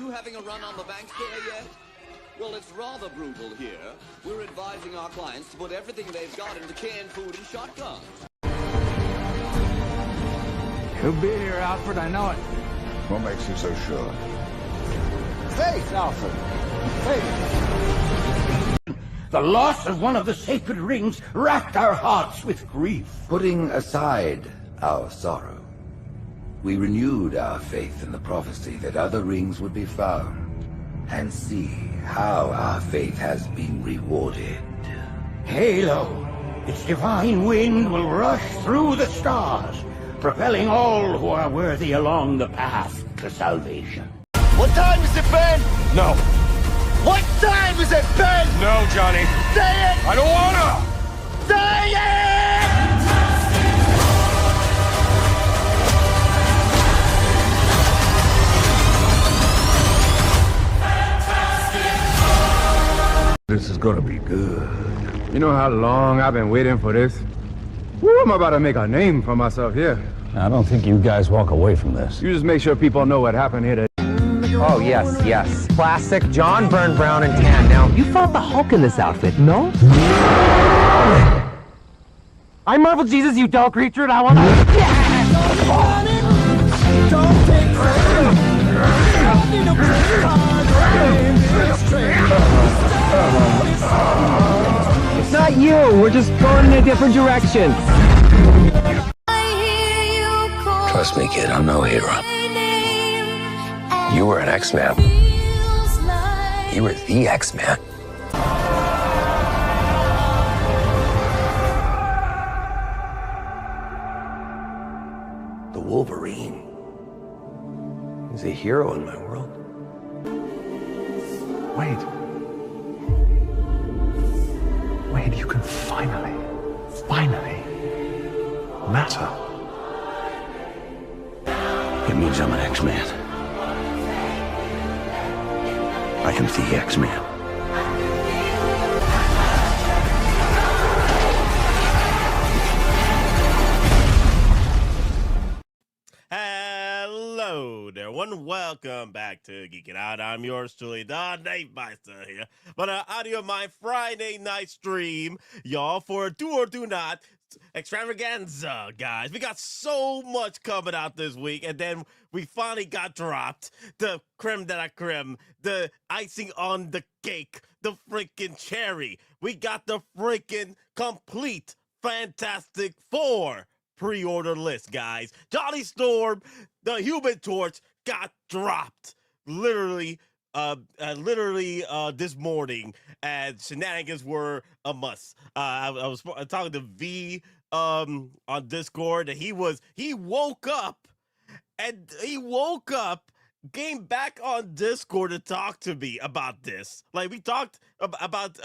you having a run on the banks there yet? Well, it's rather brutal here. We're advising our clients to put everything they've got into canned food and shotguns. He'll be here, Alfred, I know it. What makes you so sure? Faith, Alfred. Faith. The loss of one of the sacred rings racked our hearts with grief. Putting aside our sorrow, we renewed our faith in the prophecy that other rings would be found, and see how our faith has been rewarded. Halo, its divine wind will rush through the stars, propelling all who are worthy along the path to salvation. What time is it, Ben? No. What time is it, Ben? No, Johnny. Say it! I don't wanna! Say it! This is gonna be good. You know how long I've been waiting for this? Woo, I'm about to make a name for myself here. I don't think you guys walk away from this. You just make sure people know what happened here today. Oh, yes, yes. Classic John Byrne Brown and tan. Now, you fought the Hulk in this outfit, no? I Marvel Jesus, you dull creature, and I want to... Don't take It's not you. We're just going in a different direction. Trust me, kid, I'm no hero. You were an X-Man. You were the X-Man. The Wolverine is a hero in my world. Wade, you can finally matter. It means I'm an X-Man. I am the X-Man. Hello there, everyone. Welcome back to Geekin Out. I'm yours truly, Dave Myster here. But audio my Friday night stream, y'all, for a Do or Do Not extravaganza, guys. We got so much coming out this week, and then we finally got dropped the creme de la creme, the icing on the cake, the freaking cherry. We got the freaking complete Fantastic Four pre-order list, guys. Johnny Storm, the Human Torch, got dropped literally this morning, and shenanigans were a must. I was talking to V on Discord, and he woke up, came back on Discord to talk to me about this. Like, we talked about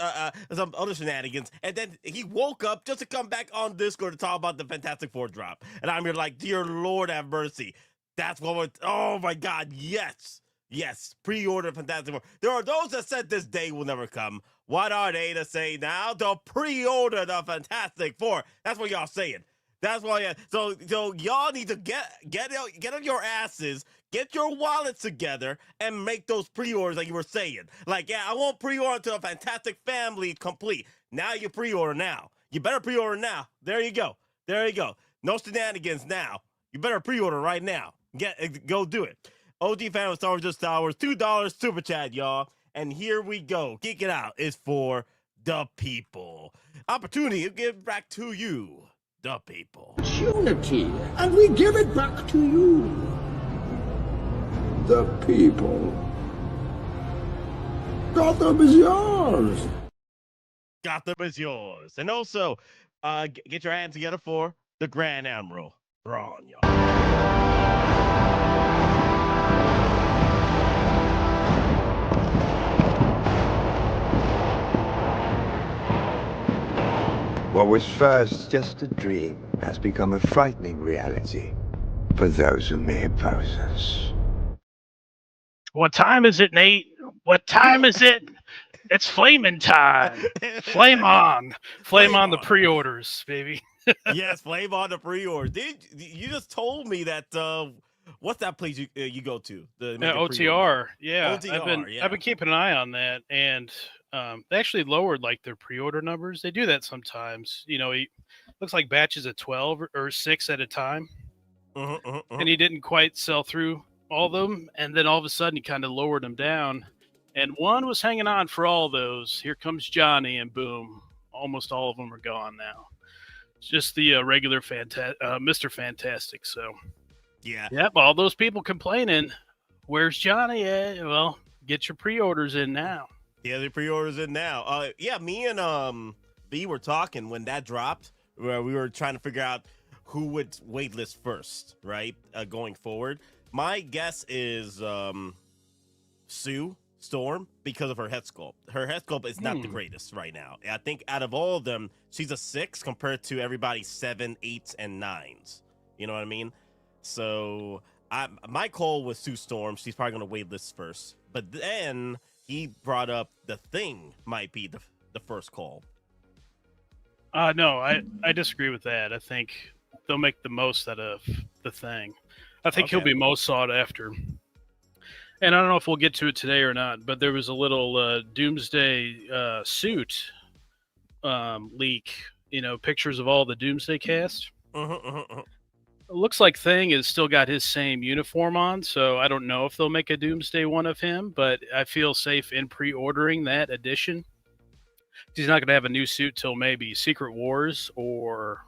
some other shenanigans, and then he woke up just to come back on Discord to talk about the Fantastic Four drop. And I'm here like, dear Lord have mercy. That's what we're, oh my God, yes. Yes, pre-order Fantastic Four. There are those that said this day will never come. What are they to say now? To pre-order the Fantastic Four. That's what y'all saying. That's why. So y'all need to get on your asses, get your wallets together, and make those pre-orders like you were saying. Like, yeah, I want pre-order to a Fantastic Family complete. Now you pre-order now. You better pre-order now. There you go. There you go. No shenanigans now. You better pre-order right now. Go do it. OG fan of Star Wars Just Star Wars, $2 super chat, y'all. And here we go. Geek It Out is for the people. Opportunity to give back to you, the people. Opportunity, and we give it back to you, the people. Gotham is yours. Gotham is yours. And also, get your hands together for the Grand Admiral. Thrawn, y'all. What was first just a dream has become a frightening reality for those who may oppose us. What time is it, Nate? What time is it? It's flaming time. Flame on. Flame on the pre-orders, baby. Yes, flame on the pre-orders. You just told me that What's that place you go to? The OTR. Yeah, OTR, I've been keeping an eye on that, and they actually lowered like their pre-order numbers. They do that sometimes. You know, he looks like batches of 12 or 6 at a time, and he didn't quite sell through all of them, and then all of a sudden he kind of lowered them down, and one was hanging on for all those. Here comes Johnny, and boom, almost all of them are gone now. It's just the regular Mr. Fantastic. So yeah, yep, all those people complaining, where's Johnny at? Well, get your pre-orders in now. Yeah, the pre-orders in now. Yeah, me and B were talking when that dropped, where we were trying to figure out who would waitlist first, right? Going forward. My guess is Sue Storm because of her head sculpt. Her head sculpt is not the greatest right now. I think out of all of them, she's a 6 compared to everybody's 7, 8s, and 9s. You know what I mean? So my call was Sue Storm. She's probably going to waitlist first. But then he brought up the Thing might be the first call. No, I disagree with that. I think they'll make the most out of the Thing. I think he'll be most sought after. And I don't know if we'll get to it today or not, but there was a little Doomsday suit leak, pictures of all the Doomsday cast. It looks like Thing has still got his same uniform on, so I don't know if they'll make a Doomsday one of him, but I feel safe in pre-ordering that edition. He's not going to have a new suit till maybe Secret Wars or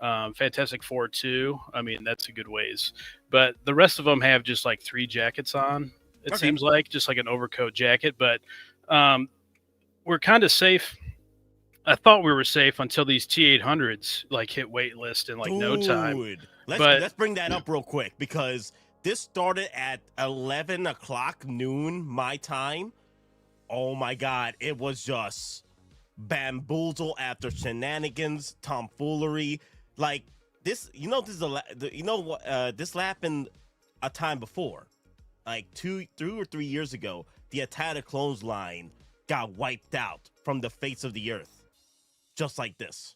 Fantastic Four 2. I mean, that's a good ways. But the rest of them have just like 3 jackets on, it seems like, just like an overcoat jacket. But we're kind of safe. I thought we were safe until these T-800s like hit wait list in like no time. Let's bring that up real quick because this started at 11 o'clock noon my time. Oh my God, it was just bamboozle after shenanigans, tomfoolery. Like this, this happened a time before, like 2 or 3 years ago. The Attack of the Clones line got wiped out from the face of the earth, just like this.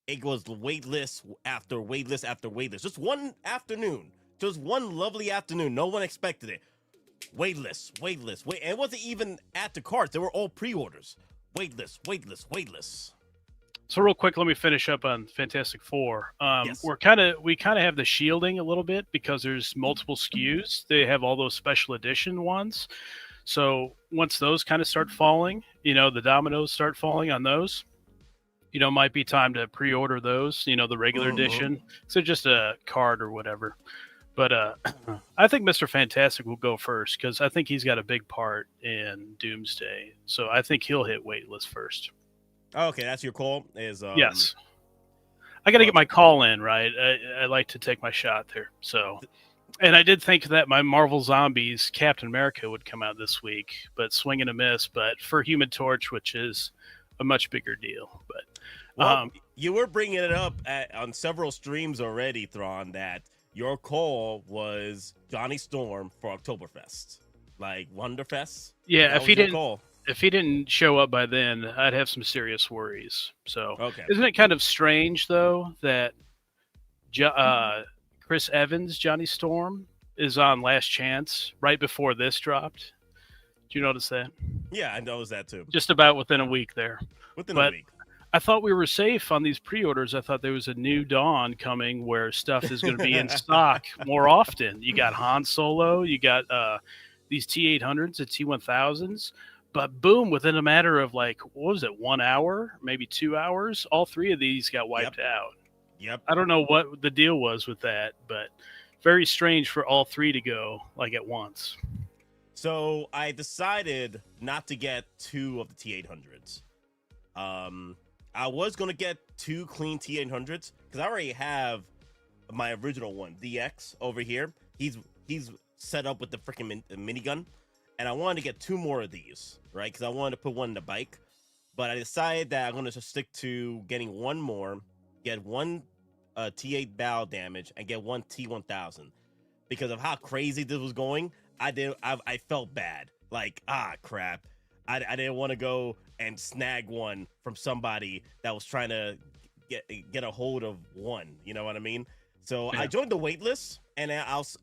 It was waitlist after waitlist after waitlist. Just one afternoon, just one lovely afternoon. No one expected it. Waitlist. And it wasn't even at the carts. They were all pre-orders. Waitlist. So real quick, let me finish up on Fantastic Four. Yes. We kind of have the shielding a little bit because there's multiple SKUs. They have all those special edition ones. So once those kind of start falling, the dominoes start falling on those, might be time to pre-order those, the regular edition. So just a card or whatever. But I think Mr. Fantastic will go first because I think he's got a big part in Doomsday. So I think he'll hit waitlist first. Okay, that's your call. Yes. I got to get my call in, right? I like to take my shot there. So, and I did think that my Marvel Zombies Captain America would come out this week, but swing and a miss. But for Human Torch, which is a much bigger deal. But you were bringing it up on several streams already, Thrawn, that your call was Johnny Storm for Oktoberfest, like Wonderfest. Yeah, if he didn't show up by then, I'd have some serious worries. So, Isn't it kind of strange though that Chris Evans, Johnny Storm, is on Last Chance right before this dropped? Did you notice that? Yeah, I noticed that too. Just about within a week there. A week. I thought we were safe on these pre-orders. I thought there was a new dawn coming where stuff is going to be in stock more often. You got Han Solo, you got these T-800s and T-1000s, but boom, within a matter of 1 hour, maybe 2 hours, all 3 of these got wiped out. Yep. I don't know what the deal was with that, but very strange for all 3 to go at once. So I decided not to get 2 of the T-800s. I was going to get 2 clean T-800s because I already have my original one, DX, over here. He's set up with the freaking minigun, and I wanted to get 2 more of these, right? Because I wanted to put one in the bike, but I decided that I'm going to just stick to getting 1 more, get 1 T8 bow damage, and get 1 T-1000. Because of how crazy this was going, I felt bad. Like, crap. I didn't want to go and snag one from somebody that was trying to get a hold of one. You know what I mean? So I joined the wait list, and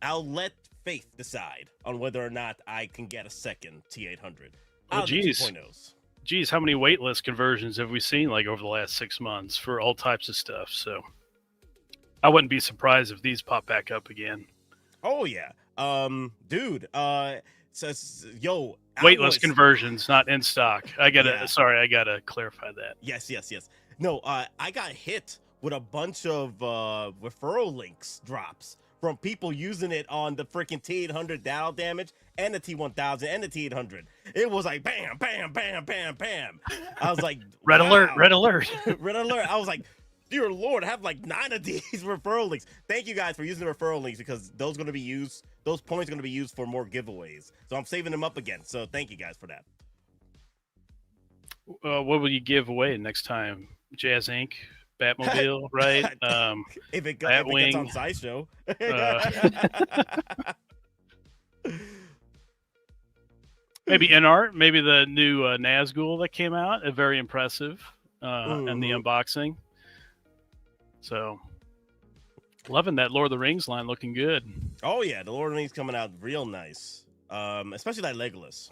I'll let Faith decide on whether or not I can get a second T800. Oh, geez, how many waitlist conversions have we seen like over the last 6 months for all types of stuff? So I wouldn't be surprised if these pop back up again. Oh yeah, dude. Says yo. Waitlist conversions, not in stock. I gotta clarify that. Yes. No, I got hit with a bunch of referral links drops from people using it on the freaking T800 dial damage and the T1000 and the T800. It was like bam, bam, bam, bam, bam. I was like, red wow. alert, red alert, red alert. I was like, dear Lord, I have like 9 of these referral links. Thank you guys for using the referral links because those going to be used. Those points are going to be used for more giveaways. So I'm saving them up again. So thank you guys for that. What will you give away next time? Jazz Inc., Batmobile, right? If it gets on Sideshow. Maybe in art, maybe the new Nazgul that came out, very impressive, and the unboxing. So, loving that Lord of the Rings line, looking good. Oh yeah, the Lord of the Rings coming out real nice, especially that Legolas.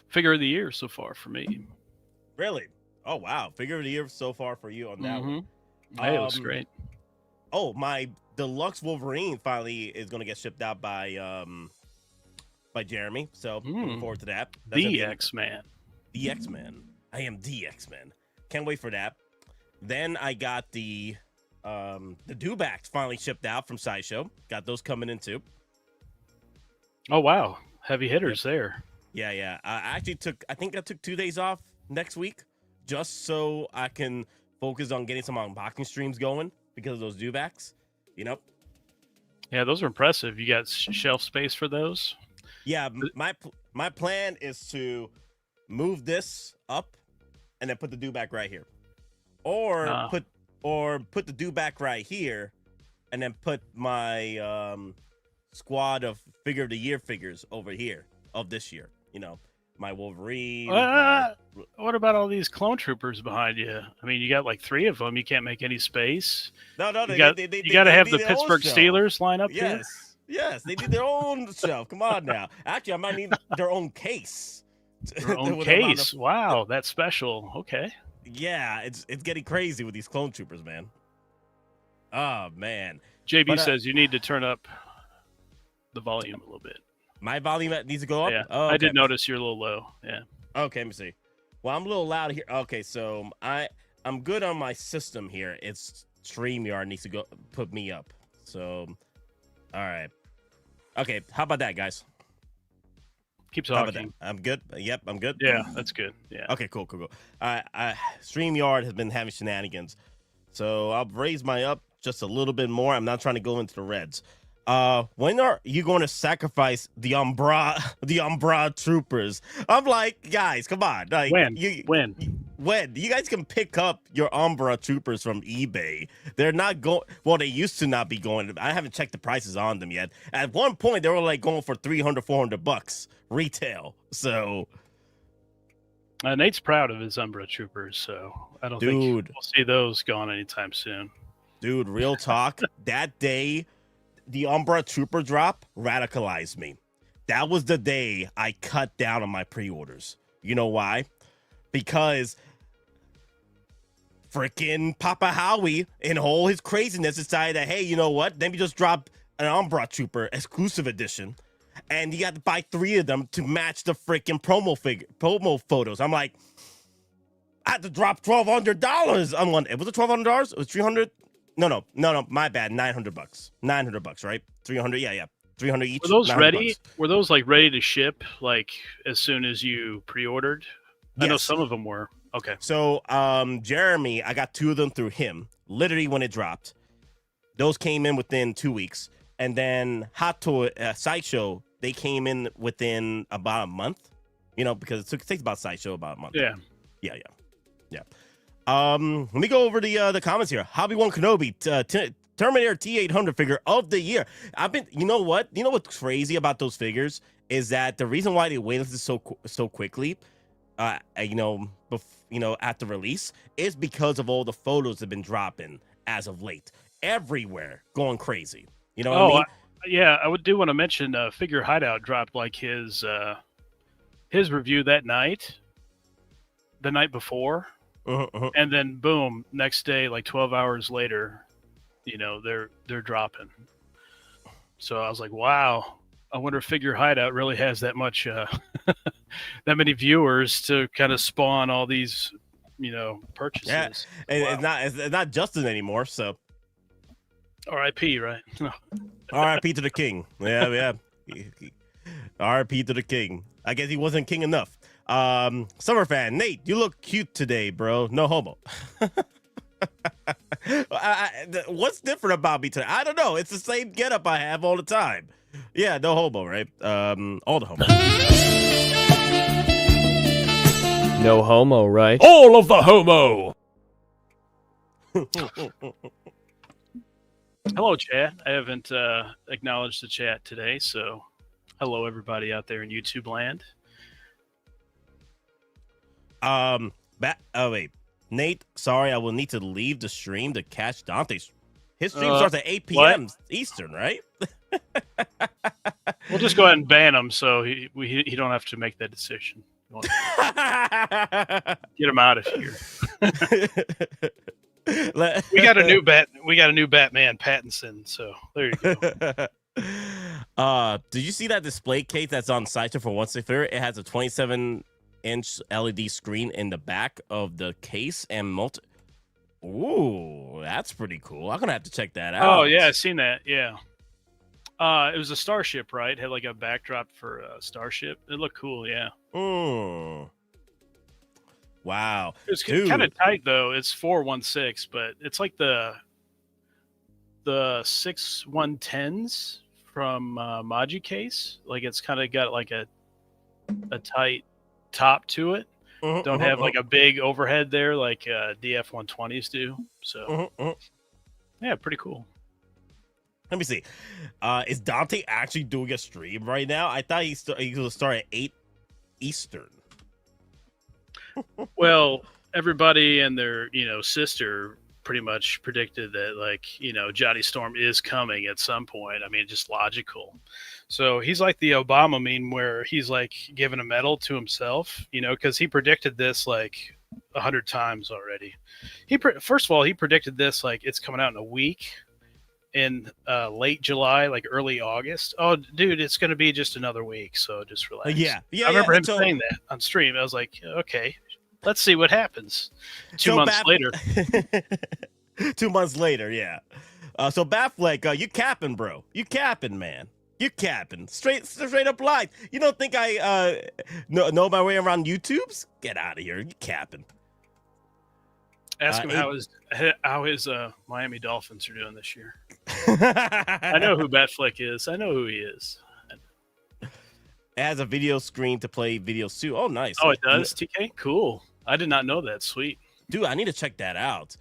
Figure of the year so far for me. Really? Oh wow, figure of the year so far for you on that one. Hey, it looks great. Oh, my deluxe Wolverine finally is going to get shipped out by Jeremy. So looking forward to that. The X-Man. The X-Man. I am the X-Man. Can't wait for that. Then I got the dewbacks finally shipped out from Sideshow. Got those coming in too. Oh wow, heavy hitters there. Yeah. I think I took 2 days off next week just so I can focus on getting some unboxing streams going because of those dewbacks. You know. Yeah, those are impressive. You got shelf space for those? Yeah, my plan is to move this up and then put the dewback right here, or put the dewback right here, and then put my squad of figure of the year figures over here of this year. You know, my Wolverine. What about all these clone troopers behind you? I mean, you got like 3 of them. You can't make any space. No, you got to have the Pittsburgh Steelers line up here. Yes, they need their own shelf. Come on now. Actually, I might need their own case. Their own case. Wow, that's special. Okay. Yeah, it's getting crazy with these clone troopers, man. Oh man. JB says you need to turn up the volume a little bit. My volume needs to go up? Yeah. Oh, okay. I did notice you're a little low. Yeah. Okay, let me see. Well, I'm a little loud here. Okay, so I'm good on my system here. It's StreamYard needs to put me up. So, all right. Okay, how about that, guys? Keep talking. I'm good. Yep, I'm good. Yeah, that's good. Yeah. Okay, cool. StreamYard has been having shenanigans, so I'll raise my up just a little bit more. I'm not trying to go into the reds. When are you going to sacrifice the Umbra troopers? I'm like, guys, come on. Like, when? You guys can pick up your Umbra troopers from eBay. They're not going. Well, they used to not be going. I haven't checked the prices on them yet. At one point, they were like going for $300-$400 retail. So, Nate's proud of his Umbra troopers, so I don't think we'll see those gone anytime soon. Dude, real talk. That day, the Umbra Trooper drop radicalized me. That was the day I cut down on my pre-orders. You know why? Because freaking Papa Howie, in all his craziness, decided that, hey, you know what? Let me just drop an Umbra Trooper exclusive edition. And you got to buy 3 of them to match the freaking promo photos. I'm like, I had to drop $1,200 on one. It was it $1,200? It was $300. No, my bad. $900. $900, right? 300. Yeah. 300 each. Were those ready? Were those like ready to ship like as soon as you pre-ordered? Yes. I know some of them were. Okay. So, Jeremy, I got 2 of them through him. Literally when it dropped, those came in within 2 weeks, and then Hot Toy Sideshow, they came in within about a month. You know, because it takes about Sideshow about a month. Yeah. Let me go over the comments here. Hobby One Kenobi, Terminator T800 figure of the year. You know what's crazy about those figures is that the reason why they waitlisted so quickly, after release, is because of all the photos that have been dropping as of late. everywhere going crazy. You know what I mean? I would do want to mention Figure Hideout dropped like his review that night, the night before, and then boom, next day, like 12 hours later, they're dropping. So I was like, wow, I wonder if Figure Hideout really has that much, that many viewers to kind of spawn all these, purchases. Yeah, and wow. it's not Justin anymore. So R.I.P. Right? R.I.P. to the king. Yeah. R.I.P. to the king. I guess he wasn't king enough. Summer fan Nate, you look cute today, bro. No homo. What's different about me today? I don't know. It's the same getup I have all the time. Yeah, no homo, right? All the homo. No homo, right? All of the homo. Hello, chat. I haven't acknowledged the chat today, so hello, everybody out there in YouTube land. Wait. Nate, sorry, I will need to leave the stream to catch Dante's. His stream starts at 8 p.m. Eastern, right? We'll just go ahead and ban him, so he don't have to make that decision. Get him out of here. We got a new Batman, Pattinson. So there you go. Did you see that display case that's on Sideshow for 164? It has a 27-inch LED screen in the back of the case and Ooh, that's pretty cool. I'm gonna have to check that out. Oh yeah, I've seen that. Yeah. It was a starship, right? It had like a backdrop for a starship. It looked cool, yeah. Wow. It's kind of tight though. It's 416, but it's like the 6110s from Maji case. Like it's kind of got like a tight top to it. Don't have like a big overhead there like DF-120s do. So yeah, pretty cool. Let me see. Is Dante actually doing a stream right now? I thought he was start at 8 Eastern. Well, everybody and their sister pretty much predicted that Johnny Storm is coming at some point. I mean, just logical. So he's like the Obama meme where he's like giving a medal to himself, because he predicted this like 100 times already. First of all, he predicted this like it's coming out in a week. In late July, like early August. Oh, dude, it's going to be just another week, so just relax. Yeah. I remember him saying that on stream. I was like, okay, let's see what happens. 2 months later. 2 months later, yeah. So Batfleck, you capping, bro. You capping, man. You capping. Straight up live. You don't think I know my way around YouTubes? Get out of here. You capping. Ask him how his Miami Dolphins are doing this year. I know who Batfleck is. I know who he is. It has a video screen to play video too. Oh, nice. Oh, it does, TK? Cool. I did not know that. Sweet. Dude, I need to check that out.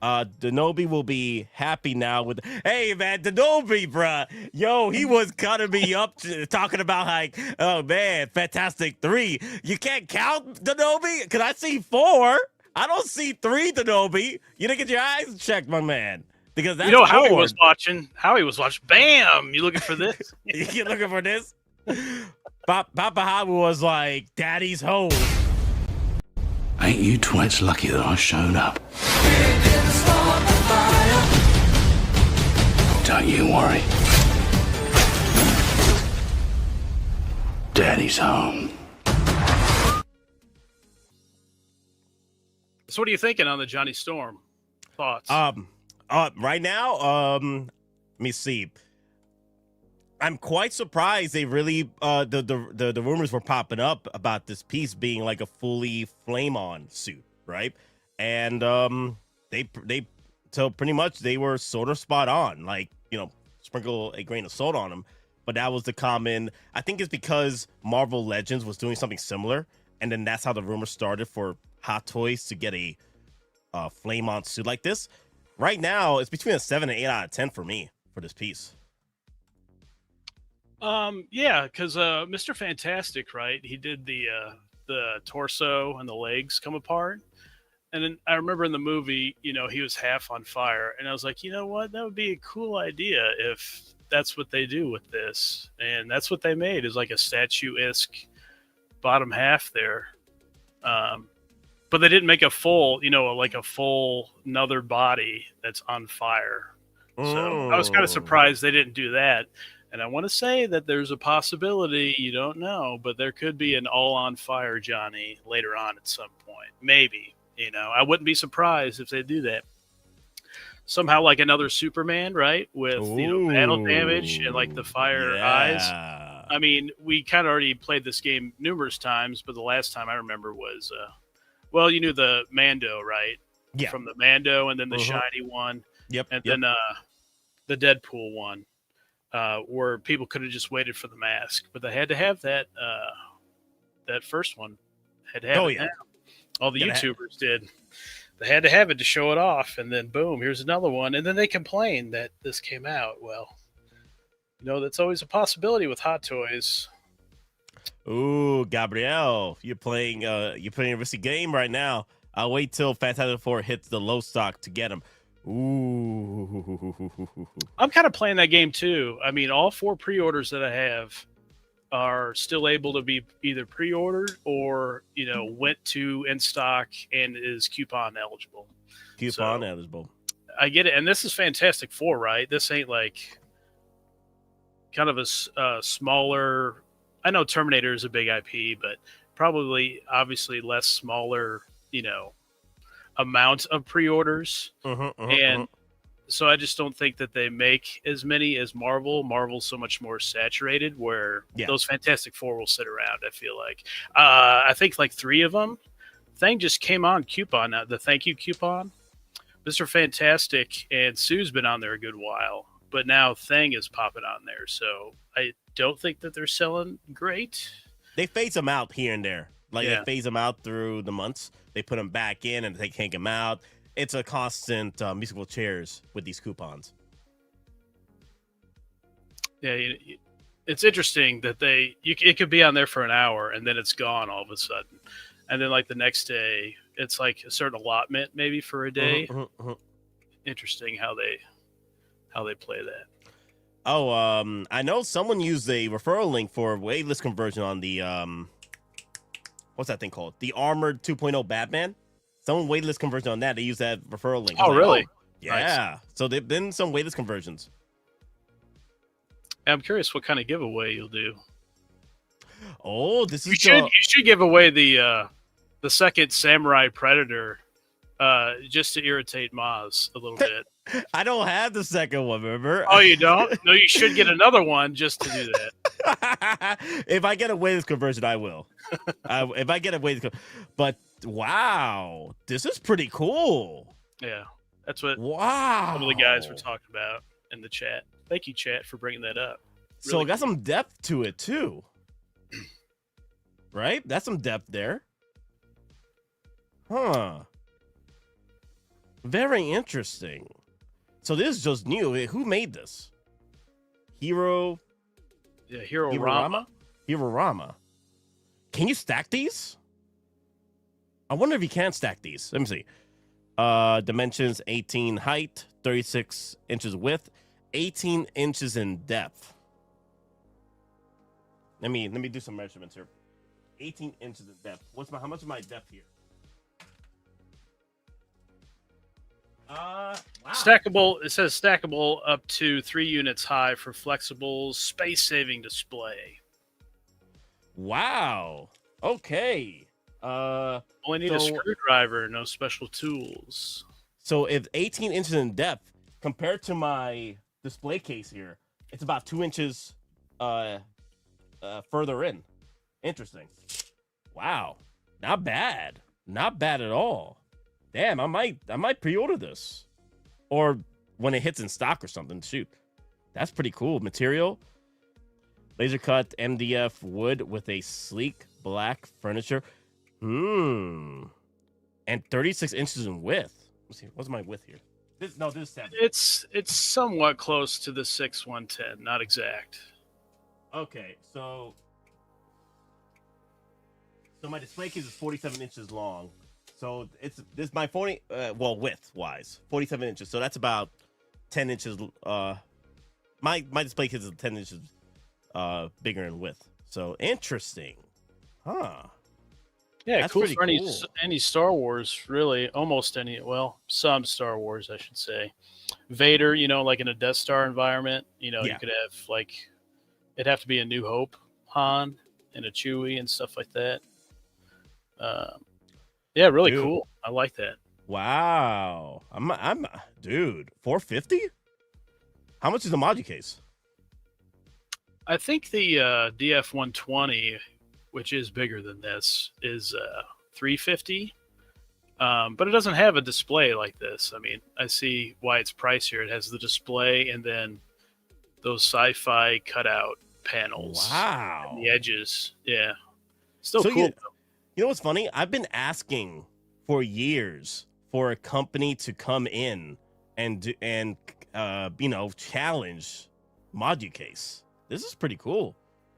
Denobi will be happy now with... Hey, man, Denobi, bruh. Yo, he was cutting me up talking about like, oh, man, Fantastic 3. You can't count Denobi? Because I see 4. I don't see 3, Denobi. You didn't get your eyes checked, my man. Because that's Howie was watching. Bam! You looking for this? You looking for this? Papa Howie was like, Daddy's home. Ain't you twits lucky that I showed up? Don't you worry. Daddy's home. So what are you thinking on the Johnny Storm? Thoughts? Right now, let me see. I'm quite surprised they really the rumors were popping up about this piece being like a fully flame-on suit, right? And they so pretty much they were sort of spot on, like, sprinkle a grain of salt on them. But that was the common. I think it's because Marvel Legends was doing something similar, and then that's how the rumor started for Hot Toys to get a flame-on suit like this. Right now, it's between a 7 and 8 out of 10 for me for this piece. Yeah, because Mr. Fantastic, right? He did the torso and the legs come apart, And then I remember in the movie, he was half on fire, and I was like, you know what? That would be a cool idea if that's what they do with this, and that's what they made is like a statue-esque bottom half there. But they didn't make a full, like a full another body that's on fire. So I was kind of surprised they didn't do that. And I want to say that there's a possibility, you don't know, but there could be an all on fire Johnny later on at some point. Maybe, I wouldn't be surprised if they do that. Somehow like another Superman, right? With, battle damage and like the fire eyes. I mean, we kind of already played this game numerous times, but the last time I remember was, you knew the Mando, right? Yeah. From the Mando and then the shiny one. Yep. And then the Deadpool one. Where people could have just waited for the mask, but they had to have that first one. Had to have it now. All the YouTubers did. They had to have it to show it off, and then boom, here's another one. And then they complained that this came out. Well, that's always a possibility with Hot Toys. Ooh, Gabrielle, you're playing a risky game right now. I'll wait till Fantastic Four hits the low stock to get them. Ooh. I'm kind of playing that game too. I mean, all 4 pre-orders that I have are still able to be either pre-ordered or, went to in stock and is coupon eligible. Eligible. I get it. And this is Fantastic Four, right? This ain't like kind of a smaller. I know Terminator is a big IP, but probably obviously less smaller, amount of pre-orders. So I just don't think that they make as many as Marvel. Marvel's so much more saturated where those Fantastic Four will sit around, I feel like. I think like 3 of them. Thing just came on coupon now, the thank you coupon. Mr. Fantastic and Sue's been on there a good while, but now Thing is popping on there. So I don't think that they're selling great. They phase them out here and there. They phase them out through the months. They put them back in and they take them out. It's a constant musical chairs with these coupons. Yeah, it's interesting that it could be on there for an hour and then it's gone all of a sudden, and then like the next day it's like a certain allotment maybe for a day. Interesting how they play that. Oh, I know someone used a referral link for waitlist conversion on the what's that thing called? The Armored 2.0 Batman. Someone waitlist conversion on that. They use that referral link. Oh, really? Yeah. Nice. So there've been some waitlist conversions. I'm curious what kind of giveaway you'll do. Oh, this is you should give away the second Samurai Predator, just to irritate Maz a little bit. I don't have the second one, remember? Oh, you don't? No, you should get another one just to do that. If I get a waitlist conversion, I will. If I get a waitlist, but wow, this is pretty cool. Yeah, that's what some of the guys were talking about in the chat. Thank you, chat, for bringing that up. Really so it got some depth to it too, right? That's some depth there, huh? Very interesting. So this is just new. Who made this? Hero. Yeah, Hero-Rama. Hero-Rama. Can you stack these? I wonder if you can stack these. Let me see. Dimensions 18 height, 36 inches width, 18 inches in depth. Let me do some measurements here. 18 inches in depth. How much is my depth here? Wow. Stackable. It says stackable up to 3 units high for flexible, space-saving display. Wow. Okay. Only need a screwdriver, no special tools. So if 18 inches in depth compared to my display case here, it's about 2 inches further in. Interesting. Wow. Not bad. Not bad at all. Damn, I might pre-order this. Or when it hits in stock or something. Shoot. That's pretty cool. Material. Laser cut MDF wood with a sleek black furniture. And 36 inches in width. Let's see. What's my width here? This is 7. It's somewhat close to the 6'110", not exact. Okay, so my display case is 47 inches long. So this my 40 width wise 47 inches. So that's about 10 inches. My display case is 10 inches bigger in width. So interesting, huh? Yeah, That's cool pretty for cool. any Star Wars, really. Almost any. Well, some Star Wars, I should say. Vader, like in a Death Star environment, you could have it'd have to be a New Hope Han and a Chewie and stuff like that. Yeah, really cool. I like that. Wow, I'm dude, 450. How much is the module case? I think the DF-120, which is bigger than this, is $350. But it doesn't have a display like this. I mean, I see why it's pricier. It has the display and then those sci-fi cutout panels. Wow. And the edges. Yeah. Still So cool. You know what's funny? I've been asking for years for a company to come in and challenge module case. This is pretty cool.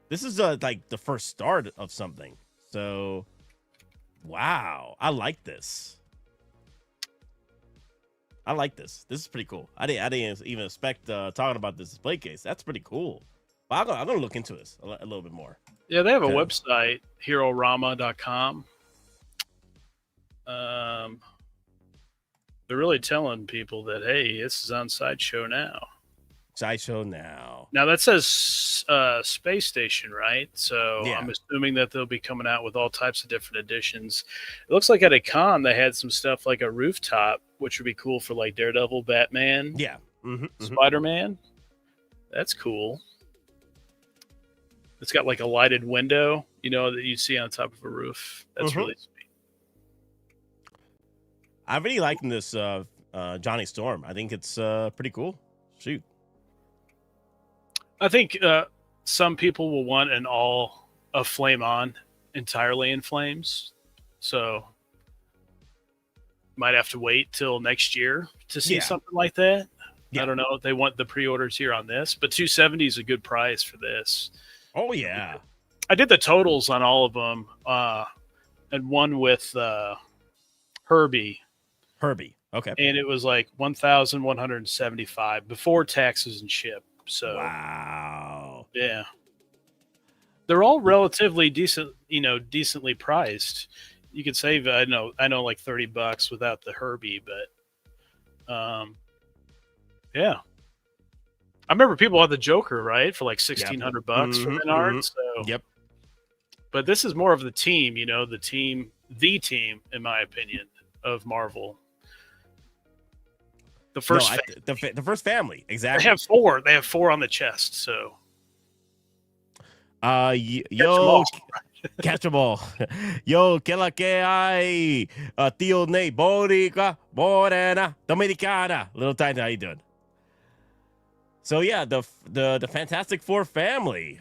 This is like the first start of something. So, wow, I like this. This is pretty cool. I didn't even expect talking about this display case. That's pretty cool. But I'm gonna look into this a little bit more. Yeah, they have a website, herorama.com. They're really telling people that, hey, this is on Sideshow now. Sideshow now. Now that says Space Station, right? So Yeah. I'm assuming that they'll be coming out with all types of different editions. It looks like at a con they had some stuff like a rooftop, which would be cool for like Daredevil, Batman, yeah, Spider-Man. That's cool. It's got like a lighted window, that you see on top of a roof. That's really sweet. I really like this Johnny Storm. I think it's pretty cool. Shoot. I think some people will want a flame on entirely in flames. So might have to wait till next year to see something like that. I don't know. They want the pre-orders here on this, but $270 is a good price for this. Oh yeah. I did the totals on all of them, and one with Herbie. Okay. And it was like $1,175 before taxes and ship. So wow. Yeah. They're all relatively decent, decently priced. You could save I know like $30 without the Herbie, but yeah. I remember people had the Joker, right, for like $1,600 for Menards. So yep. But this is more of the team, the team, in my opinion, of Marvel. The first, the first family, exactly. They have four on the chest. So, catch them all. Yo, que la que hay? Tío Nate, Boricua, Morena, Dominicana. Little Titan, how you doing? So yeah, the Fantastic Four family.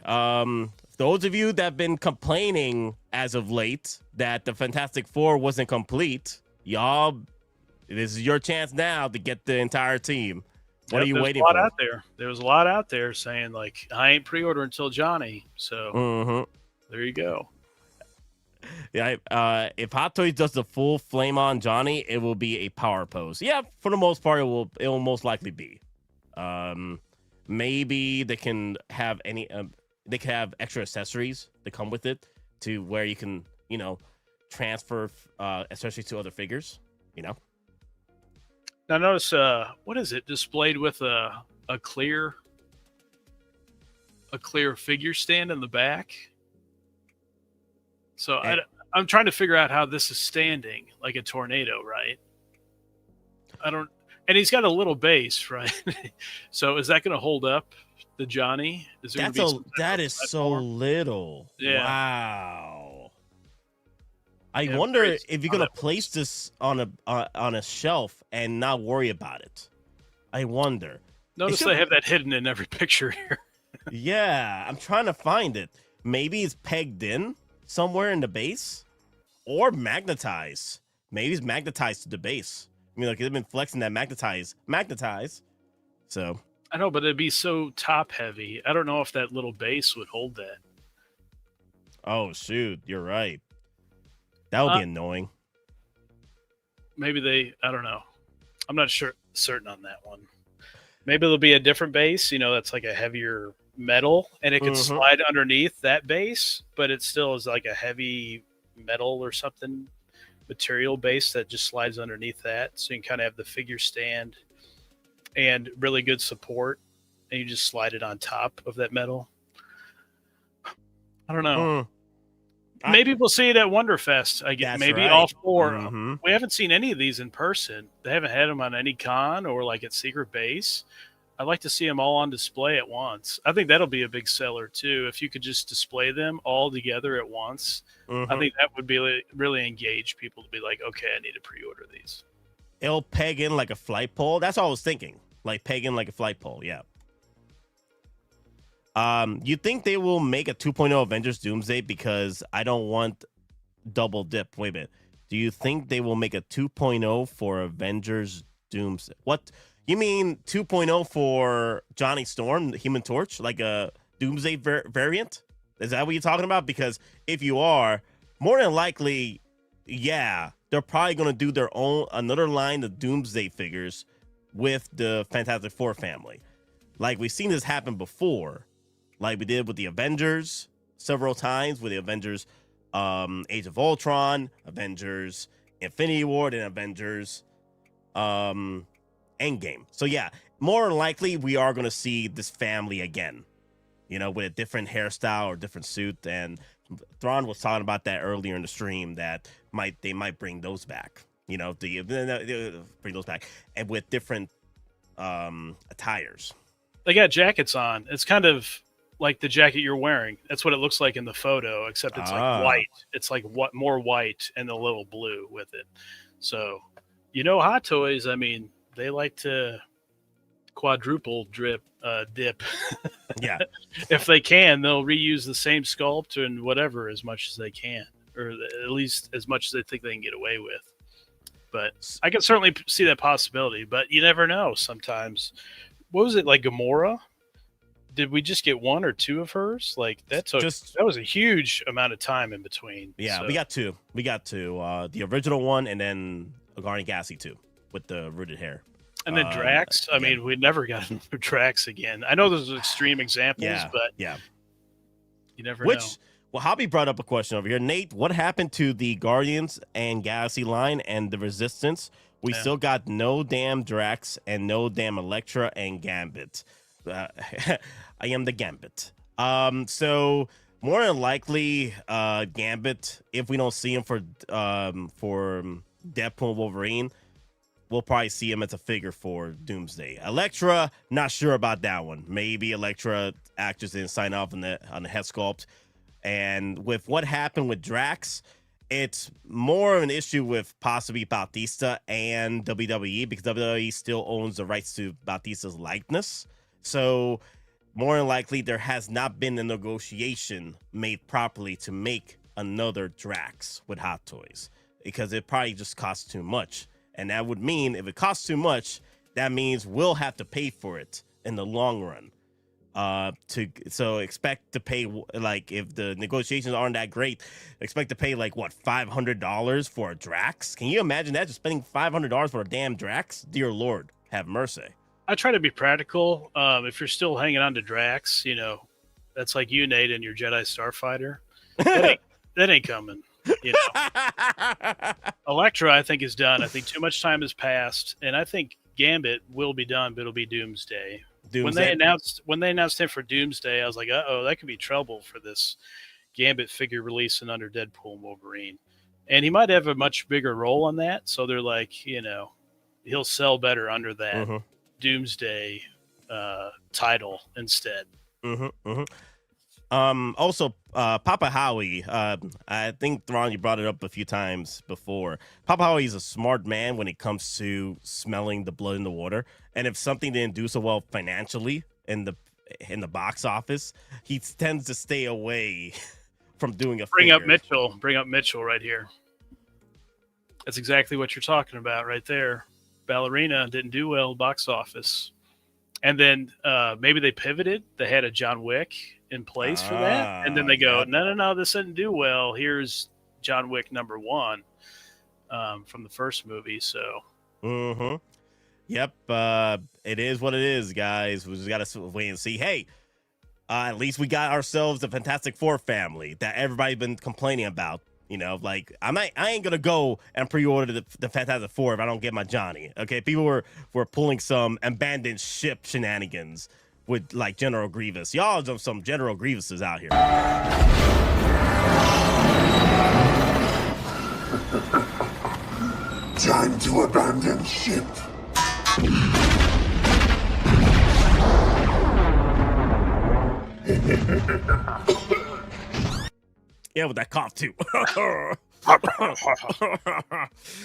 Those of you that have been complaining as of late that the Fantastic Four wasn't complete, y'all, this is your chance now to get the entire team. What are you waiting for? There was a lot out there saying like, I ain't pre-order until Johnny. So there you go. Yeah, if Hot Toys does the full flame on Johnny, it will be a power pose. Yeah, for the most part, it will most likely be. Maybe they can have they can have extra accessories that come with it to where you can, transfer accessories to other figures, Now notice, what is it displayed with a clear figure stand in the back? So I'm trying to figure out how this is standing like a tornado, right? And he's got a little base, right? So is that going to hold up the Johnny? That is so little. Yeah. Wow. I wonder if you're going to place this on a shelf and not worry about it. I wonder. Notice they have that hidden in every picture here. Yeah, I'm trying to find it. Maybe it's pegged in somewhere in the base or magnetized. Maybe it's magnetized to the base. I mean, they've been flexing that magnetize. So I know, but it'd be so top heavy. I don't know if that little base would hold that. Oh shoot, you're right. That would be annoying. maybe I don't know. I'm not certain on that one. Maybe there'll be a different base, that's like a heavier metal, and it could slide underneath that base, but it still is like a heavy metal or something material base that just slides underneath that. So you can kind of have the figure stand and really good support, and you just slide it on top of that metal. I don't know. Maybe we'll see it at Wonderfest. Maybe all four. We haven't seen any of these in person. They haven't had them on any con or like at Secret Base. I'd like to see them all on display at once. I think that'll be a big seller too. If you could just display them all together at once, I think that would be really engage people to be like, okay, I need to pre-order these. It'll peg in like a flight pole. That's all I was thinking. Like peg in like a flight pole. Yeah. You think they will make a 2.0 Avengers Doomsday? Because I don't want double dip. Wait a minute. Do you think they will make a 2.0 for Avengers Doomsday? What? You mean 2.0 for Johnny Storm, the Human Torch, like a Doomsday variant? Is that what you're talking about? Because if you are, more than likely, yeah, they're probably going to do their own, another line of Doomsday figures with the Fantastic Four family. Like we've seen this happen before. Like we did with the Avengers several times, with the Avengers Age of Ultron, Avengers Infinity War, and Avengers Endgame. So yeah, more than likely we are going to see this family again, with a different hairstyle or different suit. And Thrawn was talking about that earlier in the stream, that they might bring those back, bring those back, and with different attires. They got jackets on. It's kind of like the jacket you're wearing. That's what it looks like in the photo, except it's like white. It's like more white and a little blue with it. So, Hot Toys, I mean, they like to quadruple dip. Yeah. If they can, they'll reuse the same sculpt and whatever as much as they can, or at least as much as they think they can get away with. But I can certainly see that possibility, but you never know sometimes. What was it, like Gamora? Did we just get one or two of hers? Like that was a huge amount of time in between. Yeah, so. we got two. The original one, and then a Guardian Galaxy 2 with the rooted hair. And then Drax. I mean, we never got another Drax again. I know those are extreme examples, but you never know. Well, Howie brought up a question over here. Nate, what happened to the Guardians and Galaxy line and the Resistance? We still got no damn Drax and no damn Elektra and Gambit. I am the Gambit. So more than likely, Gambit, if we don't see him for Deadpool and Wolverine, we'll probably see him as a figure for Doomsday. Elektra, not sure about that one. Maybe Elektra actors didn't sign off on the head sculpt. And with what happened with Drax, it's more of an issue with possibly Bautista and WWE, because WWE still owns the rights to Bautista's likeness. So more than likely, there has not been a negotiation made properly to make another Drax with Hot Toys, because it probably just costs too much. And that would mean, if it costs too much, that means we'll have to pay for it in the long run. So expect to pay, like, if the negotiations aren't that great, expect to pay like what, $500 for a Drax? Can you imagine that? Just spending $500 for a damn Drax? Dear Lord, have mercy. I try to be practical. If you're still hanging on to Drax, that's like you, Nate, and your Jedi Starfighter. That ain't coming. Elektra, I think, is done. I think too much time has passed, and I think Gambit will be done, but it'll be Doomsday. When they announced him for Doomsday, I was like, that could be trouble for this Gambit figure releasing under Deadpool and Wolverine. And he might have a much bigger role on that, so they're like, he'll sell better under that Doomsday title instead. Also, Papa Howie, I think, Thrawn, you brought it up a few times before. Papa Howie is a smart man when it comes to smelling the blood in the water. And if something didn't do so well financially in the box office, he tends to stay away from doing a Bring up Mitchell right here. That's exactly what you're talking about right there. Ballerina didn't do well box office. And then maybe they pivoted. They had a John Wick in place for that. And then they go, no, this didn't do well. Here's John Wick #1. from the first movie. So. Mm-hmm. Yep. It is what it is, guys. We just gotta wait and see. Hey, at least we got ourselves the Fantastic Four family that everybody's been complaining about. You know, like I ain't gonna go and pre-order the Fantastic Four if I don't get my Johnny. Okay, people were pulling some abandoned ship shenanigans with like General Grievous. Y'all are some General Grievuses out here. Time to abandon ship. Yeah, with that cough too.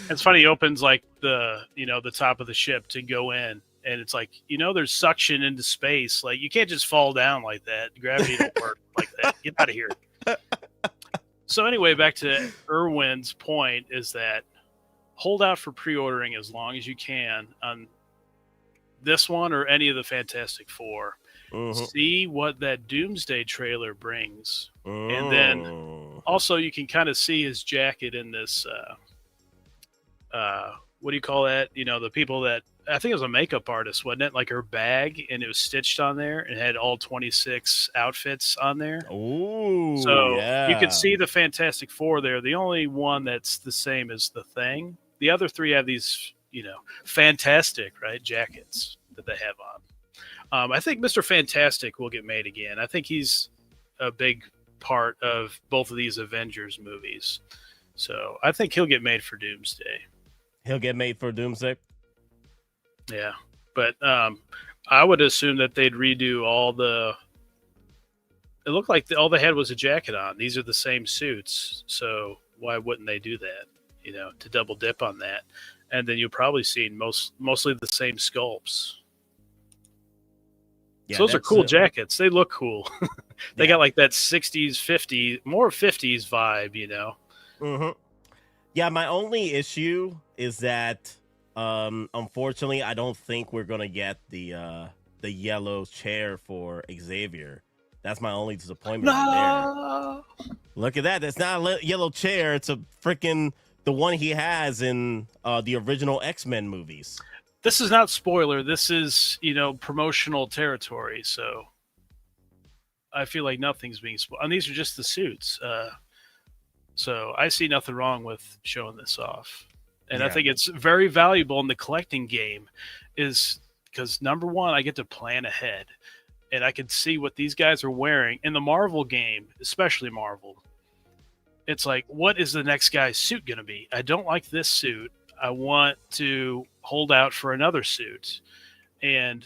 It's funny. He opens like the top of the ship to go in, and it's like there's suction into space. Like you can't just fall down like that. Gravity don't work like that. Get out of here. So anyway, back to Irwin's point is that hold out for pre-ordering as long as you can on this one or any of the Fantastic Four. Mm-hmm. See what that Doomsday trailer brings. And then also you can kind of see his jacket in this what do you call that? The people that I think it was a makeup artist, wasn't it? Like her bag, and it was stitched on there and had all 26 outfits on there. Ooh, so yeah. You can see the Fantastic Four there. The only one that's the same is the Thing. The other three have these, fantastic, right, jackets that they have on. I think Mr. Fantastic will get made again. I think he's a big part of both of these Avengers movies. So I think he'll get made for Doomsday. He'll get made for Doomsday? Yeah. But I would assume that they'd redo all the... It looked like all they had was a jacket on. These are the same suits. So why wouldn't they do that? To double dip on that. And then you'll probably see mostly the same sculpts. Yeah, so those are cool jackets. They look cool. They got like that 60s, 50s, more 50s vibe, Mm-hmm. Yeah, my only issue is that, unfortunately, I don't think we're going to get the yellow chair for Xavier. That's my only disappointment right there. Look at that. That's not a yellow chair. It's a freaking... the one he has in the original X-Men movies. This is not spoiler. This is, promotional territory. So I feel like nothing's being spoiled. And these are just the suits. So I see nothing wrong with showing this off. And I think it's very valuable in the collecting game is because, number one, I get to plan ahead. And I can see what these guys are wearing. In the Marvel game, especially Marvel, it's like, what is the next guy's suit going to be? I don't like this suit. I want to hold out for another suit. And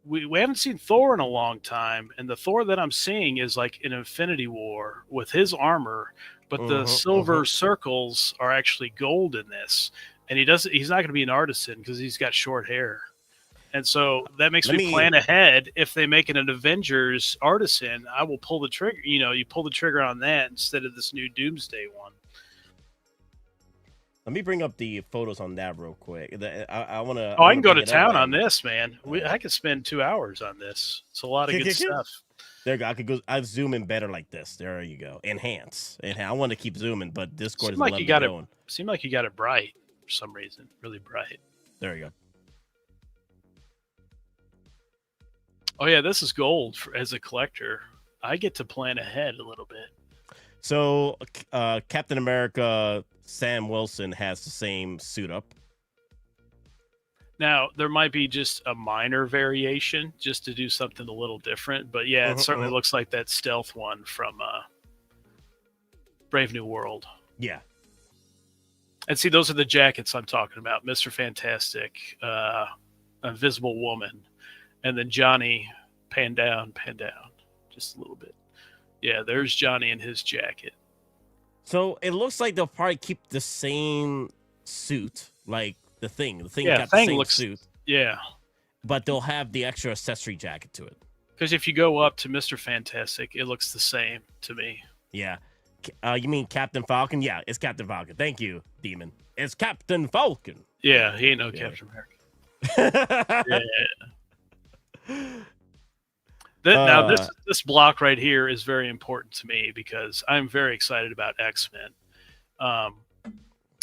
we haven't seen Thor in a long time. And the Thor that I'm seeing is like in Infinity War with his armor, but the silver circles are actually gold in this. And he's not going to be an artisan because he's got short hair. And so that makes me plan ahead. If they make it an Avengers artisan, I will pull the trigger. You pull the trigger on that instead of this new Doomsday one. Let me bring up the photos on that real quick. I want to. Oh, I can go to town on this, man. I could spend 2 hours on this. It's a lot of good stuff. There you go. I could go. I zoom in better like this. There you go. Enhance. I want to keep zooming, but Discord is letting me go. Seemed like you got it bright for some reason. Really bright. There you go. Oh, yeah, this is gold as a collector. I get to plan ahead a little bit. So, Captain America, Sam Wilson has the same suit up. Now, there might be just a minor variation just to do something a little different. But, yeah, it certainly looks like that stealth one from Brave New World. Yeah. And see, those are the jackets I'm talking about. Mr. Fantastic, Invisible Woman. And then Johnny, pan down, just a little bit. Yeah, there's Johnny in his jacket. So it looks like they'll probably keep the same suit, like the Thing. The Thing got the same suit. Yeah. But they'll have the extra accessory jacket to it. Because if you go up to Mr. Fantastic, it looks the same to me. Yeah. You mean Captain Falcon? Yeah, it's Captain Falcon. Thank you, Demon. It's Captain Falcon. Yeah, he ain't no Captain America. Yeah. Now this block right here is very important to me because I'm very excited about X-Men.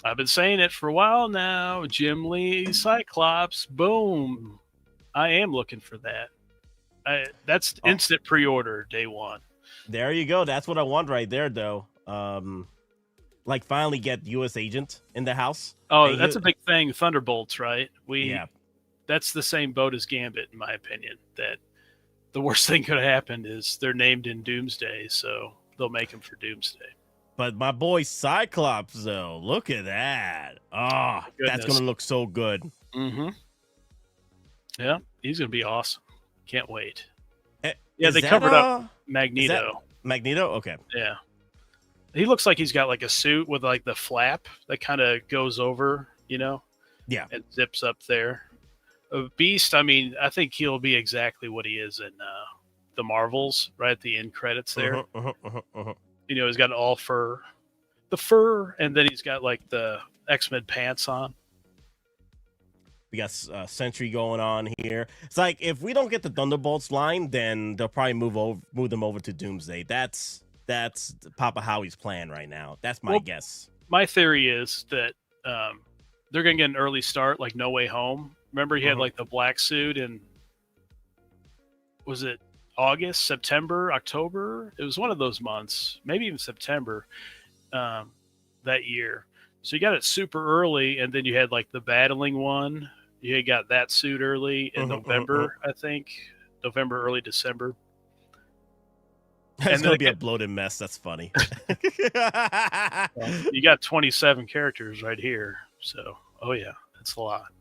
I've been saying it for a while now. Jim Lee Cyclops. Boom. I am looking for that. That's instant pre-order day one. There you go. That's what I want right there, though. Like finally get U.S. Agent in the house. Oh, that's a big thing. Thunderbolts, right? Yeah. That's the same boat as Gambit, in my opinion. That the worst thing could have happened is they're named in Doomsday, so they'll make them for Doomsday. But my boy Cyclops, though, look at that. Oh, that's going to look so good. Mm-hmm. Yeah, he's going to be awesome. Can't wait. Yeah, they covered up Magneto. Magneto? Okay. Yeah. He looks like he's got like a suit with like the flap that kind of goes over, Yeah. And zips up there. Beast, I mean, I think he'll be exactly what he is in the Marvels, right at the end credits there. He's got all fur. The fur, and then he's got like the X-Men pants on. We got Sentry going on here. It's like if we don't get the Thunderbolts line, then they'll probably move them over to Doomsday. That's Papa Howie's plan right now. That's my guess. My theory is that they're going to get an early start, like No Way Home. Remember, he had like the black suit in, was it August, September, October? It was one of those months, maybe even September that year. So you got it super early, and then you had like the battling one. You got that suit early in November, I think. November, early December. It's going to be a bloated mess. That's funny. You got 27 characters right here. So, yeah, that's a lot.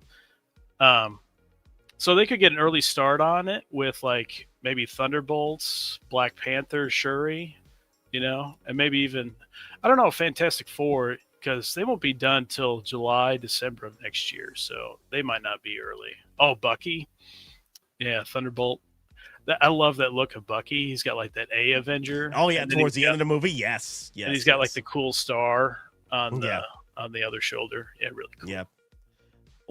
So they could get an early start on it with like maybe Thunderbolts, Black Panther, Shuri, and maybe even, I don't know, Fantastic Four, because they won't be done till July, December of next year. So they might not be early. Oh, Bucky. Yeah, Thunderbolt. I love that look of Bucky. He's got like that A Avenger. Oh yeah, towards the end of the movie, yes. And he's got like the cool star on the other shoulder. Yeah, really cool. Yeah.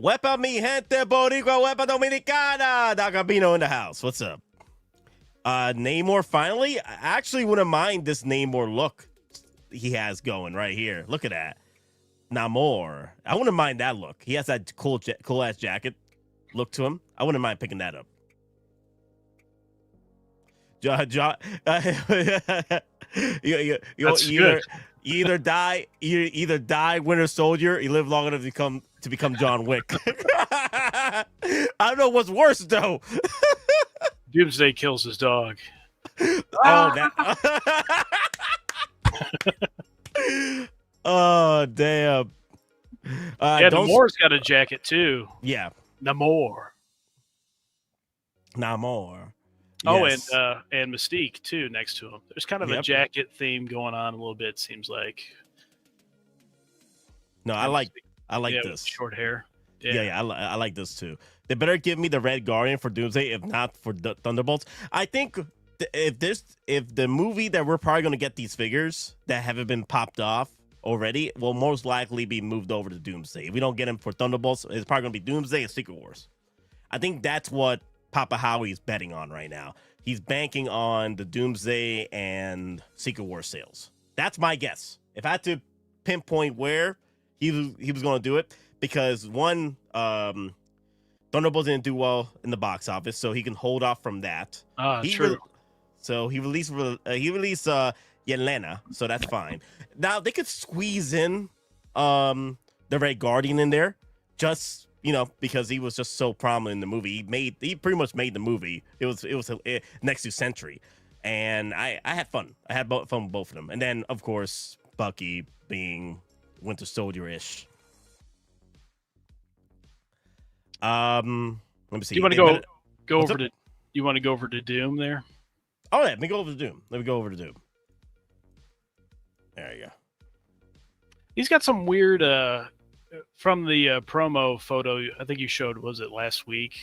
Wepa mi gente boricua, wepa dominicana. Dagabino in the house. What's up? Namor finally. I actually wouldn't mind this Namor look he has going right here. Look at that. Namor. I wouldn't mind that look. He has that cool ass jacket look to him. I wouldn't mind picking that up. You either die Winter Soldier, you live long enough to become John Wick. I don't know what's worse though. Doomsday kills his dog. Oh damn. Namor's got a jacket too. Yeah. Namor. Yes. Oh, and Mystique too next to him. There's kind of a jacket theme going on a little bit. Seems like. No, I like this short hair. Yeah, I like this too. They better give me the Red Guardian for Doomsday, if not for Thunderbolts. I think if the movie that we're probably going to get these figures that haven't been popped off already will most likely be moved over to Doomsday. If we don't get them for Thunderbolts, it's probably going to be Doomsday and Secret Wars. I think that's what Papa Howie's betting on right now. He's banking on the Doomsday and Secret War sales. That's my guess. If I had to pinpoint where he was going to do it, because one, Thunderbolts didn't do well in the box office, so he can hold off from that. True. So he released Yelena, so that's fine. Now they could squeeze in the Red Guardian in there, just because he was just so prominent in the movie. He pretty much made the movie. It was next to Sentry, and I had fun. I had fun with both of them, and then of course Bucky being Winter Soldier-ish. Let me see. You want to go over to? You want to go over to Doom there? Oh yeah, let me go over to Doom. There you go. He's got some weird. From the promo photo, I think you showed, was it last week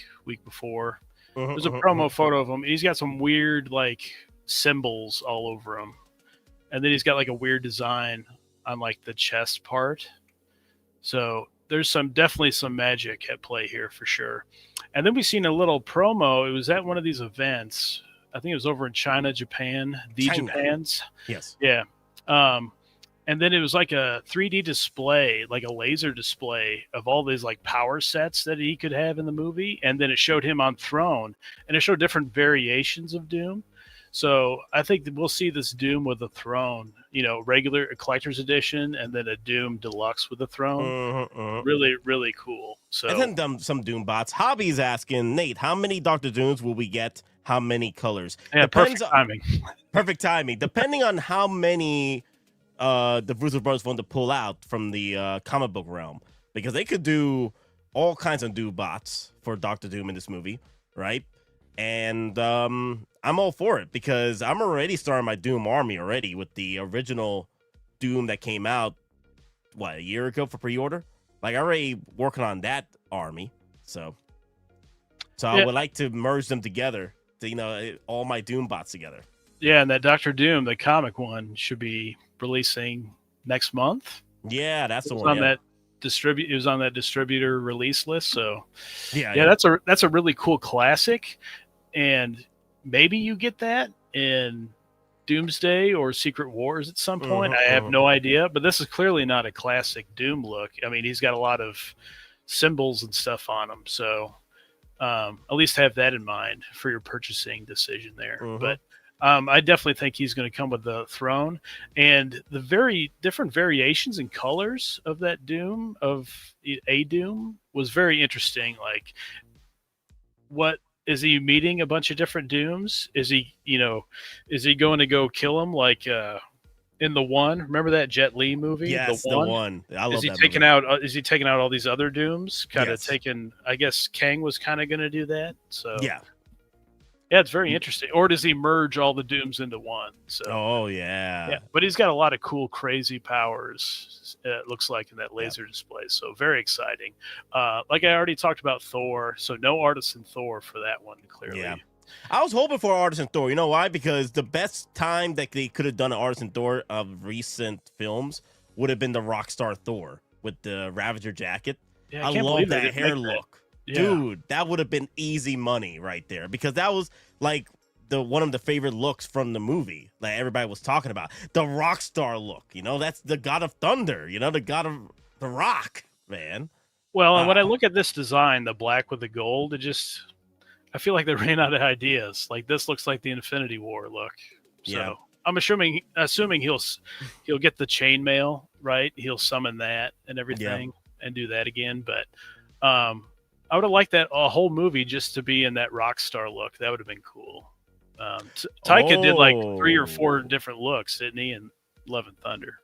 before? There's a promo photo of him. He's got some weird like symbols all over him, and then he's got like a weird design on like the chest part. So there's definitely some magic at play here for sure. And then we seen a little promo. It was at one of these events. I think it was over in China, Japan, Japans. Yes. Yeah. And then it was like a 3D display, like a laser display of all these like power sets that he could have in the movie. And then it showed him on throne, and it showed different variations of Doom. So I think that we'll see this Doom with a throne, regular collector's edition, and then a Doom deluxe with a throne. Really, really cool. So and then some Doom bots. Hobby's asking, Nate, how many Dr. Dooms will we get? How many colors? Yeah, perfect timing. Perfect timing. Depending on how many the Russo brothers want to pull out from the comic book realm, because they could do all kinds of Doom bots for Dr. Doom in this movie, right? And I'm all for it because I'm already starting my Doom army already with the original Doom that came out a year ago for pre-order. Like, I already working on that army, so I would like to merge them together to all my Doom bots together. Yeah, and that Dr. Doom, the comic one, should be releasing next month. Yeah, that's the one. It was on that distributor release list. So yeah, that's a really cool classic, and maybe you get that in Doomsday or Secret Wars at some point. I have no idea, but this is clearly not a classic Doom look. I mean, he's got a lot of symbols and stuff on him, so at least have that in mind for your purchasing decision there. But I definitely think he's going to come with the throne, and the very different variations and colors of that Doom, of a Doom, was very interesting. Like, what is he meeting a bunch of different Dooms? Is he going to go kill him like in the One? Remember that Jet Li movie? Yes, the One. I love is he that taking movie. out? Is he taking out all these other Dooms? Kind of Yes. taking. I guess Kang was kind of going to do that. So Yeah. Yeah, it's very interesting. Or does he merge all the Dooms into one? So, oh yeah, but he's got a lot of cool, crazy powers. It looks like in that laser display. So very exciting. Like I already talked about Thor, so no Artisan Thor for that one. Clearly, yeah. I was hoping for Artisan Thor. You know why? Because the best time that they could have done an Artisan Thor of recent films would have been the Rockstar Thor with the Ravager jacket. Yeah, I can't love believe they that didn't hair make that. look. Yeah. Dude, that would have been easy money right there, because that was like one of the favorite looks from the movie that everybody was talking about. The Rockstar look, that's the God of Thunder, the God of the Rock, man. Well, and when I look at this design, the black with the gold, I feel like they ran out of ideas. Like, this looks like the Infinity War look. So Yeah. I'm assuming he'll get the chainmail, right? He'll summon that and everything and do that again. But I would have liked that a whole movie just to be in that Rockstar look. That would have been cool. Taika did like 3 or 4 different looks, didn't he? In Love and Thunder.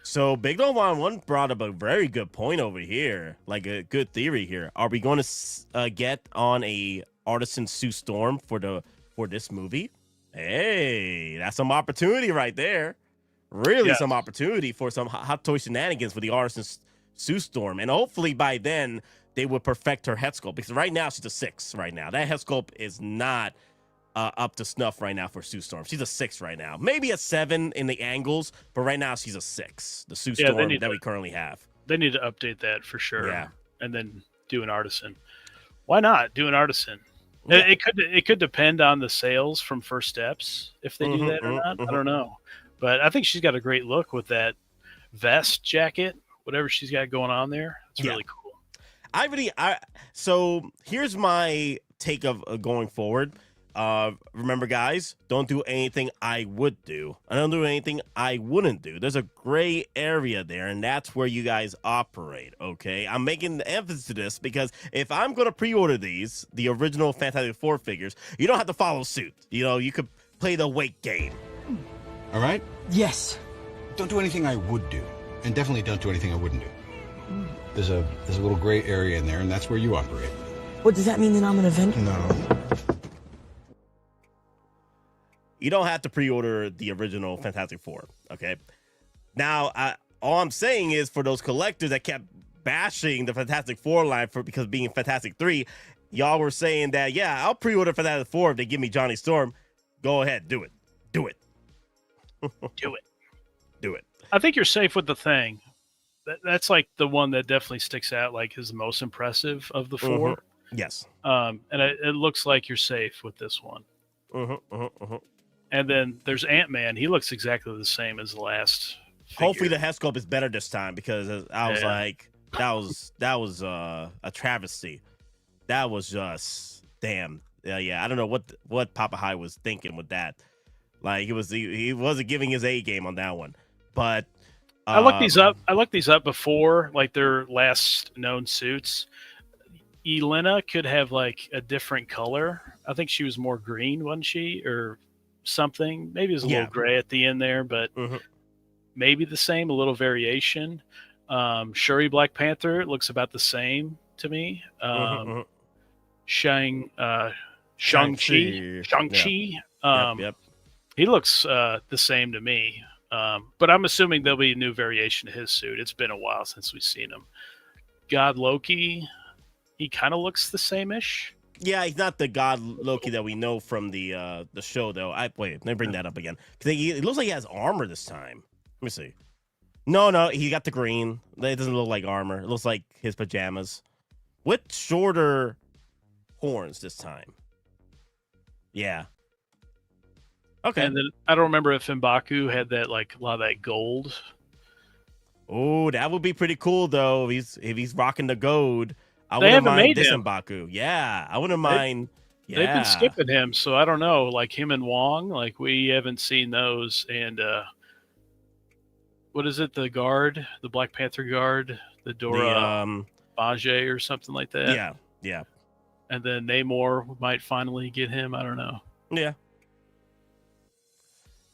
So Big Dog One brought up a very good point over here, like a good theory here. Are we going to get on a Artisan Sue Storm for this movie? Hey, that's some opportunity right there. Really, some opportunity for some hot toy shenanigans for the Artisan Sue Storm, and hopefully by then they will perfect her head sculpt, because right now she's a 6. Right now, that head sculpt is not up to snuff right now for Sue Storm. She's a 6 right now, maybe a 7 in the angles, but right now she's a 6. The Sue Storm that we currently have. They need to update that for sure. Yeah, and then do an Artisan. Why not do an Artisan? Yeah. It could depend on the sales from First Steps if they do that or not. I don't know, but I think she's got a great look with that vest jacket, whatever she's got going on there. It's really cool. So here's my take of going forward. Remember, guys, don't do anything I would do. I don't do anything I wouldn't do. There's a gray area there, and that's where you guys operate, okay? I'm making the emphasis to this because if I'm going to pre-order the original Fantastic Four figures, you don't have to follow suit. You could play the wait game. All right? Yes. Don't do anything I would do, and definitely don't do anything I wouldn't do. There's a little gray area in there, and that's where you operate. What does that mean, that I'm an Avenger? No. You don't have to pre-order the original Fantastic Four, okay? Now, all I'm saying is for those collectors that kept bashing the Fantastic Four line because being Fantastic 3, y'all were saying that, yeah, I'll pre-order Fantastic Four if they give me Johnny Storm. Go ahead, do it. Do it. Do it. Do it. I think you're safe with the Thing. That's like the one that definitely sticks out, like is the most impressive of the 4. Yes. And it looks like you're safe with this one. And then there's Ant-Man. He looks exactly the same as the last Hopefully the head sculpt is better this time, because I was like, that was a travesty. That was just damn. Yeah. I don't know what Papa High was thinking with that. Like he wasn't giving his A game on that one. But I looked these up. I looked these up before, like their last known suits. Elena could have like a different color. I think she was more green, wasn't she, or something? Maybe it was a little gray at the end there, but maybe the same, a little variation. Shuri Black Panther looks about the same to me. Shang-Chi. Yep. He looks the same to me. But I'm assuming there'll be a new variation of his suit. It's been a while since we've seen him. God Loki, he kind of looks the same-ish. Yeah, he's not the God Loki that we know from the show, though. Wait, let me bring that up again. It looks like he has armor this time. Let me see. No, he got the green. It doesn't look like armor. It looks like his pajamas. With shorter horns this time. Yeah. Okay. And then I don't remember if M'Baku had that, like, a lot of that gold. Oh, that would be pretty cool, though. If he's rocking the gold, I wouldn't mind this M'Baku. Yeah, I wouldn't mind. Yeah. They've been skipping him, so I don't know. Like him and Wong, like we haven't seen those. And what is it? The guard, the Black Panther guard, the Dora Bajé or something like that. Yeah. And then Namor might finally get him. I don't know. Yeah.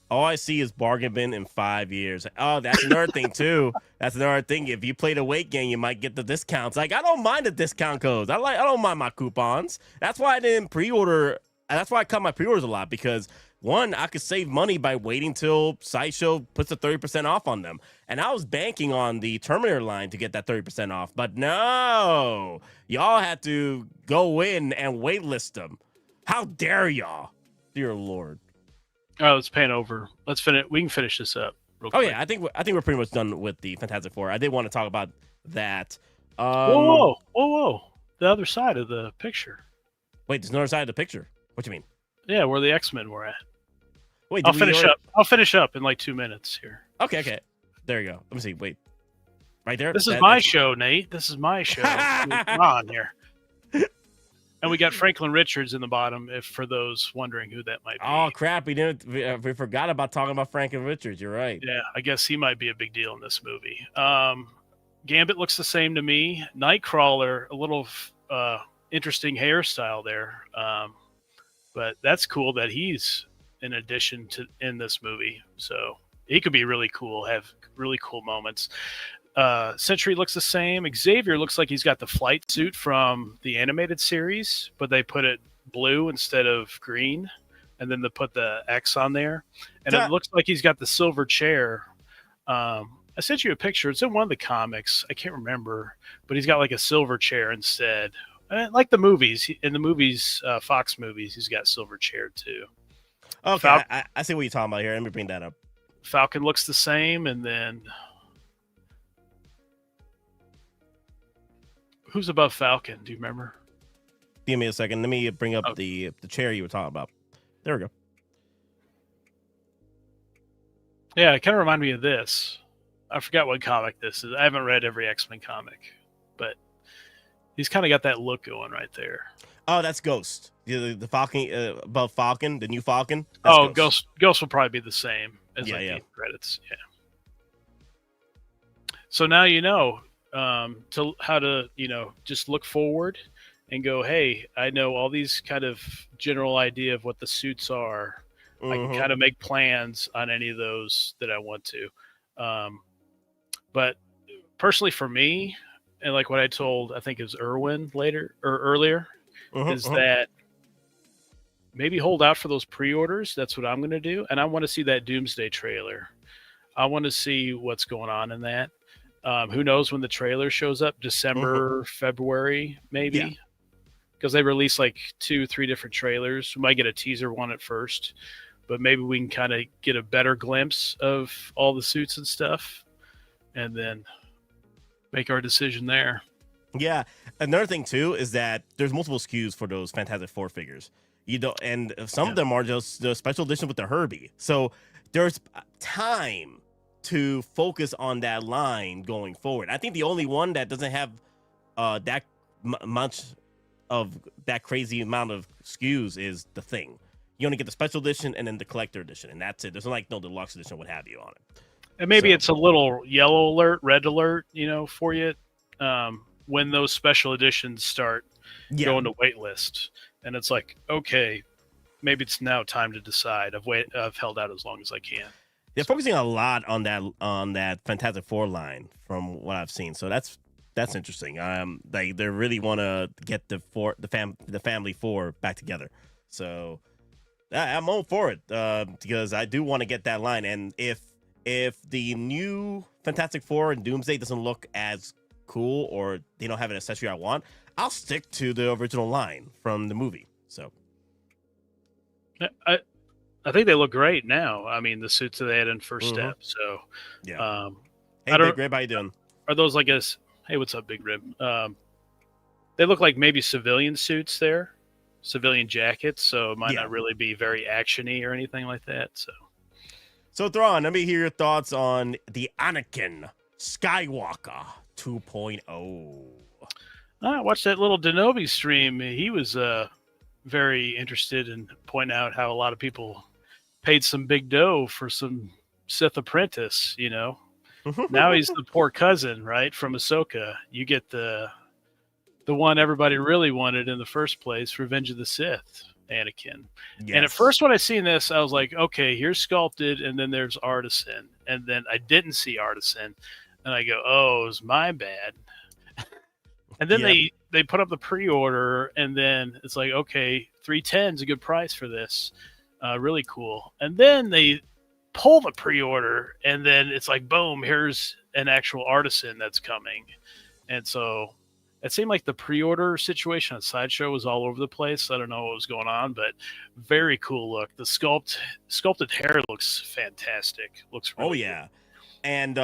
All I see is bargain bin in 5 years. Oh, that's another thing, too. That's another thing. If you play the weight game, you might get the discounts. Like, I don't mind the discount codes. I don't mind my coupons. That's why I didn't pre-order. That's why I cut my pre-orders a lot, because, one, I could save money by waiting till Sideshow puts the 30% off on them. And I was banking on the Terminator line to get that 30% off. But no, y'all had to go in and waitlist them. How dare y'all? Dear Lord. All right, let's pan over. Let's finish. We can finish this up real quick. Yeah, I think we're pretty much done with the Fantastic Four. I did want to talk about that. Whoa! The other side of the picture. Wait, there's another side of the picture. What do you mean? Yeah, where the X-Men were at. Wait, I'll finish up in like 2 minutes here. Okay. There you go. Let me see. Wait, right there. This is my show, Nate. This is my show. Come on here. And we got Franklin Richards in the bottom, if for those wondering who that might be. Oh crap! We forgot about talking about Franklin Richards. You're right. Yeah, I guess he might be a big deal in this movie. Gambit looks the same to me. Nightcrawler, a little interesting hairstyle there, but that's cool that he's in addition to in this movie. So he could be really cool, have really cool moments. Sentry looks the same. Xavier looks like he's got the flight suit from the animated series, but they put it blue instead of green, and then they put the X on there. And it looks like he's got the silver chair. I sent you a picture. It's in one of the comics. I can't remember, but he's got like a silver chair instead. Like the movies. In the movies, Fox movies, he's got silver chair too. Okay, I see what you're talking about here. Let me bring that up. Falcon looks the same, and then who's above Falcon? Do you remember? Give me a second. Let me bring up the chair you were talking about. There we go. Yeah, it kind of reminded me of this. I forgot what comic this is. I haven't read every X-Men comic, but he's kind of got that look going right there. Oh, that's Ghost. The Falcon above Falcon, the new Falcon. That's Ghost will probably be the same as the credits. Yeah. So now you know how to just look forward and go, hey, I know all these kind of general idea of what the suits are. Mm-hmm. I can kind of make plans on any of those that I want to. But personally for me, and like what I told, I think it was Erwin earlier, is that maybe hold out for those pre-orders. That's what I'm going to do. And I want to see that Doomsday trailer. I want to see what's going on in that. Who knows when the trailer shows up? December, February, maybe. Because they release like 2-3 different trailers. We might get a teaser one at first, but maybe we can kind of get a better glimpse of all the suits and stuff, and then make our decision there. Yeah. Another thing too is that there's multiple SKUs for those Fantastic Four figures. And some of them are just the special edition with the Herbie. So there's time to focus on that line going forward. I think the only one that doesn't have that much of that crazy amount of SKUs is the Thing. You only get the special edition and then the collector edition, and that's it. There's like no deluxe edition, what have you, on it. And maybe it's a little yellow alert, red alert, for you when those special editions start going to wait list, and it's like, okay, maybe it's now time to decide. I've held out as long as I can. They're focusing a lot on that Fantastic Four line from what I've seen, so that's interesting. They really want to get the family four back together. So I'm all for it because I do want to get that line. And if the new Fantastic Four and Doomsday doesn't look as cool or they don't have an accessory I want, I'll stick to the original line from the movie. So I think they look great now. I mean, the suits that they had in First Step. So yeah. Hey, Big Rib, how you doing? Are those like hey, what's up, Big Rib? They look like maybe civilian suits there, civilian jackets. So it might not really be very actiony or anything like that. So Thrawn, let me hear your thoughts on the Anakin Skywalker 2.0. I watched that little Denobi stream. He was very interested in pointing out how a lot of people paid some big dough for some Sith apprentice, Now he's the poor cousin, right, from Ahsoka. You get the one everybody really wanted in the first place, Revenge of the Sith, Anakin. Yes. And at first when I seen this, I was like, okay, here's sculpted, and then there's artisan. And then I didn't see artisan, and I go, oh, it was my bad. And then they put up the pre-order, and then it's like, okay, $310 is a good price for this. Really cool. And then they pull the pre-order, and then it's like, boom, here's an actual artisan that's coming. And so it seemed like the pre-order situation at Sideshow was all over the place. I don't know what was going on, but very cool look. The sculpted hair looks fantastic. Looks really good. And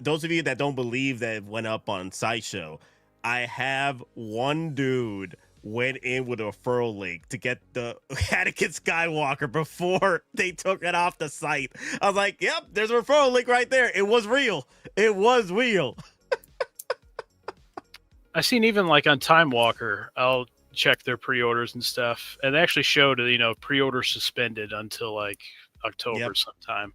those of you that don't believe that it went up on Sideshow, I have one dude went in with a referral link to get the Anakin Skywalker before they took it off the site. I was like, yep, there's a referral link right there. It was real. It was real. I seen even like on Time Walker, I'll check their pre-orders and stuff, and they actually showed, pre-order suspended until like October sometime.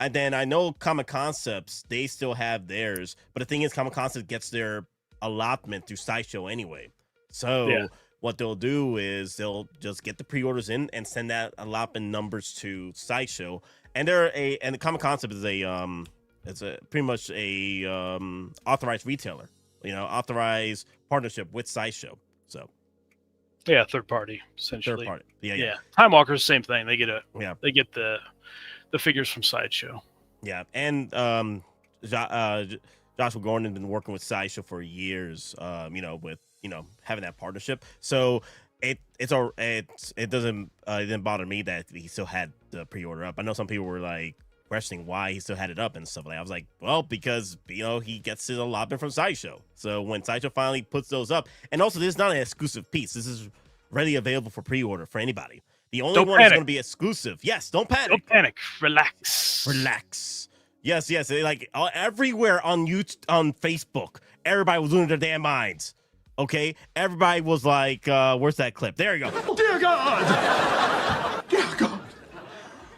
And then I know Comic Concepts, they still have theirs, but the thing is, Comic Concepts gets their allotment through Sideshow anyway. So what they'll do is they'll just get the pre-orders in and send that allotment numbers to Sideshow. And the Comic Concept is it's pretty much a authorized retailer, authorized partnership with Sideshow. So yeah, third party essentially. Third party. Yeah. Time Walker's the same thing. They get the figures from Sideshow. Yeah, and Joshua Gordon has been working with Sideshow for years. With having that partnership. So it didn't bother me that he still had the pre-order up. I know some people were like questioning why he still had it up and stuff like that. I was like, well, because he gets his allotment from Sideshow. So when Sideshow finally puts those up, and also this is not an exclusive piece. This is readily available for pre-order for anybody. The only one that's going to be exclusive. Yes, don't panic. Don't panic. Relax. Yes. Like everywhere on YouTube, on Facebook, everybody was losing their damn minds. Okay, everybody was like, "Where's that clip?" There you go. Oh, dear God! Dear God!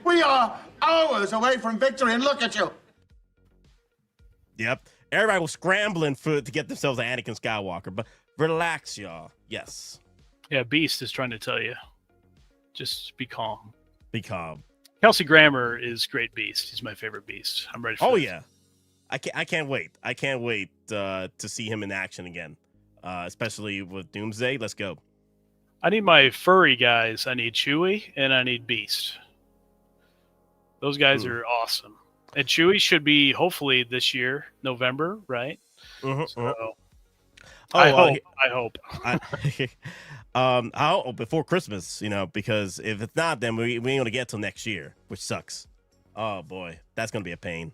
We are hours away from victory, and look at you. Yep, everybody was scrambling to get themselves an Anakin Skywalker. But relax, y'all. Yes. Yeah, Beast is trying to tell you. Just be calm. Be calm. Kelsey Grammer is great Beast. He's my favorite Beast. I'm ready for yeah. I can't wait. I can't wait to see him in action again. Especially with Doomsday. Let's go. I need my furry guys. I need Chewie and I need Beast. Those guys are awesome. And Chewie should be hopefully this year, November, right? I hope. I'll before Christmas, because if it's not, then we ain't gonna get till next year, which sucks. Oh boy, that's gonna be a pain.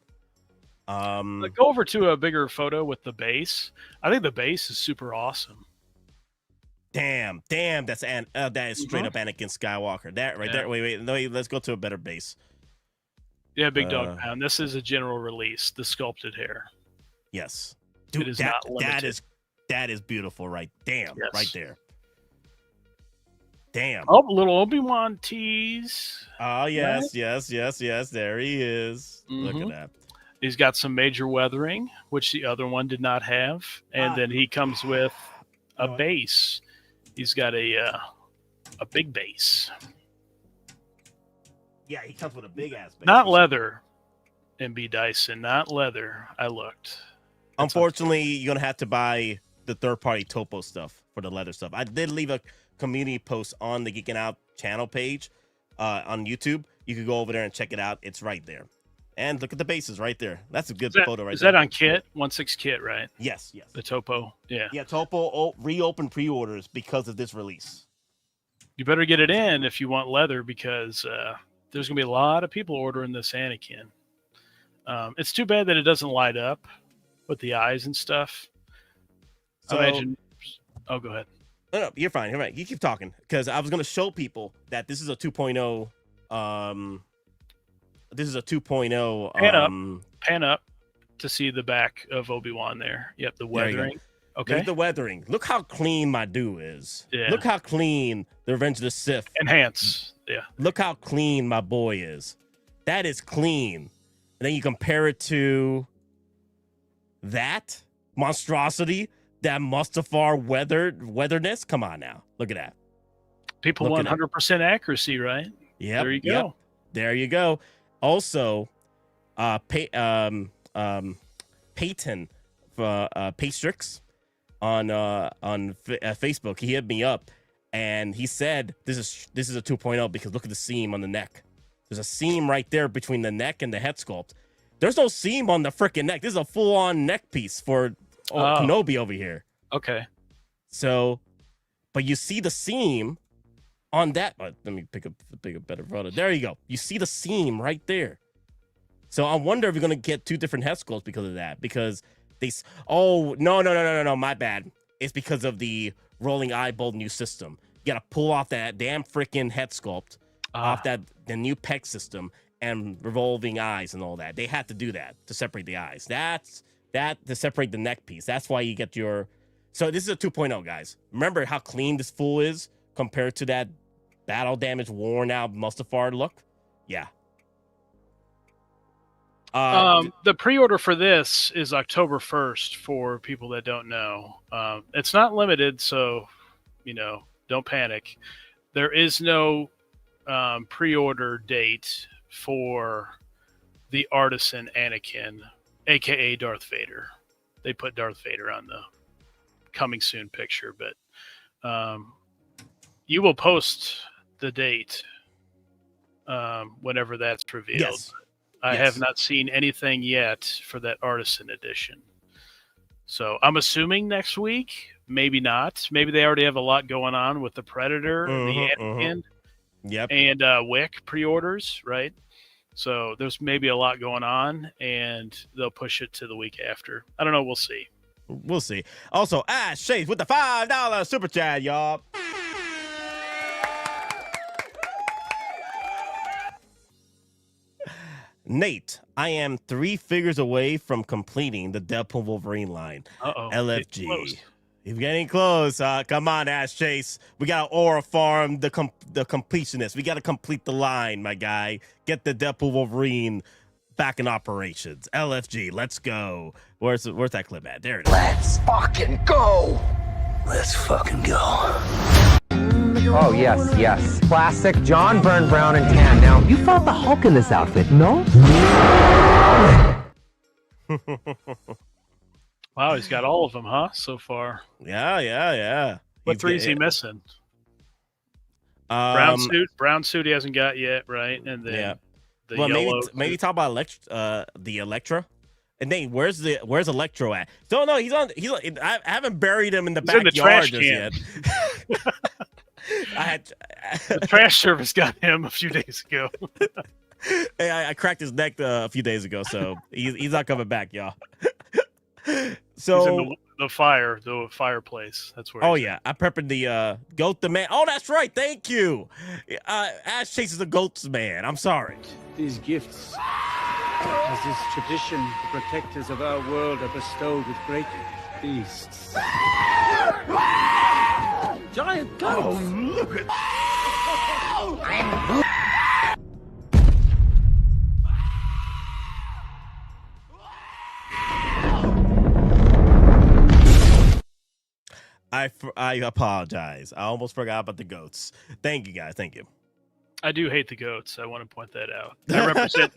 Go over to a bigger photo with the base. I think the base is super awesome. Damn, that is straight up Anakin Skywalker. That right there. Wait, no, let's go to a better base. Yeah, Big Dog Pound. This is a general release, the sculpted hair. Yes. Dude, it is not limited. that is beautiful, right? Damn, Yes. right there. Damn. Oh, little Obi-Wan tease. Oh, yes, Right? yes. There he is. Look at that. He's got some major weathering, which the other one did not have. And then he comes with a base. He's got a big base. Yeah, he comes with a big-ass base. Not leather, MB Dyson. Not leather. I looked. Unfortunately, you're going to have to buy the third-party Topo stuff for the leather stuff. I did leave a community post on the Geekin Out channel page on YouTube. You could go over there and check it out. It's right there. And look at the bases right there. That's a good photo right there. Is that on Kit? 1/6 Kit, right? Yes. The Topo, yeah. Yeah, Topo reopened pre-orders because of this release. You better get it in if you want leather because there's going to be a lot of people ordering this Anakin. It's too bad that it doesn't light up with the eyes and stuff. So, imagine. Oh, go ahead. No, you're fine. You're right. You keep talking because I was going to show people that this is a 2.0. This is a 2.0. Pan up to see the back of Obi-Wan there. Yep, the weathering. Okay. Look at the weathering. Look how clean my do is. Yeah. Look how clean the Revenge of the Sith. Enhance. Yeah. Look how clean my boy is. That is clean. And then you compare it to that monstrosity, that Mustafar weatherness. Come on now. Look at that. People want 100% accuracy, right? Yeah. There you go. There you go. Also, Peyton Pastrix on Facebook, he hit me up and he said this is a 2.0 because look at the seam on the neck. There's a seam right there between the neck and the head sculpt. There's no seam on the freaking neck. This is a full-on neck piece for Kenobi over here. Okay. So, but you see the seam on that. Let me pick a better photo. There you go. You see the seam right there. So I wonder if you're gonna get two different head sculpts because of that. Because they. Oh no! My bad. It's because of the rolling eyeball new system. You gotta pull off that damn freaking head sculpt off the new peg system and revolving eyes and all that. They had to do that to separate the eyes. That's to separate the neck piece. That's why you get your. So this is a 2.0, guys. Remember how clean this fool is compared to that battle damage worn out Mustafar look? Yeah. The pre-order for this is October 1st for people that don't know. It's not limited, so, don't panic. There is no pre-order date for the Artisan Anakin, a.k.a. Darth Vader. They put Darth Vader on the coming soon picture, but you will post the date whenever that's revealed. Yes. I have not seen anything yet for that Artisan edition. So I'm assuming next week, maybe not. Maybe they already have a lot going on with the Predator, the Anakin, and Wick pre-orders, right? So there's maybe a lot going on, and they'll push it to the week after. I don't know. We'll see. We'll see. Also, Ash Chase with the $5 super chat, y'all. Nate, I am 3 figures away from completing the Deadpool Wolverine line. LFG. You're getting close. Come on, Ash Chase. We got to aura farm the completionist. We got to complete the line, my guy. Get the Deadpool Wolverine back in operations. LFG, let's go. Where's that clip at? There it is. Let's fucking go. Let's fucking go. Oh, yes. Classic John Byrne Brown and tan. Now, you fought the Hulk in this outfit, no? Wow, he's got all of them, huh, so far? Yeah. What 3 is he missing? Brown suit he hasn't got yet, right? And then the yellow. Maybe talk about the Electra. And then where's Electro at? So no, he's on. I haven't buried him in the backyard just yet. The trash service got him a few days ago. Hey, I cracked his neck a few days ago, so he's not coming back, y'all. So the fireplace. That's where. Oh yeah, I prepped the goat the man. Oh, that's right. Thank you. Ash chases the goat's man. I'm sorry. These gifts, as is tradition, the protectors of our world are bestowed with great beasts. Giant goats! Oh, look at... I apologize. I almost forgot about the goats. Thank you, guys. Thank you. I do hate the goats. I want to point that out. I represent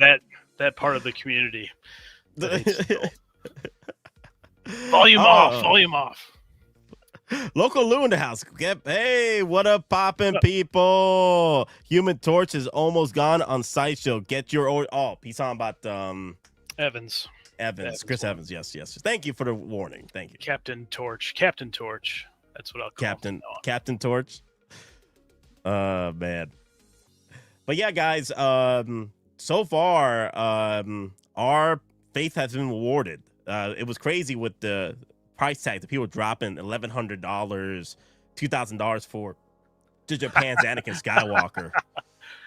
that part of the community. Volume off. Volume off. Local Lou in the house. Hey, what up, poppin' people? Human Torch is almost gone on Sideshow. Get your old. Oh, he's talking about Evans. Chris Evans. Yes. Thank you for the warning. Thank you. Captain Torch. That's what I'll call him. Captain Torch. Man. But yeah, guys. So far, our faith has been rewarded. It was crazy with the price tag. The people dropping $1,100, $2,000 for to Japan's Anakin Skywalker.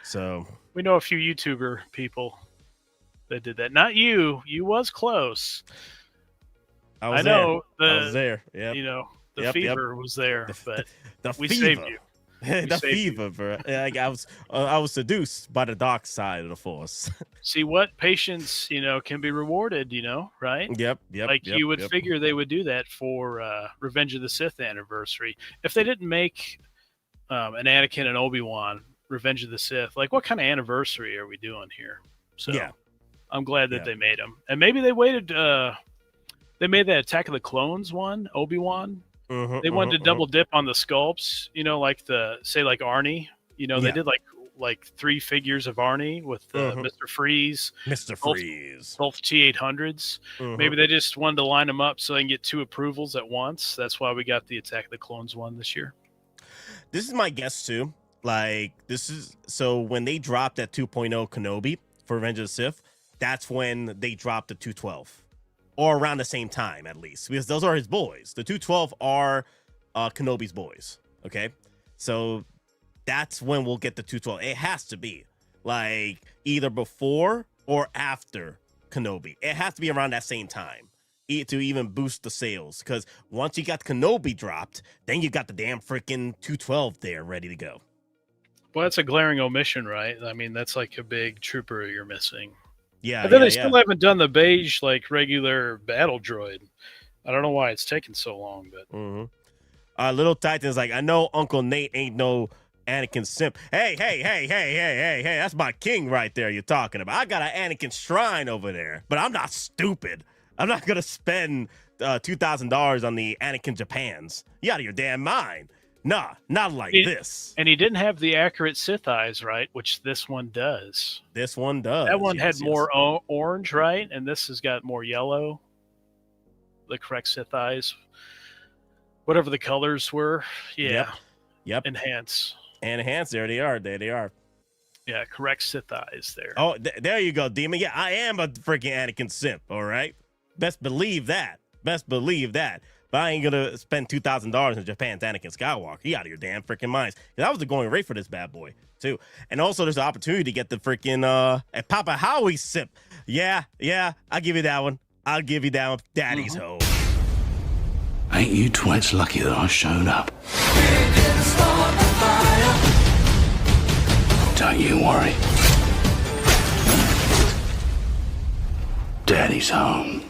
So we know a few YouTuber people that did that. Not you. You was close. I was there. Yep. You know, the fever was there, but we fever. saved you. The fever, bro. Like I was seduced by the dark side of the Force. See what patience, can be rewarded, right? Yep. You would figure they would do that for Revenge of the Sith anniversary. If they didn't make an Anakin and Obi-Wan Revenge of the Sith, like what kind of anniversary are we doing here? So yeah. I'm glad that they made them. And maybe they waited, they made that Attack of the Clones one, Obi-Wan. They wanted to double dip on the sculpts, like like Arnie. They did like 3 figures of Arnie with Mr. Freeze. Both T-800s. Maybe they just wanted to line them up so they can get 2 approvals at once. That's why we got the Attack of the Clones one this year. This is my guess too. So when they dropped that 2.0 Kenobi for Revenge of the Sith, that's when they dropped the 212. Or around the same time, at least, because those are his boys. The 212 are Kenobi's boys. Okay, so that's when we'll get the 212. It has to be like either before or after Kenobi. It has to be around that same time to even boost the sales. Because once you got Kenobi dropped, then you got the damn freaking 212 there ready to go. Well, that's a glaring omission, right? I mean, that's like a big trooper you're missing. Yeah, but then they still haven't done the beige, like regular battle droid. I don't know why it's taken so long, but Little Titan's like, I know Uncle Nate ain't no Anakin simp. Hey, that's my king right there you're talking about. I got an Anakin shrine over there, but I'm not stupid. I'm not gonna spend $2,000 on the Anakin Japans. You out of your damn mind. Nah, not like this. And he didn't have the accurate Sith eyes, right? Which this one does. This one does. That one had more orange, right? And this has got more yellow. The correct Sith eyes. Whatever the colors were. Yeah. Yep. Enhance. There they are. Yeah, correct Sith eyes there. Oh, there you go, Demon. Yeah, I am a freaking Anakin simp, all right? Best believe that. But I ain't gonna spend $2,000 in Japan's Anakin Skywalker. You out of your damn freaking minds. That was the going rate for this bad boy too. And also, there's an opportunity to get the freaking Papa Howie sip. Yeah, I'll give you that one. Daddy's home. Ain't you twits lucky that I showed up? Don't you worry. Daddy's home.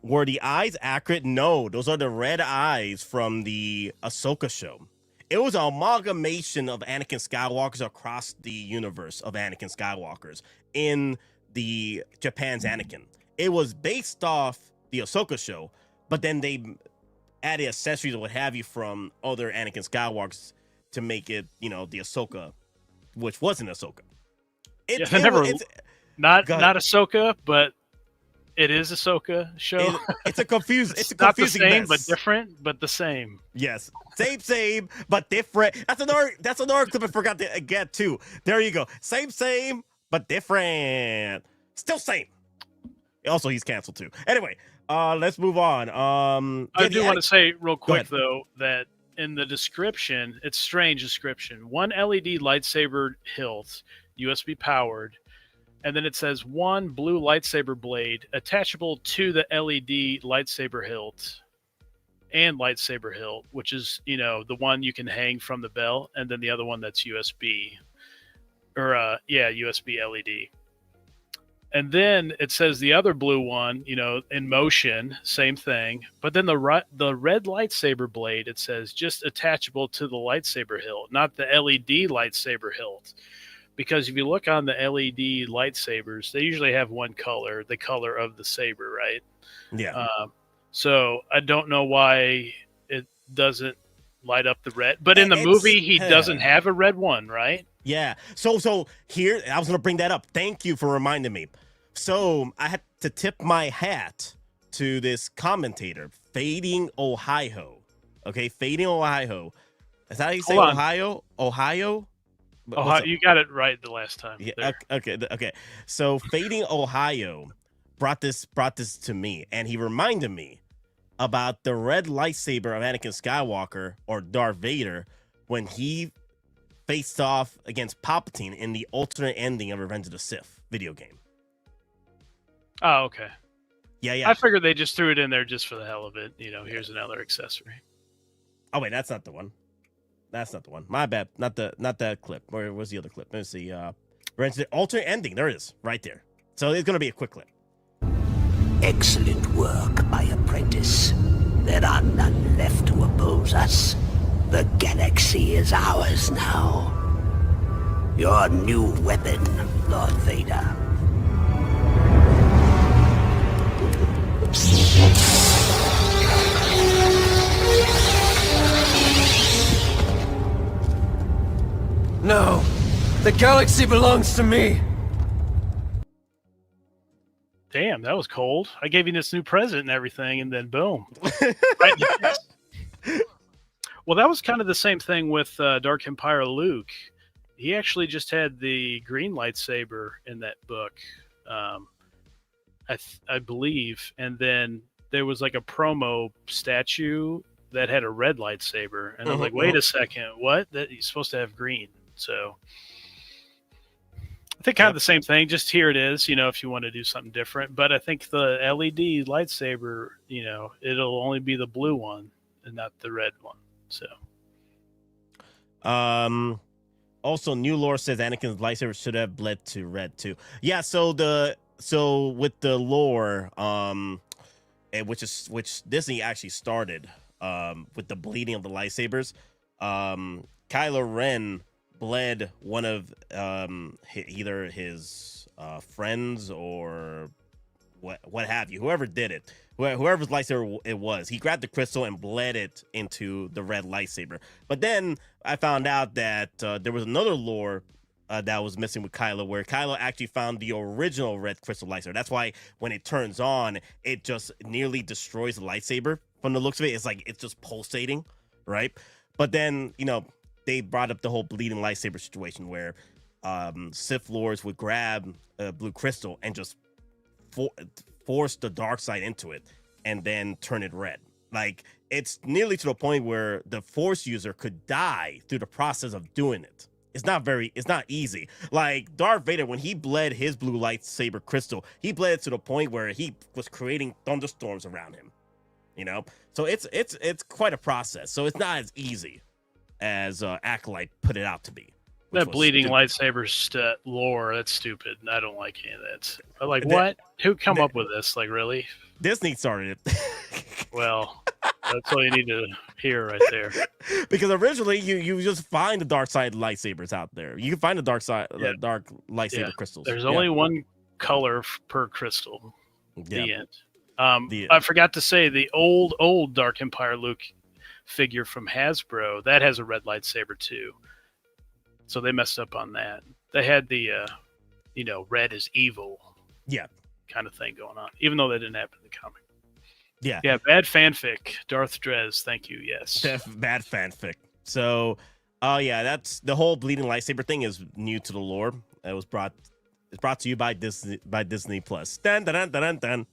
Were the eyes accurate? No, those are the red eyes from the Ahsoka show. It was an amalgamation of Anakin Skywalkers across the universe of Anakin Skywalkers in the Japan's Anakin. It was based off the Ahsoka show, but then they added accessories or what have you from other Anakin Skywalkers to make it, the Ahsoka, which wasn't Ahsoka. Not Ahsoka, but it is Ahsoka show. It's a confusing. It's not the same, mess. but different, but the same. Yes, same, but different. That's another clip I forgot to get to. There you go. Same, but different. Still same. Also, he's canceled too. Anyway, let's move on. I do want to say real quick though that in the description, it's strange description. 1 LED lightsaber hilt, USB powered, and then it says 1 blue lightsaber blade attachable to the LED lightsaber hilt and lightsaber hilt, which is, the one you can hang from the belt, and then the other one that's USB or USB LED. And then it says the other blue one, in motion, same thing. But then the red lightsaber blade, it says just attachable to the lightsaber hilt, not the LED lightsaber hilt. Because if you look on the LED lightsabers, they usually have one color, the color of the saber, right? Yeah. So I don't know why it doesn't light up the red. But in the movie, he doesn't have a red one, right? Yeah. So here, I was going to bring that up. Thank you for reminding me. So I had to tip my hat to this commentator, Fading Ohio. Okay, Fading Ohio. Is that how you say Ohio? Ohio? Ohio, you got it right the last time. Yeah. Okay. So Fading Ohio brought this to me, and he reminded me about the red lightsaber of Anakin Skywalker or Darth Vader when he faced off against Palpatine in the alternate ending of Revenge of the Sith video game. Oh, okay. Yeah. I figured they just threw it in there just for the hell of it. Here's another accessory. Oh wait, that's not the one. My bad. Not that clip. Where was the other clip? Let's see. Revenge of the alternate ending. There it is, right there. So it's gonna be a quick clip. Excellent work, my apprentice. There are none left to oppose us. The galaxy is ours now. Your new weapon, Lord Vader. No, the galaxy belongs to me. Damn, that was cold. I gave you this new present and everything, and then boom. Right in the chest. Well, that was kind of the same thing with Dark Empire Luke. He actually just had the green lightsaber in that book, I believe. And then there was like a promo statue that had a red lightsaber. And I was like, wait a second, what? That he's supposed to have green. So I think kind of the same thing. Just here it is, if you want to do something different. But I think the LED lightsaber, it'll only be the blue one and not the red one. So, also New Lore says Anakin's lightsaber should have bled to red too. Yeah. So with the lore, which Disney actually started, with the bleeding of the lightsabers, Kylo Ren bled one of either his friends or what have you, whoever did it, whoever's lightsaber it was, he grabbed the crystal and bled it into the red lightsaber. But then I found out that there was another lore that was missing with Kylo, where Kylo actually found the original red crystal lightsaber. That's why when it turns on, it just nearly destroys the lightsaber. From the looks of it, it's like it's just pulsating, right? But then, they brought up the whole bleeding lightsaber situation where Sith Lords would grab a blue crystal and just force the dark side into it and then turn it red. Like, it's nearly to the point where the Force user could die through the process of doing it. It's not easy. Like, Darth Vader, when he bled his blue lightsaber crystal, he bled to the point where he was creating thunderstorms around him. So it's quite a process. So it's not as easy as Acolyte put it out to be. That bleeding lightsaber lore, that's stupid. I don't like any of that. I'm like, what? Who come up with this? Like, really? Disney started it. Well, that's all you need to hear right there. Because originally, you just find the dark side lightsabers out there. You can find the dark lightsaber crystals. There's only one color per crystal. The end. I forgot to say the old Dark Empire Luke figure from Hasbro that has a red lightsaber too. So they messed up on that. They had the, red is evil, kind of thing going on, even though that didn't happen in the comic. Yeah, bad fanfic. Darth Drez, thank you. Yes, bad fanfic. So, that's the whole bleeding lightsaber thing is new to the lore. It was brought It's brought to you by Disney Plus. Dun dun dun dun dun.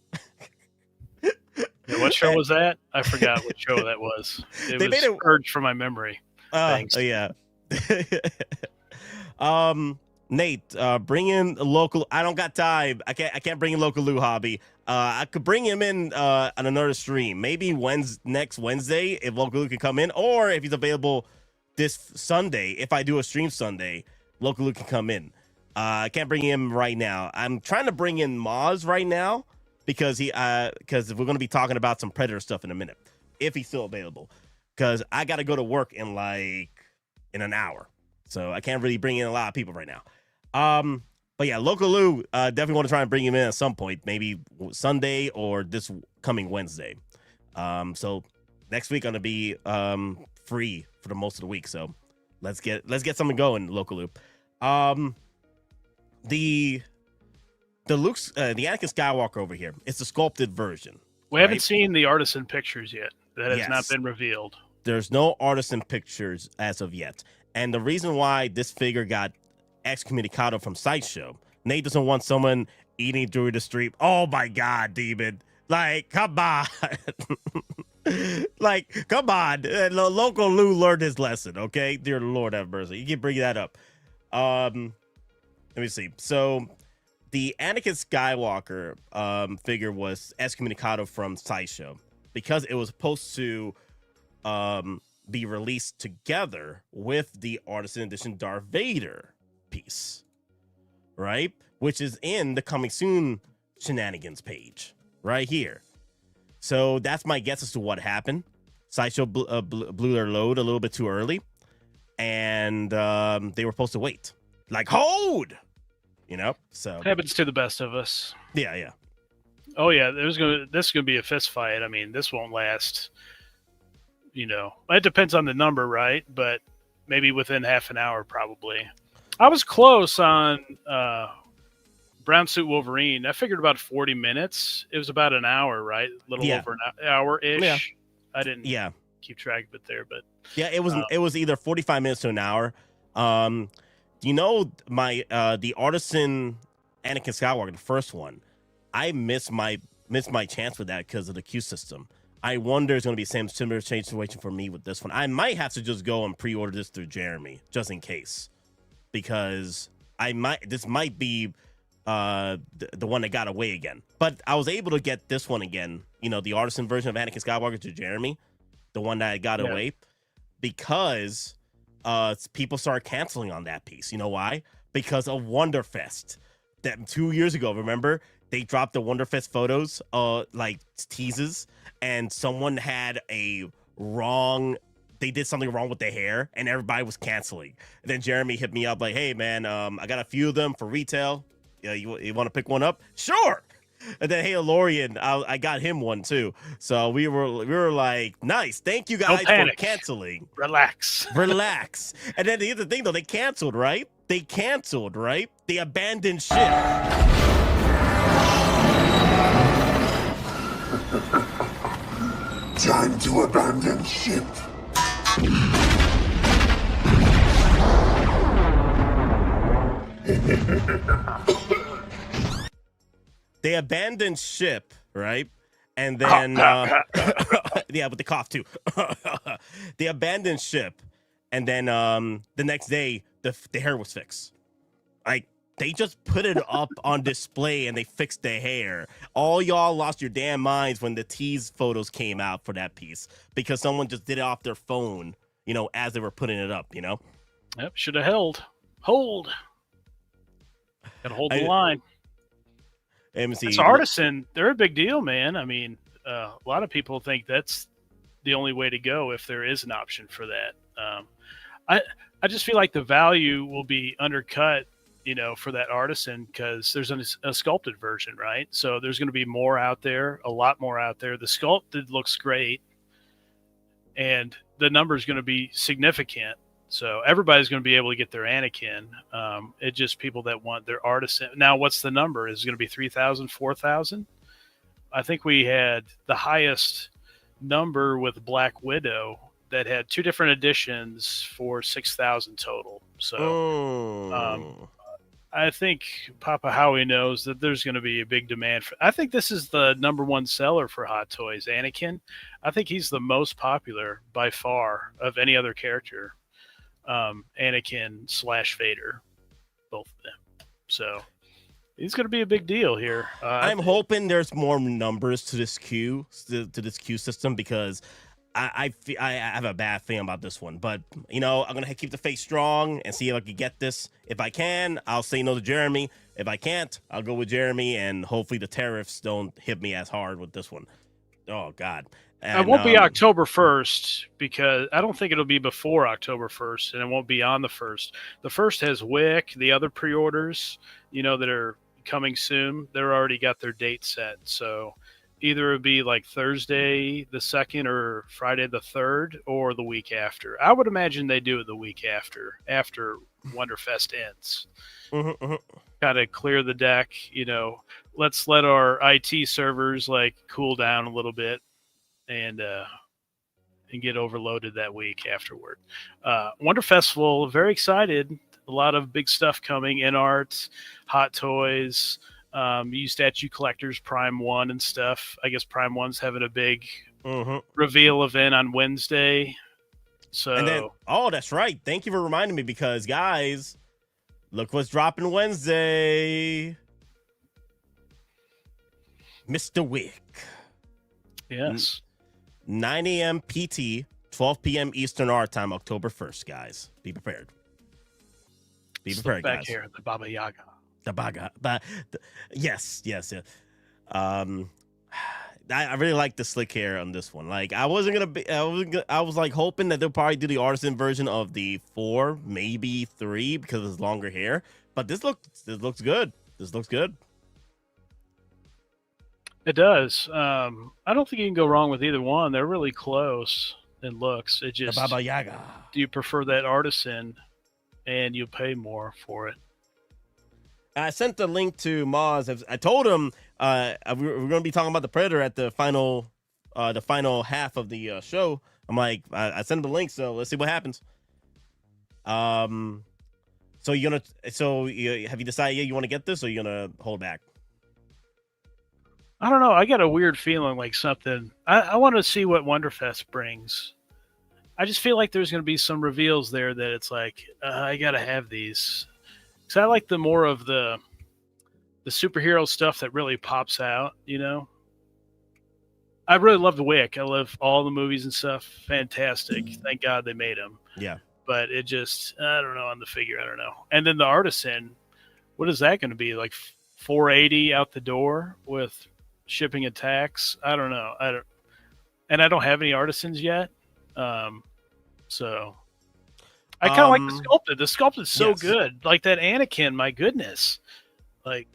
What show was that? I forgot what show that was. They made it purged from my memory. Thanks. Yeah. Nate, bring in a local. I don't got time. I can't bring in local Lou Hobby. I could bring him in on another stream. Maybe next Wednesday if local Lou can come in, or if he's available this Sunday. If I do a stream Sunday, local Lou can come in. I can't bring him right now. I'm trying to bring in Maz right now because we're going to be talking about some Predator stuff in a minute if he's still available. Because I got to go to work in an hour, so I can't really bring in a lot of people right now. But yeah, local Lou, definitely want to try and bring him in at some point, maybe Sunday or this coming Wednesday. So next week I'm gonna be free for the most of the week. So let's get something going, local Lou. The Anakin Skywalker over here, it's the sculpted version. We haven't seen the artisan pictures yet. That has not been revealed. There's no artisan pictures as of yet. And the reason why this figure got excommunicado from Sideshow, Nate doesn't want someone eating during the stream. Oh my God, Demon. Like, come on. Like, come on. Local Lou learned his lesson, okay? Dear Lord have mercy. You can bring that up. Let me see. So the Anakin Skywalker figure was excommunicado from Sideshow because it was supposed to be released together with the Artisan Edition Darth Vader piece, right? Which is in the coming soon shenanigans page right here. So that's my guess as to what happened. Sideshow blew their load a little bit too early, and they were supposed to wait. Like, hold! You know? So happens to the best of us. Yeah. Oh yeah, this is gonna be a fist fight. I mean, this won't last. You know, it depends on the number, right? But maybe within half an hour, probably. I was close on Brown Suit Wolverine. I figured about 40 minutes. It was about an hour, right? A little over an hour-ish. Yeah. I didn't keep track of it there, but yeah, it was either 45 minutes to an hour. You know, the Artisan Anakin Skywalker, the first one, I missed my chance with that because of the queue system. I wonder it's going to be the same similar situation for me with this one. I might have to just go and pre-order this through Jeremy just in case, because this might be the one that got away again. But I was able to get this one again, you know, the Artisan version of Anakin Skywalker to Jeremy, the one that got away, because people started canceling on that piece. You know why? Because of Wonderfest. That 2 years ago, remember? They dropped the Wonderfest photos, like teases, and someone had they did something wrong with their hair, and everybody was canceling. And then Jeremy hit me up like, hey man, I got a few of them for retail. You want to pick one up? Sure. And then Lorian, I got him one too. So we were like, nice, thank you guys for canceling. Relax. And then the other thing though, they canceled, right? They abandoned ship. Time to abandon ship. They abandoned ship, right? And then, yeah, with the cough too. They abandoned ship, and then the next day, the hair was fixed. Like, they just put it up on display and they fixed the hair. All y'all lost your damn minds when the tease photos came out for that piece because someone just did it off their phone, you know, as they were putting it up, you know? Yep, should have held. Hold. Gotta hold the line. It's Artisan. They're a big deal, man. I mean, a lot of people think that's the only way to go if there is an option for that. I just feel like the value will be undercut, you know, for that Artisan because there's a sculpted version, right? So there's going to be more out there, a lot more out there. The sculpted looks great, and the number is going to be significant. So everybody's going to be able to get their Anakin. It's just people that want their Artisan. Now, what's the number? Is it going to be 3,000, 4,000? I think we had the highest number with Black Widow that had two different editions for 6,000 total. So I think Papa Howie knows that there's going to be a big demand for. I think this is the #1 seller for Hot Toys. Anakin, I think he's the most popular by far of any other character. Anakin / Vader, both of them. So he's going to be a big deal here. I'm hoping there's more numbers to this queue system because I have a bad feeling about this one. But I'm gonna keep the faith strong and see if I can get this. If I can, I'll say no to Jeremy. If I can't, I'll go with Jeremy, and hopefully the tariffs don't hit me as hard with this one. Oh God. And, it won't be October 1st because I don't think it'll be before October 1st, and it won't be on the 1st. The 1st has Wick, the other pre-orders, that are coming soon. They're already got their date set. So either it'll be like Thursday the 2nd or Friday the 3rd or the week after. I would imagine they do it the week after Wonderfest ends. Got to clear the deck, let's let our IT servers cool down a little bit. And get overloaded that week afterward. Wonder Festival, very excited. A lot of big stuff coming in art, Hot Toys, statue collectors, Prime 1 and stuff. I guess Prime 1's having a big reveal event on Wednesday. So, and then, that's right. Thank you for reminding me because, guys, look what's dropping Wednesday. Mr. Wick. Yes. 9 a.m. PT, 12 p.m. Eastern Art Time, October 1st, guys. Be prepared. Be prepared, back guys. Here, the Baba Yaga. Yes. I really like the slick hair on this one. I was hoping that they'll probably do the artisan version of the 4, maybe 3, because it's longer hair. But this looks good. This looks good. It does. I don't think you can go wrong with either one. They're really close in looks. It just the Baba Yaga. Do you prefer that artisan, and you pay more for it? I sent the link to Maz. I told him we're going to be talking about the Predator at the final half of the show. I'm like, I sent him the link, so let's see what happens. Have you decided you want to get this, or you gonna hold back? I don't know. I got a weird feeling like something. I want to see what Wonderfest brings. I just feel like there's going to be some reveals there that it's like, I got to have these. Because I like the more of the superhero stuff that really pops out, I really love the Wick. I love all the movies and stuff. Fantastic. Thank God they made them. Yeah. But it just, I don't know, on the figure, I don't know. And then the artisan, what is that going to be? Like $480 out the door with shipping and tax? I don't know. I don't have any artisans yet. So I kind of like the sculpted. The sculpted's so good. Like that Anakin, my goodness. Like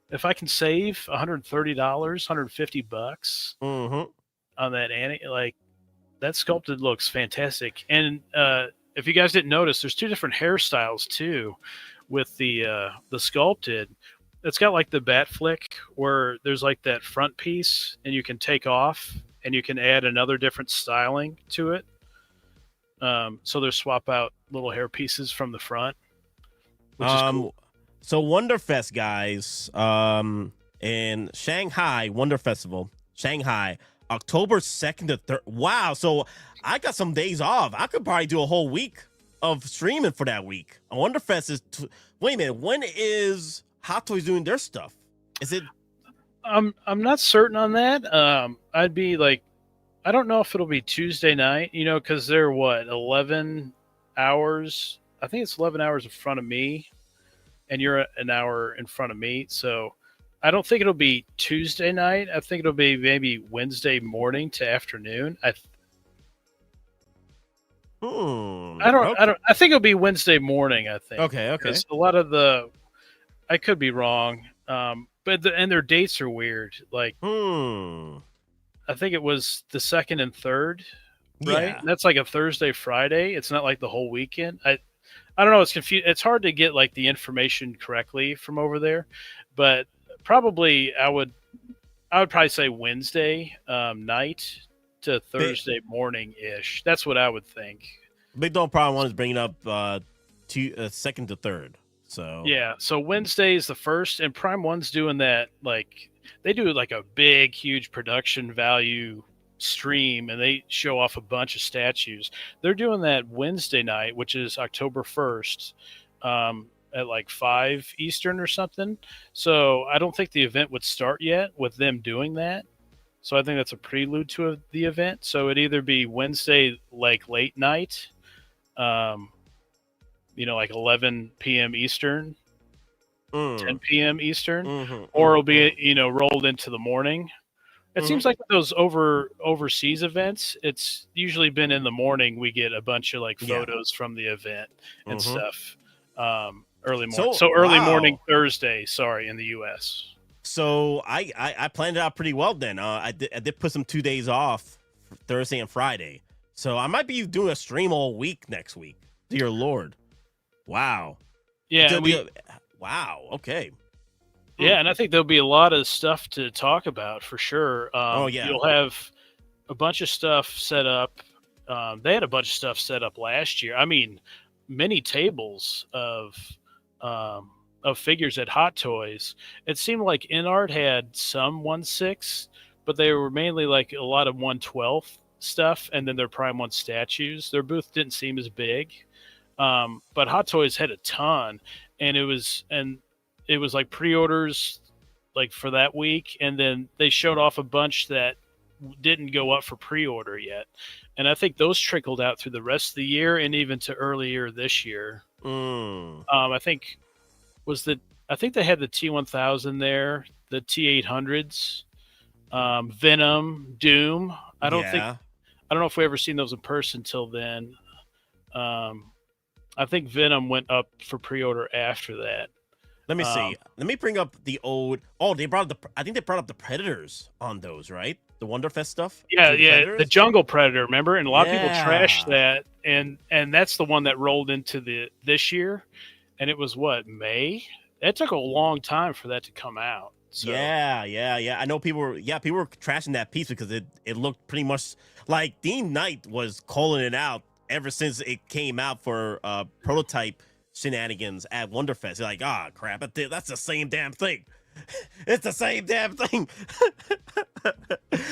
if I can save $130, $150 on that Anakin, like that sculpted looks fantastic. And if you guys didn't notice, there's 2 different hairstyles too with the sculpted. It's got like the bat flick where there's like that front piece and you can take off and you can add another different styling to it. So there's swap out little hair pieces from the front, which is cool. So Wonderfest, guys, in Shanghai, Wonder Festival, Shanghai, October 2nd to 3rd. Wow. So I got some days off. I could probably do a whole week of streaming for that week. Wonderfest is, wait a minute, when is Hot Toys doing their stuff? Is it? I'm not certain on that. I'd be like, I don't know if it'll be Tuesday night, because they're 11 hours. I think it's 11 hours in front of me, and you're an hour in front of me. So I don't think it'll be Tuesday night. I think it'll be maybe Wednesday morning to afternoon. I think it'll be Wednesday morning. I think. Okay. Because a lot of I could be wrong, but their dates are weird. Like, I think it was the 2nd and 3rd, right? Yeah. That's like a Thursday, Friday. It's not like the whole weekend. I don't know. It's confused. It's hard to get like the information correctly from over there, but probably I would probably say Wednesday night to Thursday morning ish. That's what I would think. Big Dog Problem 1 is bringing up 2nd to 3rd. So yeah, so Wednesday is the first, and Prime One's doing that. Like they do like a big, huge production value stream, and they show off a bunch of statues. They're doing that Wednesday night, which is October 1st, at like 5 Eastern or something. So I don't think the event would start yet with them doing that. So I think that's a prelude to the event. So it'd either be Wednesday, like late night, like 11 p.m. Eastern, 10 p.m. Eastern, or it'll be, rolled into the morning. It seems like with those overseas events, it's usually been in the morning. We get a bunch of like photos from the event and stuff. Early morning. So early morning Thursday, in the U.S. So I planned it out pretty well then. I did put some 2 days off, Thursday and Friday. So I might be doing a stream all week next week. Dear Lord. Wow. Yeah. Wow. Okay. Yeah, and I think there'll be a lot of stuff to talk about for sure. You'll have a bunch of stuff set up. They had a bunch of stuff set up last year. I mean, many tables of figures at Hot Toys. It seemed like InArt had some 1/6, but they were mainly like a lot of 1/12 stuff, and then their Prime 1 statues. Their booth didn't seem as big, but Hot Toys had a ton, and it was like pre-orders like for that week, and then they showed off a bunch that didn't go up for pre-order yet, and I think those trickled out through the rest of the year and even to earlier this year. I think they had the T1000 there, the T800s, Venom, Doom. I don't know if we ever seen those in person till then. I think Venom went up for pre-order after that. Let me see. Let me bring up the old. Oh, I think they brought up the Predators on those, right? The Wonderfest stuff. Yeah, the Jungle Predator. Remember, and a lot of people trashed that, and that's the one that rolled into this year, and it was May. It took a long time for that to come out. So. Yeah. I know people were trashing that piece because it looked pretty much like Dean Knight was calling it out ever since it came out for prototype shenanigans at Wonderfest. They're like, crap, that's the same damn thing. It's the same damn thing.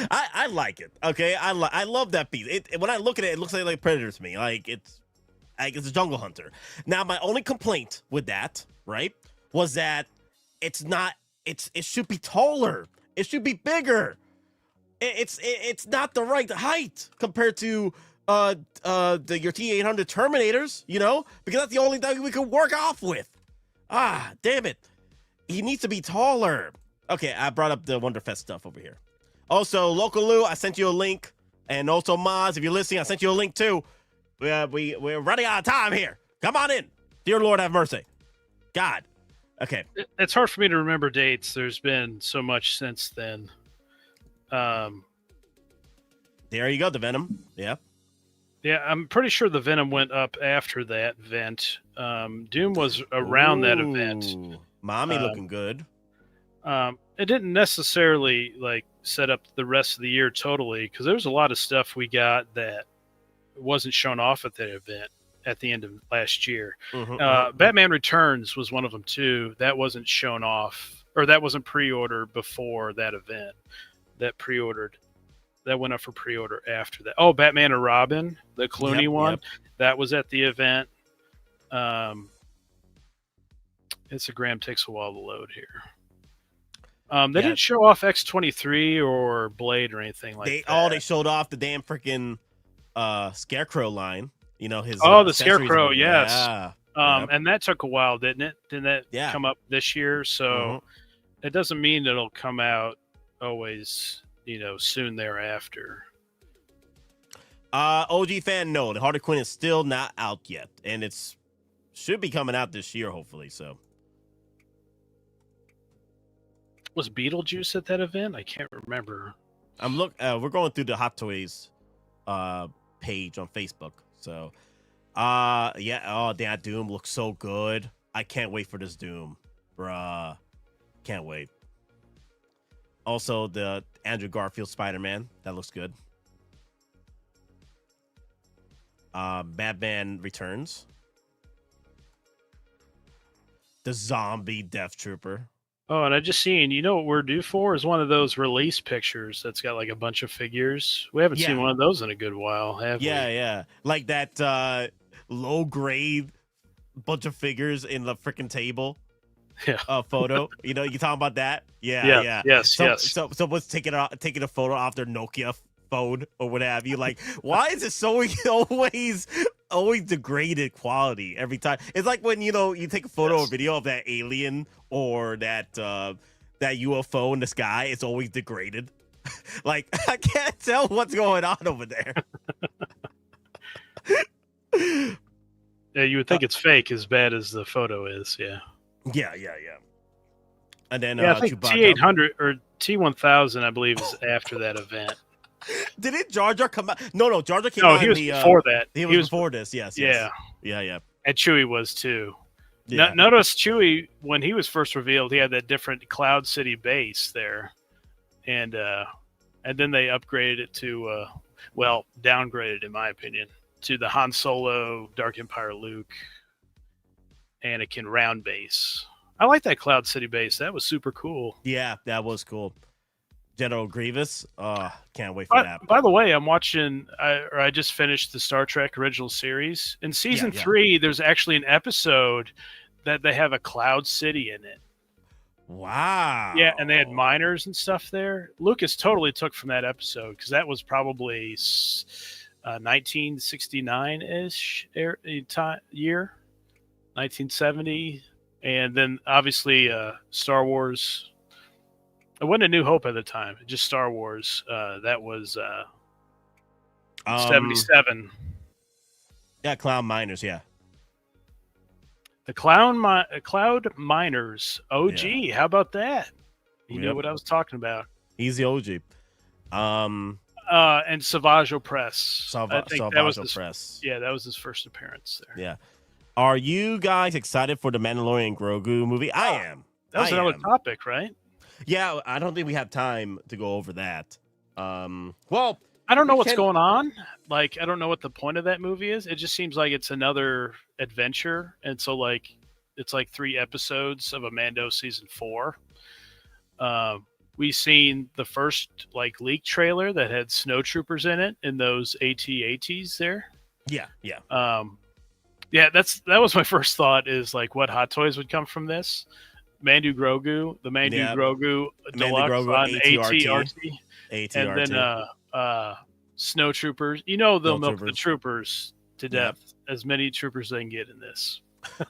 I like it. Okay, I love that piece. When I look at it, it looks like Predator to me. Like it's a Jungle Hunter. Now, my only complaint with that, right, was that it's not. It should be taller. It should be bigger. It's not the right height compared to your T800 Terminators, because that's the only thing we can work off with. Damn it. He needs to be taller. Okay, I brought up the Wonderfest stuff over here. Also, Local Lou, I sent you a link. And also, Maz, if you're listening, I sent you a link too. We're running out of time here. Come on in. Dear Lord, have mercy. God. Okay. It's hard for me to remember dates. There's been so much since then. There you go, the Venom. Yeah. Yeah, I'm pretty sure the Venom went up after that event. Doom was around that event. Mommy looking good. It didn't necessarily set up the rest of the year totally, because there was a lot of stuff we got that wasn't shown off at that event at the end of last year. Batman Returns was one of them too. That wasn't shown off, or that wasn't pre-ordered before that event. That went up for pre-order after that. Oh, Batman and Robin, the Clooney one, that was at the event. Instagram takes a while to load here. They didn't show off X-23 or Blade or anything like that. They showed off the damn freaking Scarecrow line. His the Scarecrow, yes. And that took a while, didn't it? Didn't that come up this year? So it doesn't mean it'll come out always, soon thereafter. OG fan, no, the Harley Quinn is still not out yet, and it's should be coming out this year, hopefully. So, was Beetlejuice at that event? I can't remember. We're going through the Hot Toys page on Facebook. So, that Doom looks so good. I can't wait for this Doom, bruh. Can't wait. Also, the Andrew Garfield Spider-Man, that looks good. Batman Returns. The zombie Death Trooper. Oh, and I just seen, you know what we're due for is one of those release pictures that's got like a bunch of figures. We haven't seen one of those in a good while, have we? Yeah. Like that low grade bunch of figures in the freaking table. Photo. You know, you talking about that? Yeah. Yes. So someone's taking a photo off their Nokia phone or what have you. Like, why is it so always degraded quality every time? It's like when you take a photo or video of that alien or that UFO in the sky. It's always degraded. Like, I can't tell what's going on over there. Yeah, you would think it's fake as bad as the photo is. Yeah. And then I think T800 or T1000, I believe, is after that event. Didn't Jar Jar come out? No, Jar Jar came out. No, he was before that. He was before this. Yes. Yeah. And Chewie was too. Yeah. Notice Chewie, when he was first revealed, he had that different Cloud City base there, and then they upgraded it to, downgraded in my opinion, to the Han Solo, Dark Empire Luke, Anakin round base. I like that Cloud City base. That was super cool. Yeah, that was cool. General Grievous. Can't wait for that. By the way, I'm watching, I just finished the Star Trek original series. In season 3, there's actually an episode that they have a Cloud City in it. Wow. Yeah, and they had miners and stuff there. Lucas totally took from that episode because that was probably 1969-ish year, 1970. And then obviously Star Wars. It wasn't A New Hope at the time, just Star Wars. That was 77. Yeah, Cloud Miners, yeah. The Cloud Miners OG. Yeah. How about that? You knew what I was talking about. He's the OG. And Savage Opress. I think that was Press. Yeah, that was his first appearance there. Yeah. Are you guys excited for the Mandalorian Grogu movie? I am. That was another topic, right? Yeah, I don't think we have time to go over that. I don't know what's going on. Like, I don't know what the point of that movie is. It just seems like it's another adventure. And so, like, it's like 3 episodes of a Mando season 4. We seen the first, like, leak trailer that had snowtroopers in it in those AT-ATs there. Yeah. Yeah, that was my first thought is, like, what hot toys would come from this. Mandu Grogu, the Mandu Grogu Deluxe on AT-RT. And then snowtroopers. You know they'll milk the troopers to death. As many troopers they can get in this.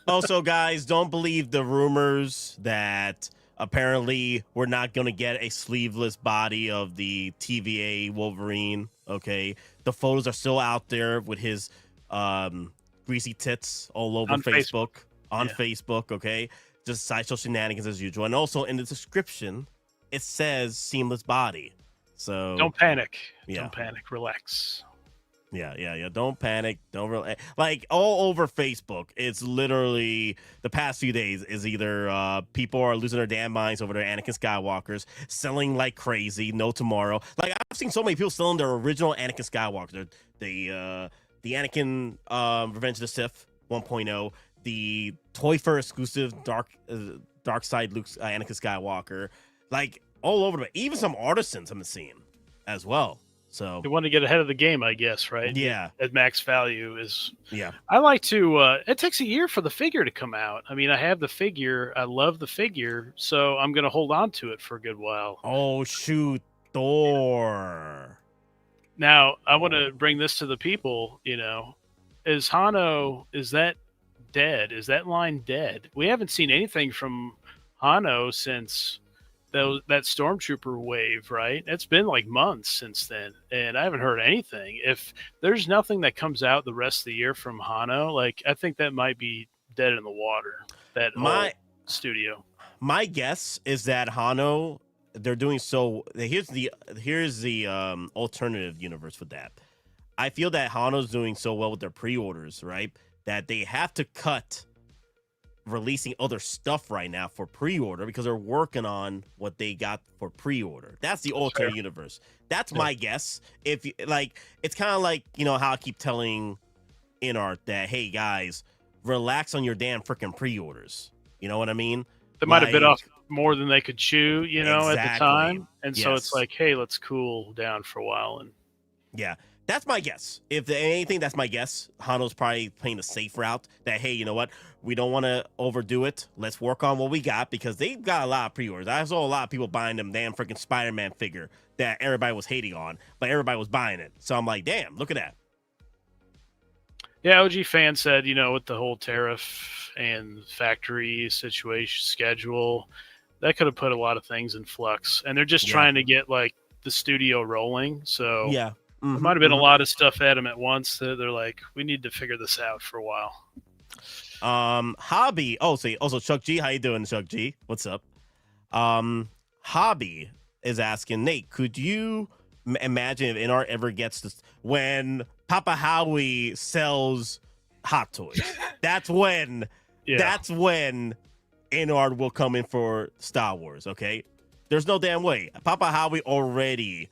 Also, guys, don't believe the rumors that apparently we're not going to get a sleeveless body of the TVA Wolverine. Okay, the photos are still out there with his greasy tits all over Facebook. Facebook, okay? Just Sideshow shenanigans as usual. And also in the description, it says seamless body. So don't panic. Don't panic. Relax. Yeah. Don't panic. Don't like all over Facebook. It's literally the past few days is either people are losing their damn minds over their Anakin Skywalkers, selling like crazy. No tomorrow. Like I've seen so many people selling their original Anakin Skywalker. The Anakin Revenge of the Sith 1.0. The Toy Fair exclusive Dark Side Luke Anakin Skywalker, like all over the even some artisans I'm seeing as well. So they want to get ahead of the game, I guess, right? Yeah. At max value is. Yeah. I like to. It takes a year for the figure to come out. I mean, I have the figure. I love the figure, so I'm going to hold on to it for a good while. Oh shoot, Thor! Now I want to bring this to the people. You know, is that dead? Is that line dead? We haven't seen anything from Hano since that Stormtrooper wave, right? It's been like months since then, and I haven't heard anything. If there's nothing that comes out the rest of the year from Hano, like I think that might be dead in the water. That studio. My guess is that Hano, they're doing so. Here's the alternative universe for that. I feel that Hano's doing so well with their pre-orders, right? That they have to cut releasing other stuff right now for pre-order because they're working on what they got for pre-order. That's the alternate universe. That's my guess. If you like, it's kind of like, you know, how I keep telling InArt that, hey guys, relax on your damn freaking pre-orders. You know what I mean? They might have bit off more than they could chew, you know, at the time. And so Yes. it's like, hey, let's cool down for a while. And yeah, that's my guess. If anything, that's my guess. Hano's probably playing the safe route that, hey, you know what? We don't want to overdo it. Let's work on what we got because they've got a lot of pre-orders. I saw a lot of people buying them damn freaking Spider-Man figure that everybody was hating on, but everybody was buying it. So I'm like, damn, look at that. yeah, OG fan said, you know, with the whole tariff and factory situation schedule, that could have put a lot of things in flux. And they're just trying to get like the studio rolling. So yeah. There might have been a lot of stuff at them at once that they're like, we need to figure this out for a while. Hobby. Oh, see. Also, Chuck G. How you doing, Chuck G? What's up? Hobby is asking, Nate, could you imagine if NR ever gets this when Papa Howie sells Hot Toys? That's when NR will come in for Star Wars. Okay, there's no damn way. Papa Howie already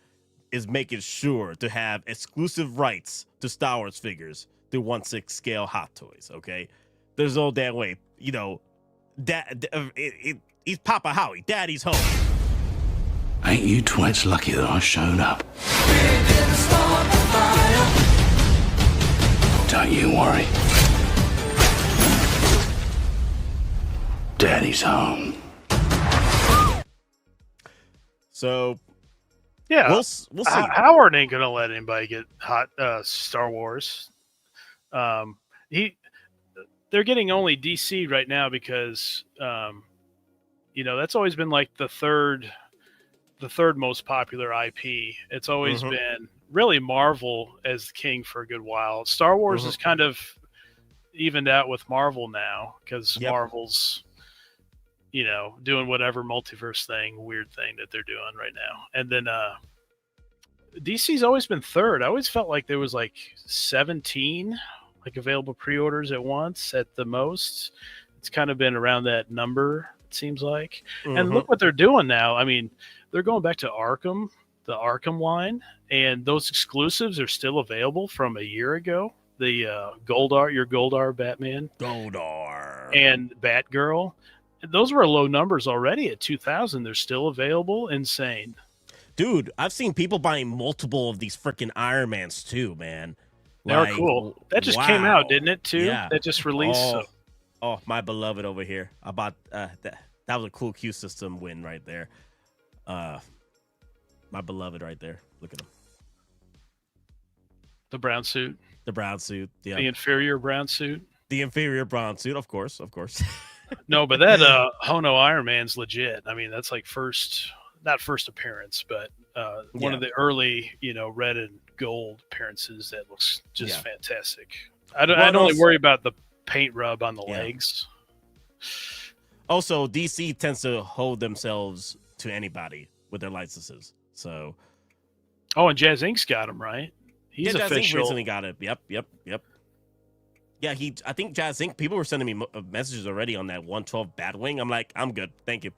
is making sure to have exclusive rights to Star Wars figures through 1/6 scale Hot Toys. Okay, there's no damn way. You know, he's Papa Howie. Daddy's home. Ain't you twits lucky that I showed up? Don't you worry. Daddy's home. So, yeah, we'll see. Howard ain't gonna let anybody get hot Star Wars. They're getting only DC right now because you know, that's always been like the third most popular IP. It's always been really Marvel as king for a good while. Star Wars is kind of evened out with Marvel now because Marvel's, you know, doing whatever multiverse weird thing that they're doing right now. And then DC's always been third. I always felt like there was like 17 like available pre-orders at once at the most. It's kind of been around that number, it seems like. And look what they're doing now. I mean, they're going back to Arkham, the Arkham line, and those exclusives are still available from a year ago. The your Goldar Batman. Goldar. And Batgirl. Those were low numbers already at 2,000. They're still available. Insane. Dude, I've seen people buying multiple of these freaking Iron Mans too, man. They're cool. That just came out, didn't it, too? Yeah. That just released. Oh, my beloved over here. I bought that was a cool Q system win right there. My beloved right there. Look at him. The brown suit. The brown suit. Yeah. The inferior brown suit. The inferior brown suit, of course. No, but that Hono Iron Man's legit. I mean, that's like not first appearance, but one of the early, you know, red and gold appearances that looks just fantastic. I'd only worry about the paint rub on the legs. Also, DC tends to hold themselves to anybody with their licenses. So, and Jazz Inc.'s got him, right? He's Jazz official. Inc. recently got it. Yep. Yeah, I think Jazz Inc. People were sending me messages already on that 112 Batwing. I'm like, I'm good, thank you.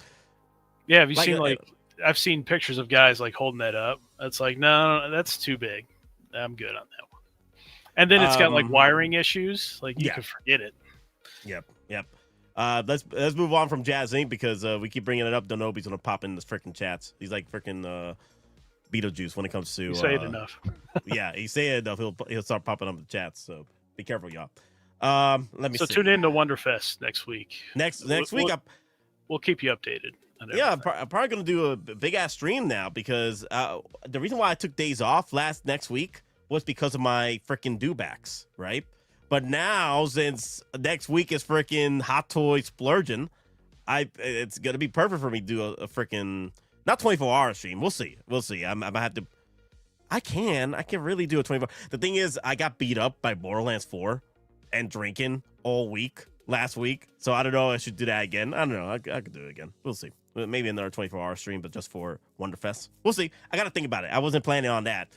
Yeah, have you seen I've seen pictures of guys like holding that up. It's like, no, that's too big. I'm good on that one. And then it's got like wiring issues. Like you can forget it. Yep. Let's move on from Jazz Inc. because we keep bringing it up. Donobi's gonna pop in the freaking chats. He's like freaking Beetlejuice when it comes to. You say it enough. Yeah, he say it enough. He'll start popping up in the chats. So be careful, y'all. Let me. So see. tune in to Wonderfest next week. Next week, we'll keep you updated. Yeah, I'm probably gonna do a big ass stream now because the reason why I took days off next week was because of my freaking dewbacks, right? But now since next week is freaking Hot Toy splurging, it's gonna be perfect for me to do a freaking not 24-hour stream. We'll see. I'm gonna have to. I can really do a 24. The thing is, I got beat up by Borderlands 4 and drinking all week last week, so I don't know. I should do that again. I don't know. I could do it again. We'll see. Maybe another 24-hour stream, but just for Wonderfest. We'll see. I got to think about it. I wasn't planning on that.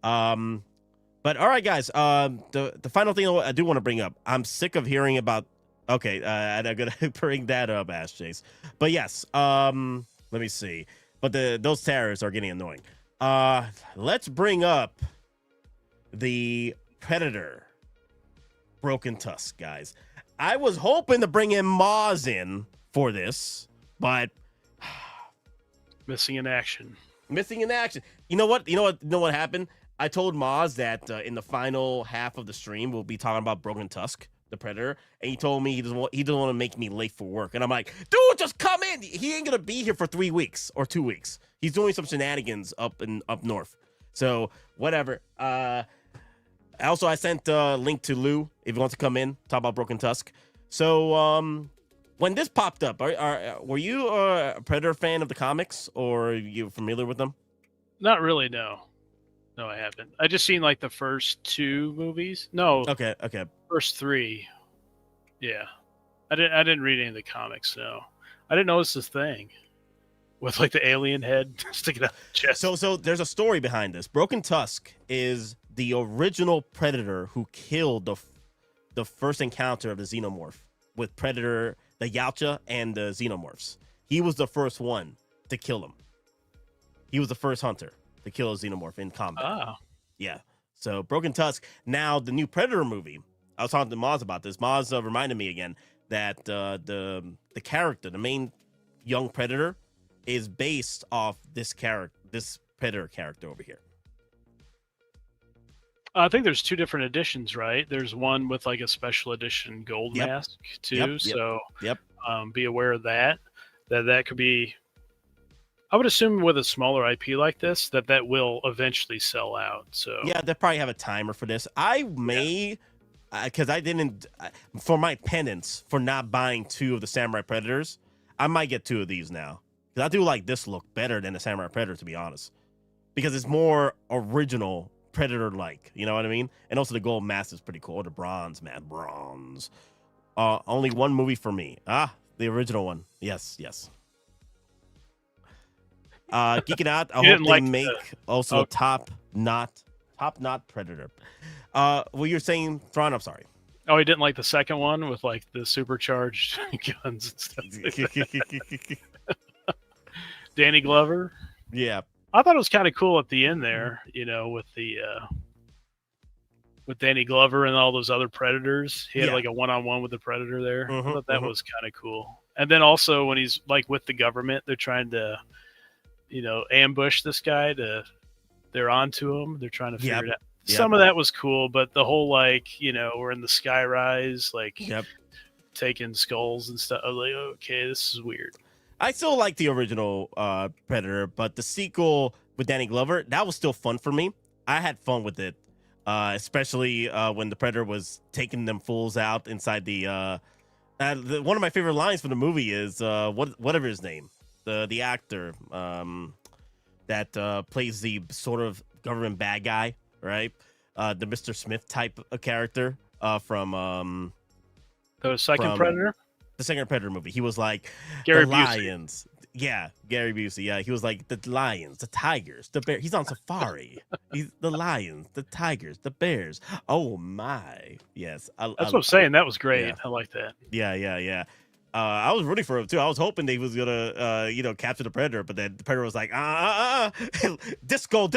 But all right, guys. The final thing I do want to bring up. I'm sick of hearing about. Okay, I'm gonna bring that up, Ash Chase. But yes. Let me see. But those terrorists are getting annoying. Let's bring up the Predator Broken Tusk, guys. I was hoping to bring in Maz in for this, but missing in action. You know what happened? I told Maz that in the final half of the stream we'll be talking about Broken Tusk, the Predator, and he told me he doesn't want to make me late for work, and I'm like, dude, just come in. He ain't gonna be here for 3 weeks or 2 weeks. He's doing some shenanigans up north. So whatever. Also, I sent a link to Lou if he wants to come in talk about Broken Tusk. So when this popped up, were you a Predator fan of the comics, or are you familiar with them? Not really, no. No, I haven't. I just seen like the first 2 movies. No. Okay. First 3. Yeah. I didn't read any of the comics, so I didn't notice this thing with like the alien head sticking out the chest. So there's a story behind this. Broken Tusk is the original Predator who killed the first encounter of the Xenomorph with Predator, the Yautja, and the Xenomorphs. He was the first one to kill him. He was the first hunter to kill a Xenomorph in combat. Oh. Yeah. So Broken Tusk. Now the new Predator movie. I was talking to Maz about this. Maz reminded me again that the character, the main young Predator, is based off this Predator character over here. I think there's 2 different editions, right? There's one with like a special edition gold mask too. So be aware of that. That could be. I would assume with a smaller IP like this that will eventually sell out. So yeah, they probably have a timer for this. I may, because I didn't, for my penance for not buying 2 of the Samurai Predators, I might get 2 of these now. Because I do like this look better than the Samurai Predator, to be honest. Because it's more original Predator-like, you know what I mean? And also the gold mask is pretty cool. Or the bronze, man, bronze. Only one movie for me. The original one. Yes. Geeking Out. I hope they make also top knot Predator. Well, you're saying Thrawn, I'm sorry. Oh, he didn't like the second one with like the supercharged guns and stuff. Danny Glover. Yeah. I thought it was kind of cool at the end there, with the with Danny Glover and all those other Predators. He had like a one-on-one with the Predator there. I thought that was kind of cool. And then also when he's like with the government, they're trying to, ambush this guy. They're onto him. They're trying to figure it out. Some of that was cool, but the whole we're in the sky rise, taking skulls and stuff. I was like, okay, this is weird. I still like the original Predator, but the sequel with Danny Glover, that was still fun for me. I had fun with it, especially when the Predator was taking them fools out inside the one of my favorite lines from the movie is whatever his name, the actor that plays the sort of government bad guy, right? The Mr. Smith type of character from the second Predator. The second Predator movie. He was like Gary the Busey. lions. Yeah, Gary Busey. Yeah, he was like the lions, the tigers, the bears. He's on safari. He's the lions, the tigers, the bears. Oh my. Yes. That's what I'm saying. That was great. Yeah. I like that. Yeah. I was rooting for him too. I was hoping they was gonna capture the Predator, but then the Predator was like, disco.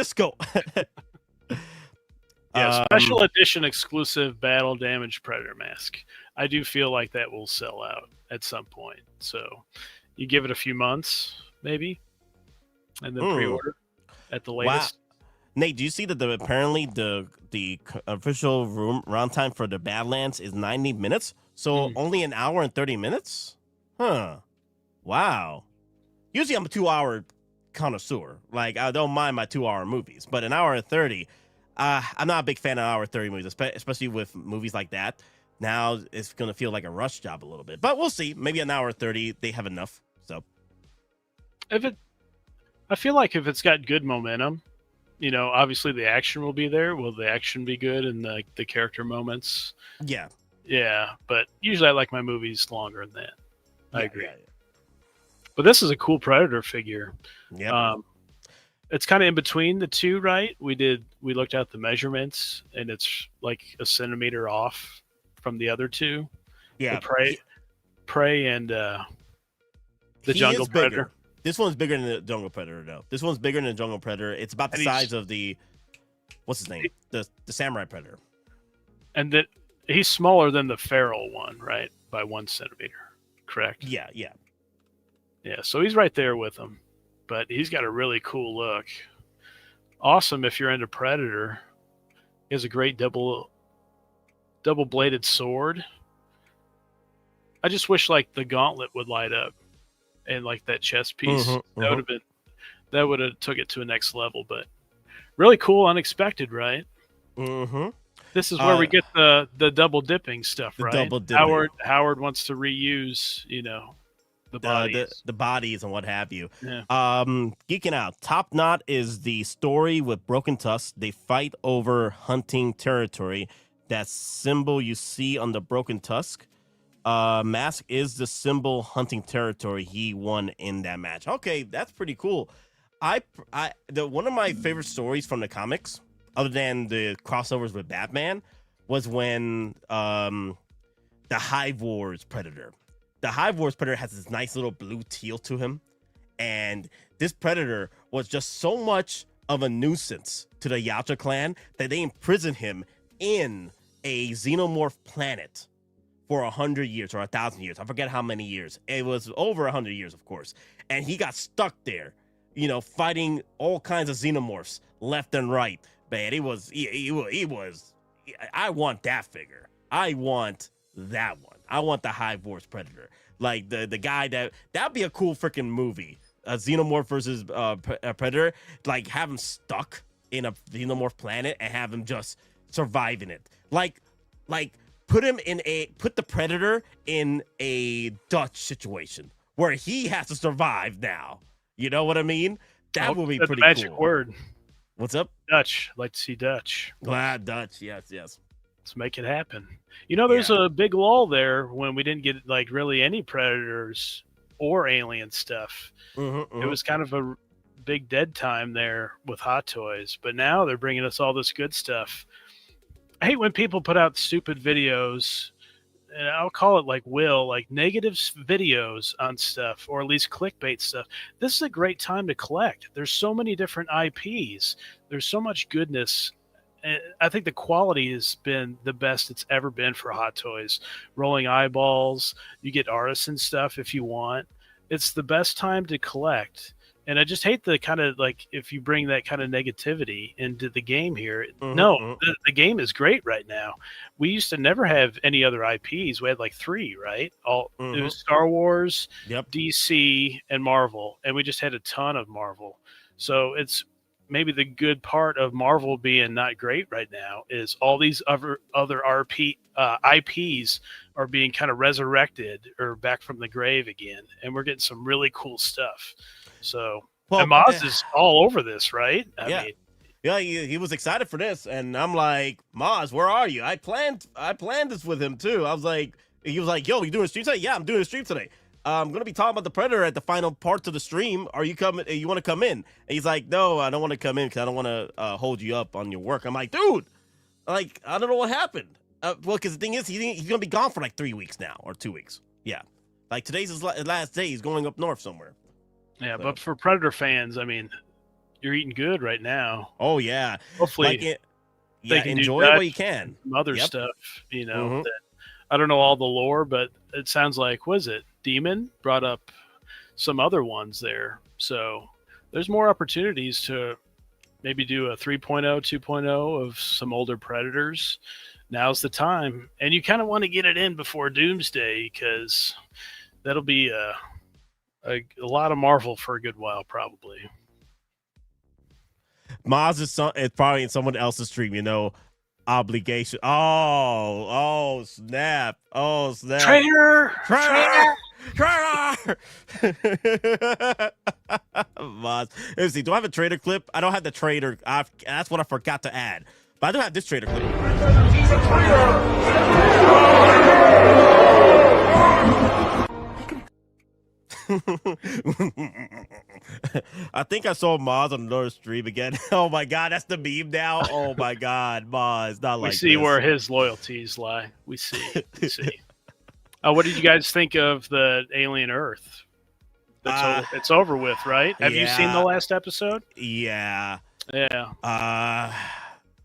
Yeah, special edition exclusive battle damage Predator mask. I do feel like that will sell out at some point. So you give it a few months, maybe, and then pre-order at the latest. Wow. Nate, do you see that apparently the official runtime for the Badlands is 90 minutes? So only an hour and 30 minutes? Huh. Wow. Usually I'm a 2-hour connoisseur. Like, I don't mind my 2-hour movies, but an hour and 30... I'm not a big fan of hour 30 movies, especially with movies like that. Now it's going to feel like a rush job a little bit, but we'll see. Maybe an hour 30, they have enough. So, I feel like if it's got good momentum, obviously the action will be there. Will the action be good and the character moments? Yeah. But usually I like my movies longer than that. I agree. Yeah. But this is a cool Predator figure. Yeah. It's kind of in between the two, right? We looked at the measurements, and it's like a centimeter off from the other two. Yeah, the prey and the jungle predator. This one's bigger than the jungle predator, though. This one's bigger than the jungle predator. It's about the size of the what's his name, the samurai predator. And He's smaller than the feral one, right? By 1 centimeter, correct? Yeah. Yeah, so he's right there with him. But he's got a really cool look. Awesome if you're into Predator. He has a great double-bladed sword. I just wish like the gauntlet would light up and like that chest piece. That would have took it to a next level, but really cool, unexpected, right? Mm-hmm. This is where we get the double dipping stuff, right? Double dipping. Howard wants to reuse, the bodies. The bodies and what have you. Yeah. Geeking Out. Top Knot is the story with Broken Tusk. They fight over hunting territory. That symbol you see on the Broken Tusk mask is the symbol hunting territory. He won in that match. Okay, that's pretty cool. One of my favorite stories from the comics, other than the crossovers with Batman, was when the Hive Wars Predator. The Hive Wars Predator has this nice little blue teal to him, and this Predator was just so much of a nuisance to the Yacha clan that they imprisoned him in a xenomorph planet for 100 years or 1,000 years. I forget how many years. It was over 100 years, of course. And he got stuck there, fighting all kinds of xenomorphs left and right. Man, he was. I want that figure. I want that one. I want the Hive Wars Predator. Like the guy that'd be a cool freaking movie. A xenomorph versus a Predator. Like have him stuck in a xenomorph planet and have him just surviving it. Like put the Predator in a Dutch situation where he has to survive now. You know what I mean? That would be pretty magic cool. Word. What's up? Dutch. I'd like to see Dutch. Glad Dutch. Yes. Let's make it happen. There's a big lull there when we didn't get like really any Predators or alien stuff. It was kind of a big dead time there with Hot Toys, but now they're bringing us all this good stuff. I hate when people put out stupid videos, and I'll call it like negative videos on stuff, or at least clickbait stuff. This is a great time to collect. There's so many different IPs. There's so much goodness. And I think the quality has been the best it's ever been for Hot Toys. Rolling eyeballs, you get artisan stuff if you want. It's the best time to collect. And I just hate the kind of like if you bring that kind of negativity into the game here. The game is great right now. We used to never have any other IPs. We had like 3, right? It was Star Wars, DC, and Marvel, and we just had a ton of Marvel. So it's maybe the good part of Marvel being not great right now is all these other IPs are being kind of resurrected or back from the grave again, and we're getting some really cool stuff. So, and Maz is all over this, right? I mean, he was excited for this, and I'm like, Maz, where are you? I planned this with him too. He was like, yo, you doing a stream today? Yeah, I'm doing a stream today. I'm gonna be talking about the Predator at the final parts of the stream. Are you coming? You want to come in? And he's like, no, I don't want to come in because I don't want to hold you up on your work. I'm like, dude, I don't know what happened. Because the thing is, he's gonna be gone for like 3 weeks now or 2 weeks. Yeah, like today's his last day. He's going up north somewhere. Yeah, but for Predator fans, I mean, you're eating good right now. Oh yeah, hopefully, enjoy it while you can. Some other stuff, that I don't know all the lore, but it sounds like Demon brought up some other ones there. So there's more opportunities to maybe do a 3.0, 2.0 of some older Predators. Now's the time, and you kind of want to get it in before Doomsday because that'll be a lot of Marvel for a good while, probably. Maz is probably in someone else's stream, obligation. Oh, snap. Traitor! Maz. Let's see, do I have a traitor clip? I don't have the traitor. That's what I forgot to add. But I do have this traitor clip. I think I saw Maz on another stream again. Oh my god, that's the meme now. Oh my god, Maz, not like we see this. Where his loyalties lie. We see. What did you guys think of the Alien Earth? It's over with, right? Have you seen the last episode? Yeah.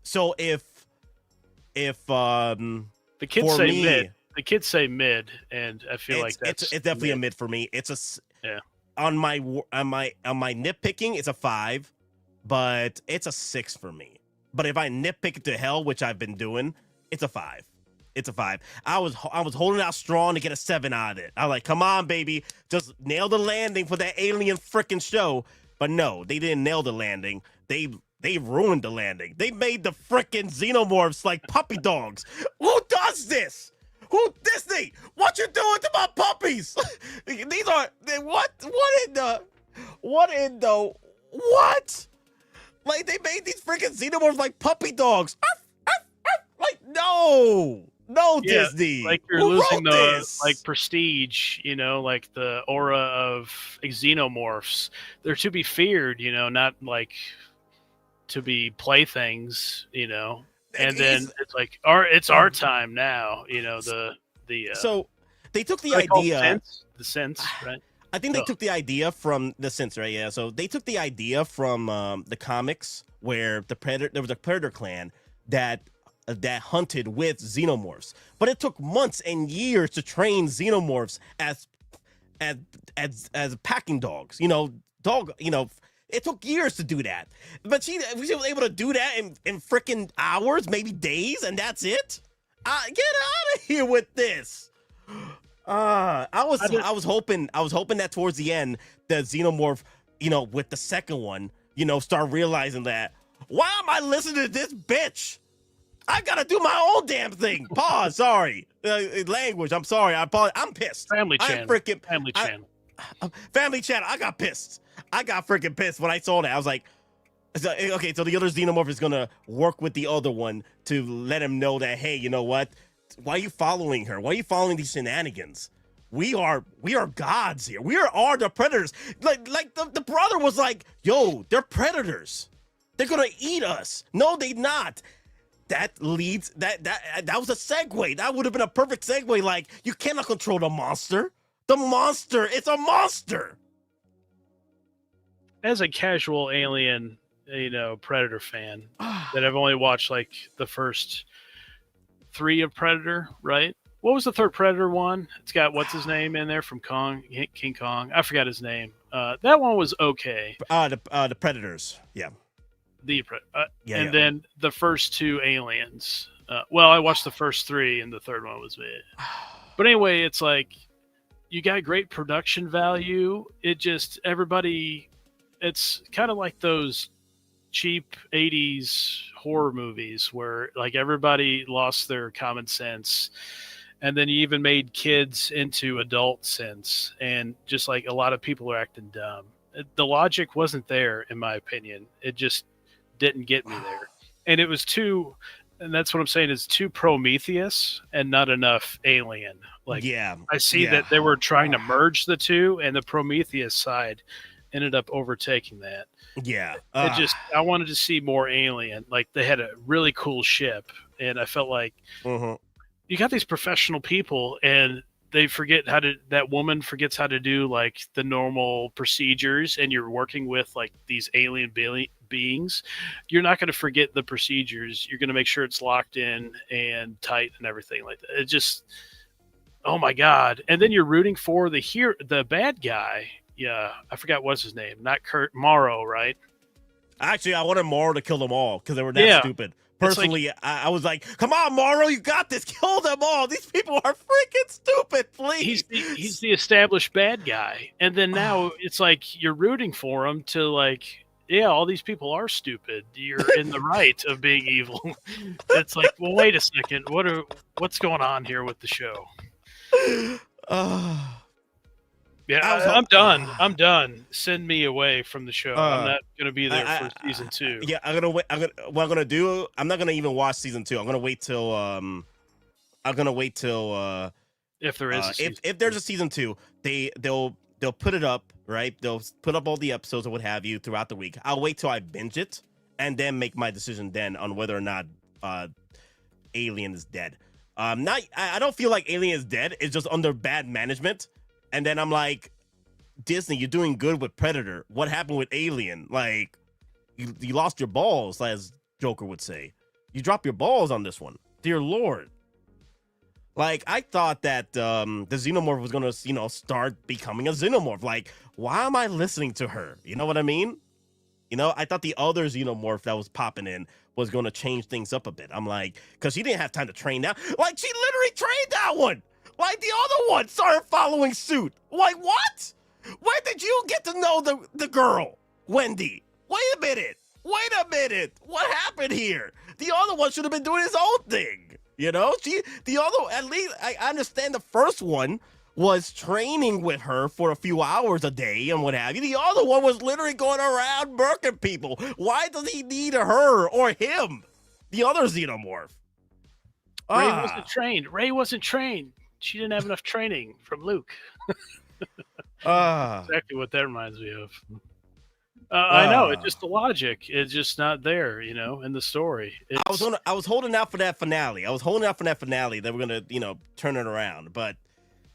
So if The kids For say me, mid. The kids say mid, and I feel like it's definitely a mid for me. It's yeah. On my nitpicking, it's a 5, but it's a 6 for me. But if I nitpick it to hell, which I've been doing, it's a 5. It's a 5. I was holding out strong to get a 7 out of it. I was like, come on, baby, just nail the landing for that alien freaking show. But no, they didn't nail the landing. They ruined the landing. They made the freaking xenomorphs like puppy dogs. Who does this? Who Disney? What you doing to my puppies? These are what in the what? Like they made these freaking xenomorphs like puppy dogs. Like no, Disney. Like you're losing the like prestige, like the aura of xenomorphs. They're to be feared, not like to be playthings, And then it's like it's our time now, So they took the idea. The sense, right? I think they took the idea from the sense, right? Yeah. So they took the idea from the comics where there was a predator clan that hunted with xenomorphs, but it took months and years to train xenomorphs as packing dogs. It took years to do that, but she was able to do that in freaking hours, maybe days, and that's it. Get out of here with this. I was hoping that towards the end, the xenomorph, with the second one, start realizing that, why am I listening to this bitch? I gotta do my own damn thing. Pause. Sorry, language. I'm sorry. I apologize. I'm pissed. Family channel. Family channel. I got pissed. I got freaking pissed when I saw that. I was like, okay, so the other xenomorph is gonna work with the other one to let him know that, hey, you know what? Why are you following her? Why are you following these shenanigans? We are gods here. We are the predators. Like the brother was like, yo, they're predators. They're gonna eat us. No, they not. That leads that was a segue. That would have been a perfect segue. Like, you cannot control the monster. The monster, it's a monster. As a casual Alien, Predator fan, that I've only watched like the first 3 of Predator, right? What was the third Predator one? It's got what's his name in there from King Kong. I forgot his name. That one was okay. The Predators, yeah. And then the first 2 Aliens. I watched the first 3, and the third one was bad. But anyway, it's like you got great production value. It's kind of like those cheap 80s horror movies where like everybody lost their common sense, and then you even made kids into adult sense, and just like a lot of people are acting dumb. The logic wasn't there, in my opinion. It just didn't get me there, and it was and that's what I'm saying, is too Prometheus and not enough Alien. Like, I see that they were trying to merge the two, and the Prometheus side ended up overtaking that. Yeah. I wanted to see more Alien. Like, they had a really cool ship, and I felt like you got these professional people, and that woman forgets how to do like the normal procedures, and you're working with like these alien beings. You're not going to forget the procedures. You're going to make sure it's locked in and tight and everything like that. It just, oh my God. And then you're rooting for the bad guy. Yeah. I forgot what's his name. Not Kurt Morrow, right? Actually, I wanted Morrow to kill them all because they were that stupid. Personally, I was like, come on, Morrow, you got this. Kill them all. These people are freaking stupid, please. He's the established bad guy. And then now it's like you're rooting for him to like, yeah, all these people are stupid. You're in the right of being evil. It's like, well, wait a second. What's going on here with the show? Yeah, I'm done. I'm done. Send me away from the show. I'm not going to be there for season 2. Yeah, I'm gonna wait. What I'm gonna do? I'm not gonna even watch season 2. I'm gonna wait till. If there is, if there's a season 2, they'll put it up, right? They'll put up all the episodes or what have you throughout the week. I'll wait till I binge it and then make my decision then on whether or not Alien is dead. I don't feel like Alien is dead. It's just under bad management. And then I'm like, Disney, you're doing good with Predator. What happened with Alien? Like, you lost your balls, as Joker would say. You dropped your balls on this one. Dear Lord. Like, I thought that the Xenomorph was gonna, start becoming a Xenomorph. Like, why am I listening to her? You know what I mean? I thought the other Xenomorph that was popping in was gonna change things up a bit. I'm like, because she didn't have time to train now. Like, she literally trained that one. Like, the other one started following suit. Like, what? Where did you get to know the girl, Wendy? Wait a minute. What happened here? The other one should have been doing his own thing. At least I understand the first one was training with her for a few hours a day and what have you. The other one was literally going around murking people. Why does he need her or him? The other Xenomorph. Ray wasn't trained. She didn't have enough training from Luke. Exactly what that reminds me of. I know, it's just the logic. It's just not there, in the story. I was holding out for that finale. That we're gonna, turn it around. But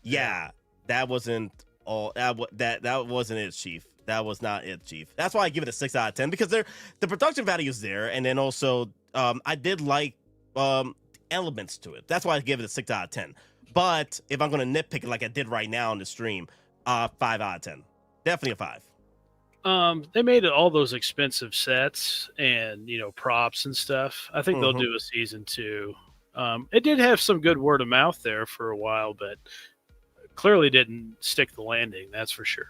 yeah, that wasn't all. That wasn't it, Chief. That was not it, Chief. That's why I give it a 6 out of 10 because the production value is there, and then also I did like elements to it. That's why I give it a 6 out of 10. But if I'm gonna nitpick it like I did right now on the stream, 5 out of 10. Definitely a 5. They made all those expensive sets and props and stuff. I think they'll do a season 2. It did have some good word of mouth there for a while, but clearly didn't stick the landing. That's for sure.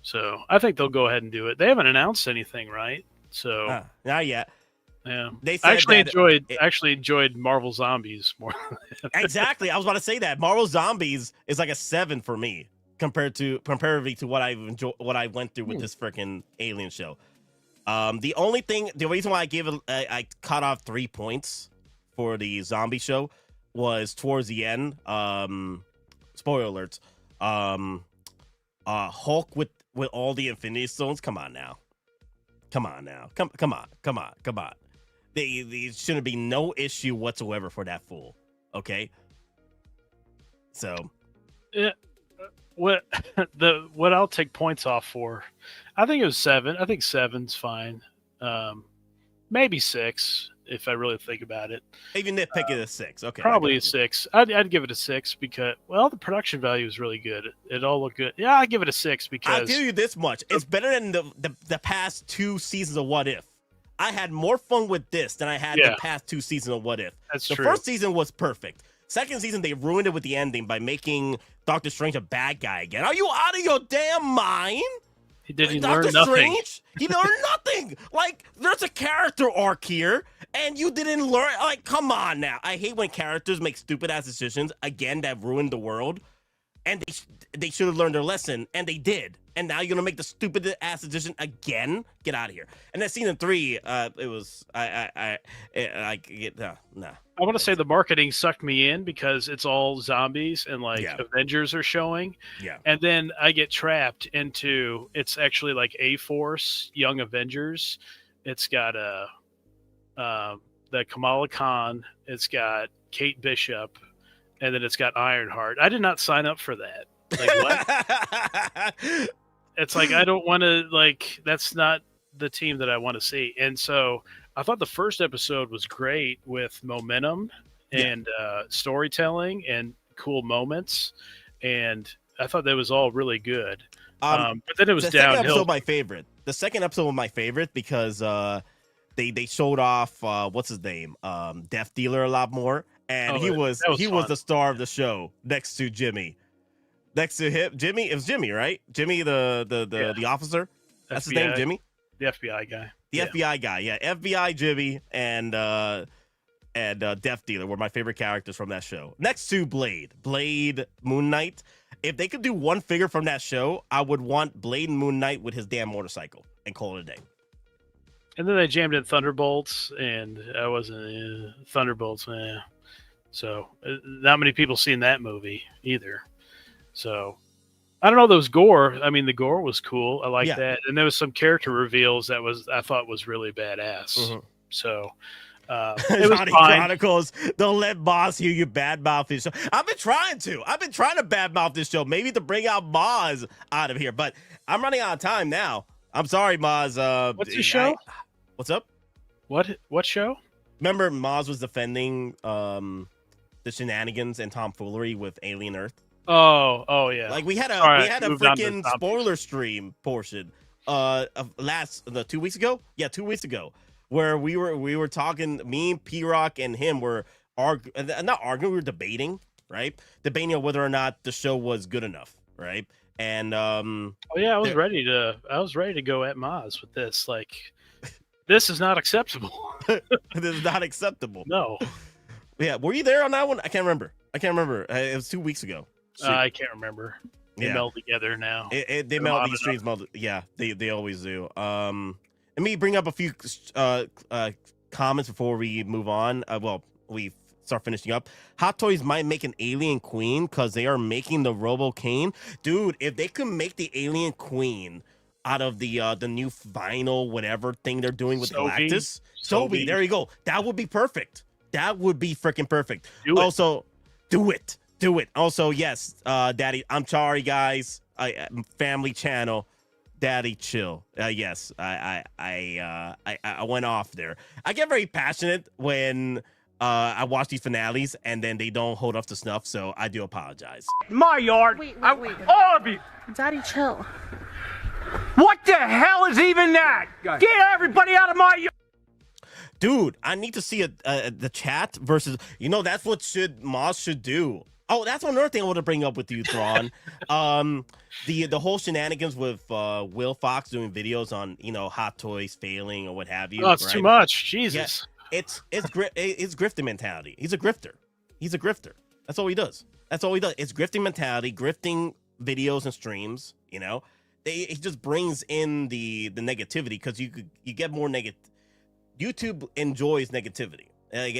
So I think they'll go ahead and do it. They haven't announced anything, right? So not yet. Yeah, they said I actually enjoyed Marvel Zombies more. Exactly, I was about to say that Marvel Zombies is like a 7 for me. Comparatively to what I went through with this freaking alien show. The reason why I cut off 3 points for the zombie show was towards the end. Spoiler alerts. Hulk with all the Infinity Stones. Come on now. Come on. There shouldn't be no issue whatsoever for that fool. Okay. So. Yeah. What I'll take points off for, I think it was 7. I think 7's fine. Maybe 6 if I really think about it. Even nitpick it a 6. Okay, probably a 6. I'd give it a 6 because the production value is really good. It all looked good. Yeah, I give it a 6 because I'll tell you this much: it's better than the past 2 seasons of What If. I had more fun with this than I had the past 2 seasons of What If. That's true. The first season was perfect. Second season, they ruined it with the ending by making Doctor Strange a bad guy again. Are you out of your damn mind? He didn't Doctor learn nothing. Strange? He learned nothing. Like, there's a character arc here, and you didn't learn. Like, come on now. I hate when characters make stupid-ass decisions, again, that ruined the world. And they should have learned their lesson, and they did. And now you're gonna make the stupid ass decision again? Get out of here. And then season 3, it was nah. I want to say the marketing sucked me in because it's all zombies and Avengers are showing. Yeah. And then I get trapped into it's actually like A-Force, Young Avengers. It's got the Kamala Khan. It's got Kate Bishop. And then it's got Ironheart. I did not sign up for that. Like, what? It's like, I don't want to, that's not the team that I want to see. And so I thought the first episode was great with momentum and storytelling and cool moments. And I thought that was all really good. But then it was downhill. The second episode was my favorite because they showed off, what's his name? Death Dealer a lot more. And he was the star of the show next to Jimmy. Next to him, Jimmy. It was Jimmy, right? Jimmy, the officer. That's FBI, his name, Jimmy. The FBI guy. The FBI guy, yeah. FBI Jimmy and Death Dealer were my favorite characters from that show. Next to Blade, Moon Knight. If they could do one figure from that show, I would want Blade and Moon Knight with his damn motorcycle and call it a day. And then they jammed in Thunderbolts, and I wasn't Thunderbolts, man. So not many people seen that movie either. So I don't know those gore. I mean, the gore was cool. I like that. And there was some character reveals I thought was really badass. Mm-hmm. So it was fine. Chronicles, don't let Maz hear you badmouth this show. I've been trying to badmouth this show, maybe to bring out Maz out of here, but I'm running out of time now. I'm sorry, Maz. What's the show? What's up? What show? Remember Maz was defending the shenanigans and tomfoolery with Alien Earth? Oh yeah. Like we had a Moved on to freaking topics. spoiler stream portion of 2 weeks ago. Yeah, 2 weeks ago, where we were talking. Me, P-Rock, and him were not arguing. We were debating, right? Debating on whether or not the show was good enough, right? And oh yeah, I was ready to go at Maz with this. Like, this is not acceptable. This is not acceptable. No. Yeah, were you there on that one? I can't remember. It was 2 weeks ago. I can't remember. They meld together now. They meld these streams. Yeah, they always do. Let me bring up a few comments before we move on. We start finishing up. Hot Toys might make an alien queen because they are making the Robo Cane. Dude, if they could make the alien queen out of the new vinyl whatever thing they're doing with Galactus, Sobe, there you go. That would be perfect. That would be freaking perfect. Also, do it. Also, yes, Daddy, I'm sorry, guys. Family channel. Daddy, chill. Yes, I went off there. I get very passionate when I watch these finales and then they don't hold up to snuff, so I do apologize. My yard. Wait. All of you. Daddy, chill. What the hell is even that? Guys. Get everybody out of my yard. Dude, I need to see the chat versus, that's what Moz should do. Oh, that's another thing I want to bring up with you, Thrawn. The whole shenanigans with Will Fox doing videos on, Hot Toys failing or what have you. Oh, it's too much. Jesus. Yeah, it's grifting mentality. He's a grifter. That's all he does. It's grifting mentality, grifting videos and streams, He just brings in the negativity because you get more negative. YouTube enjoys negativity. Like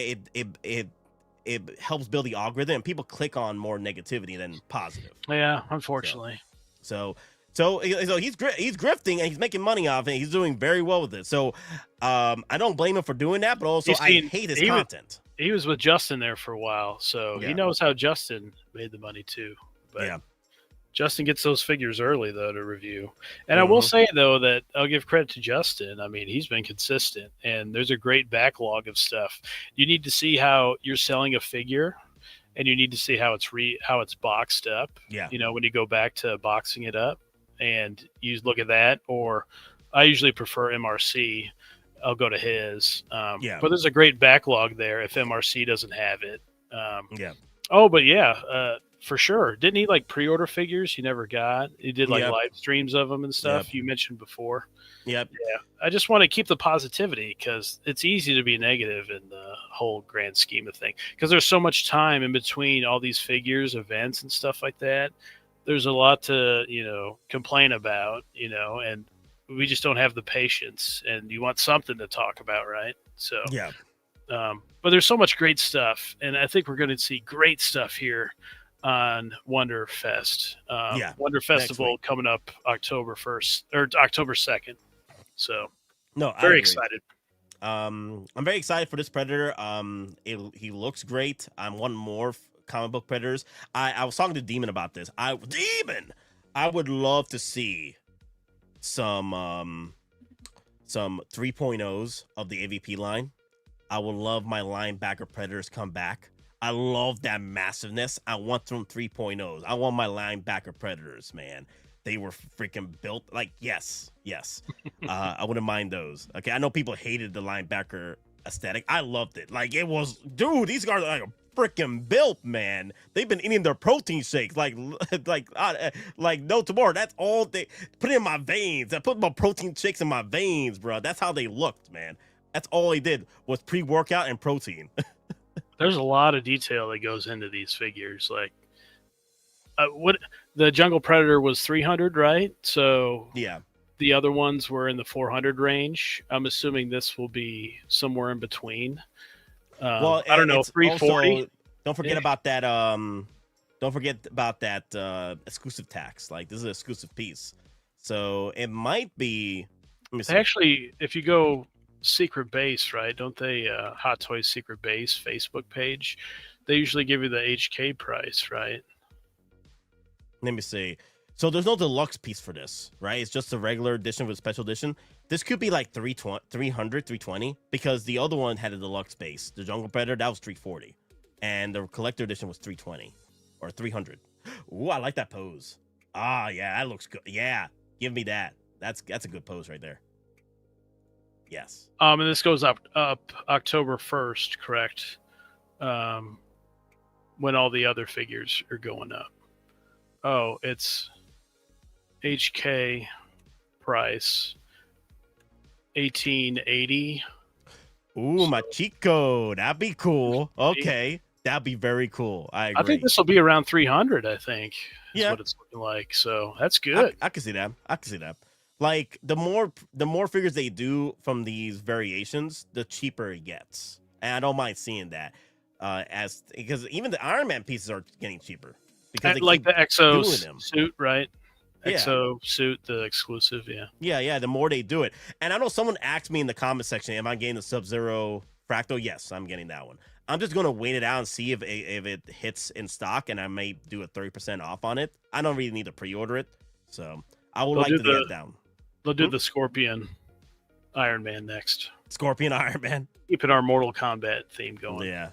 it helps build the algorithm. People click on more negativity than positive. Yeah, unfortunately. So he's grifting and he's making money off it. He's doing very well with it. So I don't blame him for doing that, but also I hate his content. He was with Justin there for a while, so he knows how Justin made the money too. But Justin gets those figures early, though, to review. And I will say, though, that I'll give credit to Justin. I mean, he's been consistent, and there's a great backlog of stuff. You need to see how you're selling a figure, and you need to see how it's boxed up. Yeah. When you go back to boxing it up, and you look at that, or I usually prefer MRC. I'll go to his. But there's a great backlog there if MRC doesn't have it. Oh, but for sure. Didn't he pre-order figures he never got? He did live streams of them and stuff you mentioned before. Yep. Yeah. I just want to keep the positivity because it's easy to be negative in the whole grand scheme of things because there's so much time in between all these figures, events and stuff like that. There's a lot to, complain about, and we just don't have the patience and you want something to talk about. Right. So, but there's so much great stuff. And I think we're going to see great stuff here on Wonderfest. Wonder Festival coming up October 1st or October 2nd. So very excited. I'm very excited for this Predator. He looks great. I'm wanting more comic book Predators. I was talking to Demon about this. I would love to see some 3.0s of the AVP line. I would love my linebacker Predators come back. I love that massiveness. I want them 3.0s. I want my linebacker Predators, man. They were freaking built yes. I wouldn't mind those. Okay, I know people hated the linebacker aesthetic. I loved it. It was, dude, these guys are freaking built, man. They've been eating their protein shakes like no tomorrow. That's all they put in my veins. I put my protein shakes in my veins, bro. That's how they looked, man. That's all they did was pre-workout and protein. There's a lot of detail that goes into these figures. What the Jungle Predator was 300, right? So the other ones were in the 400 range. I'm assuming this will be somewhere in between. I don't know, 340. Don't forget about that. Don't forget about that exclusive tax. This is an exclusive piece, so it might be. Actually, if you go Secret Base, right? Don't they Hot Toys Secret Base Facebook page? They usually give you the HK price, right? Let me see. So there's no deluxe piece for this, right? It's just a regular edition with special edition. This could be 300, 320 because the other one had a deluxe base. The Jungle Predator, that was 340. and the collector edition was $320 or $300. Ooh, I like that pose. Ah, yeah, that looks good. Yeah, give me that. That's a good pose right there. Yes. And this goes up October 1st, correct? When all the other figures are going up. Oh, it's HK price $18.80. Ooh, my cheat code. That'd be cool. Okay, that'd be very cool. I agree. I think this will be around 300. I think. Is Yeah. what it's looking like. So that's good. I can see that. I can see that. Like the more figures they do from these variations, the cheaper it gets, and I don't mind seeing that. Because even the Iron Man pieces are getting cheaper because they like keep the Exo doing them. suit, right? Yeah. Exo suit, the exclusive, yeah. Yeah. The more they do it, and I know someone asked me in the comment section, "Am I getting the Sub-Zero Fractal?" Yes, I'm getting that one. I'm just gonna wait it out and see if it hits in stock, and I may do a 30% off on it. I don't really need to pre-order it, so I would like to get it down. They'll do the Scorpion Iron Man next. Scorpion Iron Man. Keeping our Mortal Kombat theme going. Yeah.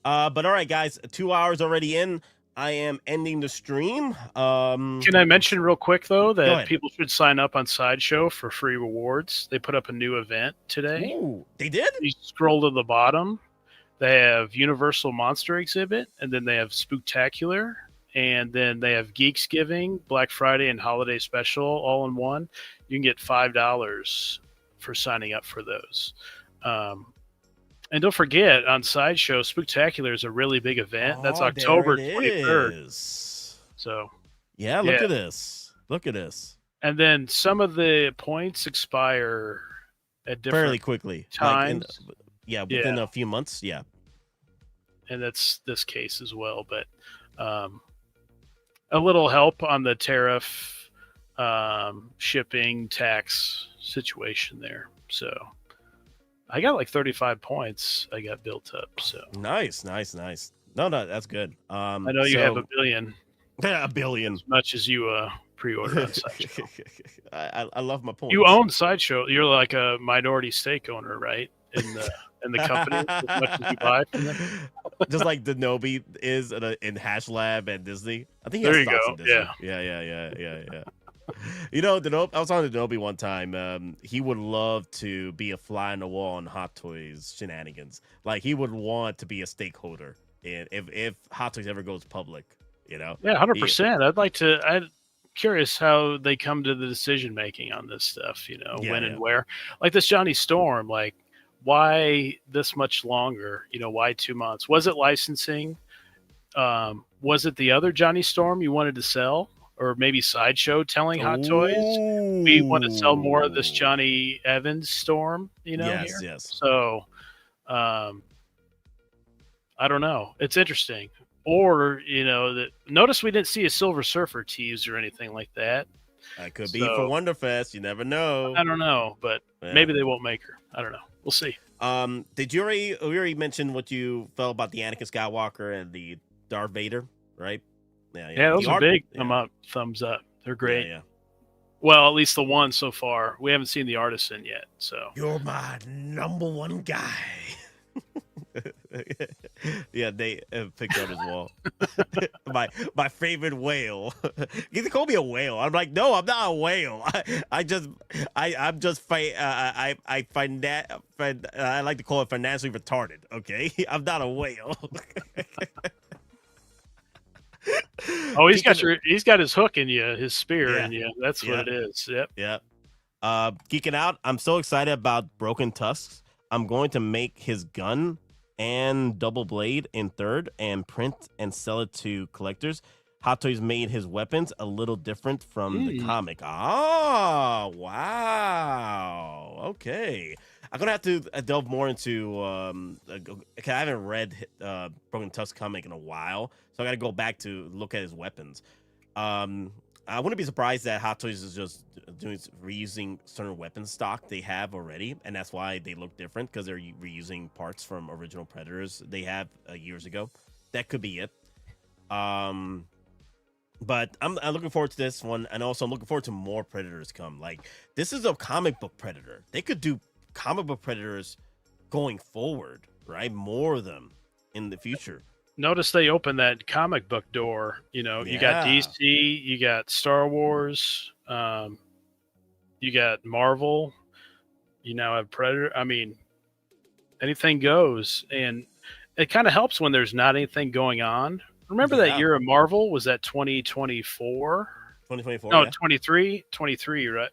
But all right, guys, 2 hours already in. I am ending the stream. Can I mention real quick though Go that ahead. people should sign up on Sideshow for free rewards? They put up a new event today. Ooh, they did? You scroll to the bottom. They have Universal Monster Exhibit, and then they have Spooktacular, and then they have Geeksgiving, Black Friday, and Holiday Special all in one. You can get $5 for signing up for those. And don't forget, on Sideshow, Spooktacular is a really big event. That's October 23rd. So, yeah, look at this. Look at this. And then some of the points expire at different Fairly quickly. times. Within a few months. Yeah. And that's this case as well. But a little help on the tariff, shipping, tax situation there. So I got like 35 points I got built up. So Nice. No, that's good. I know you have a billion. Yeah, a billion. As much as you pre-order on Sideshow. I love my points. You own Sideshow. You're like a minority stake owner, right? In the company, as much as you buy from them. Just like Denobi is in Hash Lab and Disney. I think he There has you stocks go. in Disney. Yeah. You know, I was on Denobi one time. He would love to be a fly on the wall on Hot Toys shenanigans. Like he would want to be a stakeholder if Hot Toys ever goes public. You know? Yeah, 100%. I'd like to. I'm curious how they come to the decision making on this stuff. You know, when and where. Like this Johnny Storm. Like, why this much longer? You know, why 2 months? Was it licensing? Was it the other Johnny Storm you wanted to sell? Or maybe Sideshow telling Hot Toys, we want to sell more of this Johnny Evans Storm, you know? Yes. So, I don't know. It's interesting. Or, you know, notice we didn't see a Silver Surfer tease or anything like that. That could be for Wonderfest. You never know. I don't know, but maybe they won't make her. I don't know. We'll see. Did you already mention what you felt about the Anakin Skywalker and the Darth Vader, right? Yeah, those are big. Thumbs up. They're great. Yeah. Well, at least the one so far. We haven't seen the artisan yet, so. You're my number one guy. Yeah, they picked on his wall. my favorite whale. You call me a whale. I'm like, no, I'm not a whale. I like to call it financially retarded. Okay, I'm not a whale. Oh, he's got his hook in you, his spear in you. That's what it is. Yep. Yeah. Geeking Out. I'm so excited about Broken Tusks. I'm going to make his gun and double blade in third and print and sell it to collectors. Hot Toys made his weapons a little different from the comic. Oh, wow. Okay. I'm going to have to delve more into I haven't read Broken Tusk comic in a while, so I got to go back to look at his weapons. I wouldn't be surprised that Hot Toys is just reusing certain weapon stock they have already, and that's why they look different, because they're reusing parts from original Predators they have years ago. That could be it. But I'm looking forward to this one, and also I'm looking forward to more Predators come. Like, this is a comic book Predator. They could do comic book Predators going forward, right? More of them. in the future. Notice they opened that comic book door. You got DC, you got Star Wars, you got Marvel, you now have Predator. I mean, anything goes, and it kind of helps when there's not anything going on. Remember that year of Marvel? Was that 2024? 2024? No, 23, right?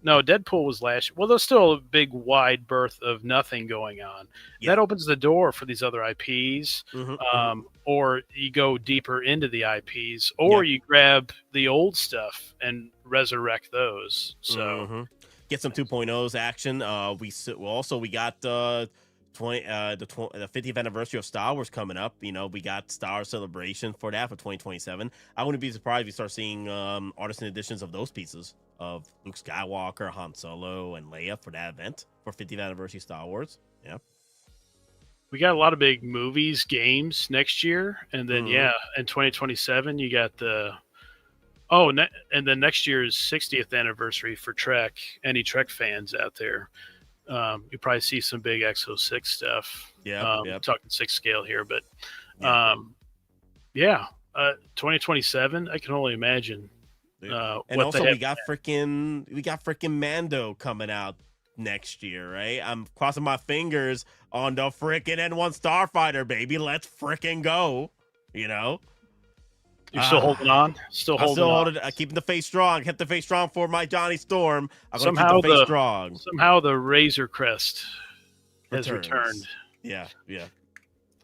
No, Deadpool was last year. Well, there's still a big wide berth of nothing going on. Yeah. That opens the door for these other IPs, or you go deeper into the IPs, or you grab the old stuff and resurrect those. So get some 2.0s action. We got the 50th anniversary of Star Wars coming up. We got Star Wars Celebration for that for 2027. I wouldn't be surprised if you start seeing artisan editions of those pieces of Luke Skywalker, Han Solo, and Leia for that event for 50th anniversary Star Wars. Yeah. We got a lot of big movies, games next year. And then, in 2027, you got and then next year's 60th anniversary for Trek. Any Trek fans out there, you probably see some big X06 stuff. Talking 6 scale here, but 2027, I can only imagine. And also we got freaking Mando coming out next year, right? I'm crossing my fingers on the freaking N1 Starfighter, baby. Let's freaking go. You're still holding on? Still holding on. Keeping the face strong. Kept the face strong for my Johnny Storm. I'm going to keep the face strong. Somehow the Razor Crest has returned. Yeah.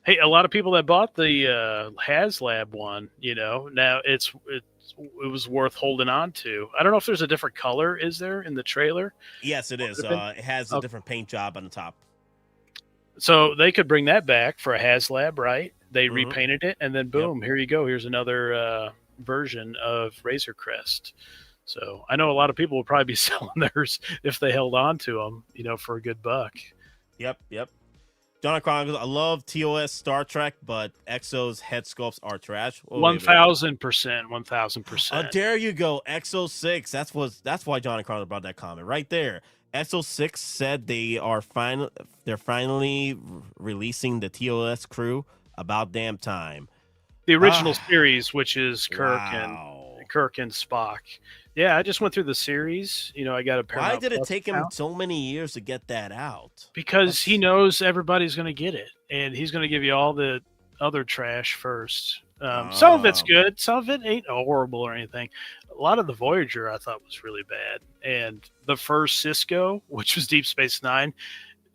Hey, a lot of people that bought the HasLab one, now it was worth holding on to. I don't know if there's a different color, is there, in the trailer? Yes, it is. It has a different paint job on the top. So they could bring that back for a HasLab, right? They repainted it, and then boom, here you go. Here's another version of Razor Crest. So I know a lot of people would probably be selling theirs if they held on to them, for a good buck. Yep. John Chronicles, I love TOS Star Trek, but Exo's head sculpts are trash. 1,000%. There you go, Exo 6. That's why John Chronicles brought that comment right there. Exo 6 said they're finally releasing the TOS crew. About damn time. The original series, which is Kirk and Spock. Yeah, I just went through the series. I got a Paramount. Why did it take him so many years to get that out? Because he knows everybody's going to get it, and he's going to give you all the other trash first. Some of it's good, some of it ain't horrible or anything. A lot of the Voyager I thought was really bad, and the first Cisco, which was Deep Space Nine,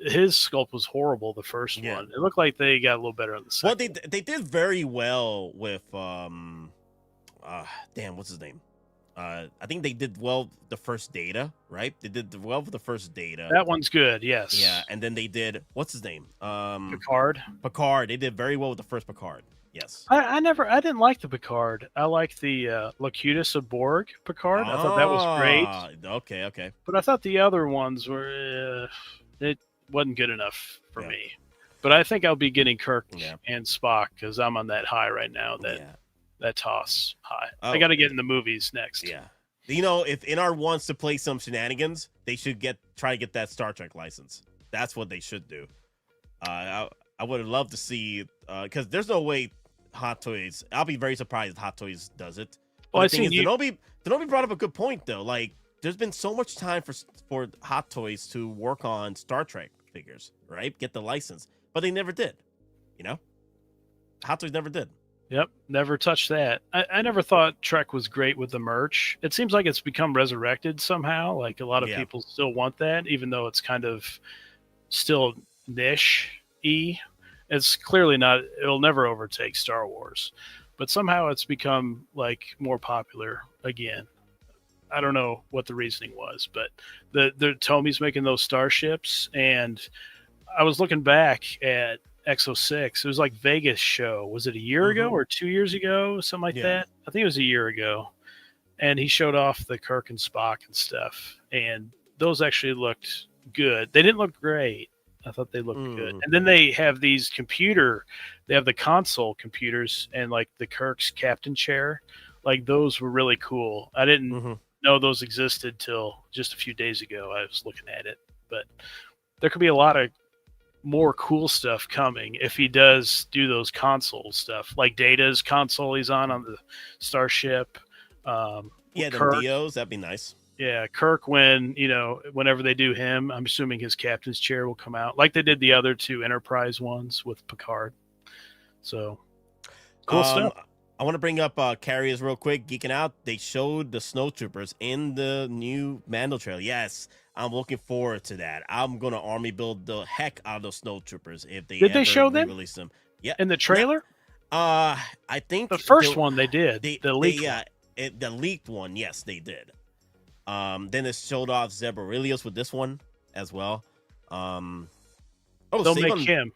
his sculpt was horrible. The first one, it looked like they got a little better on the second. Well, they did very well with what's his name? I think they did well the first Data, right? They did well with the first Data. That one's good, yes. Yeah, and then they did what's his name? Picard. They did very well with the first Picard. Yes. I didn't like the Picard. I liked the Locutus of Borg Picard. I thought that was great. Okay. But I thought the other ones were it wasn't good enough for me. But I think I'll be getting Kirk and Spock because I'm on that high right now. That toss high. I got to get in the movies next. Yeah. If NR wants to play some shenanigans, they should try to get that Star Trek license. That's what they should do. I would love to see because there's no way Hot Toys. I'll be very surprised if Hot Toys does it. Well, Denobi brought up a good point though. Like, there's been so much time for Hot Toys to work on Star Trek figures, right? Get the license, but they never did. Hot Toys never did. Yep, never touched that. I never thought Trek was great with the merch. It seems like it's become resurrected somehow. Like a lot of people still want that, even though it's kind of still niche-y. It's clearly not. It'll never overtake Star Wars, but somehow it's become like more popular again. I don't know what the reasoning was, but the Tommy's making those starships, and I was looking back at X06. It was like Vegas show. Was it a year ago or 2 years ago? Something like that. I think it was a year ago. And he showed off the Kirk and Spock and stuff. And those actually looked good. They didn't look great. I thought they looked good. And then they have they have the console computers and like the Kirk's captain chair. Like those were really cool. I didn't know those existed till just a few days ago. I was looking at it. But there could be a lot of more cool stuff coming if he does do those console stuff, like Data's console he's on the Starship. Yeah, the Kirk. Dios, that'd be nice. Yeah, Kirk, whenever they do him, I'm assuming his captain's chair will come out like they did the other 2 Enterprise ones with Picard. So cool stuff. I want to bring up Carriers real quick. Geeking Out, they showed the snowtroopers in the new Mando trailer. Yes, I'm looking forward to that. I'm gonna army build the heck out of those snowtroopers if they Did they show them? Release them. Yeah, in the trailer. I think the first one they did. The leaked one. The leaked one. Yes, they did. Then it showed off Zeb Aurelius with this one as well. They'll make him.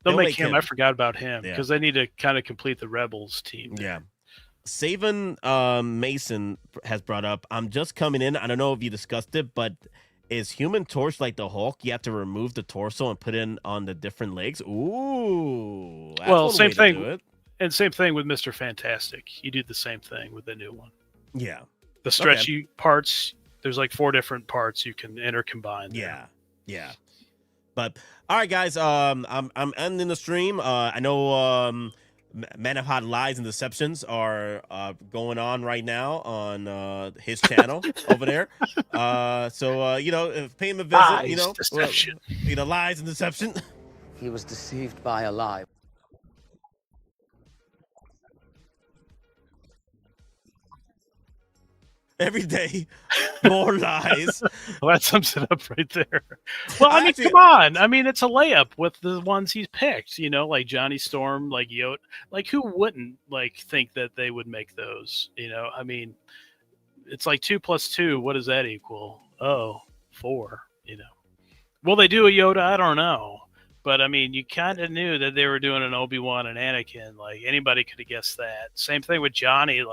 They'll make him. I forgot about him because they need to kind of complete the Rebels team. Yeah. Savin Mason has brought up, I'm just coming in. I don't know if you discussed it, but is Human Torch like the Hulk? You have to remove the torso and put in on the different legs. Ooh. Well, same thing. And same thing with Mr. Fantastic. You do the same thing with the new one. Yeah. The stretchy parts, there's like 4 different parts you can intercombine. Yeah. Yeah. But all right, guys, I'm ending the stream. I know Men of Hot Lies and Deceptions are going on right now on his channel over there. So pay him a visit. Deception. Lies and Deception. He was deceived by a lie. Every day, more lies. Well, that sums it up right there. Well, I mean, come on. I mean, it's a layup with the ones he's picked, like Johnny Storm, like Yoda. Like, who wouldn't, think that they would make those, I mean, it's like 2 + 2. What does that equal? Oh, 4, Will they do a Yoda? I don't know. But, I mean, you kind of knew that they were doing an Obi-Wan and Anakin. Like, anybody could have guessed that. Same thing with Johnny,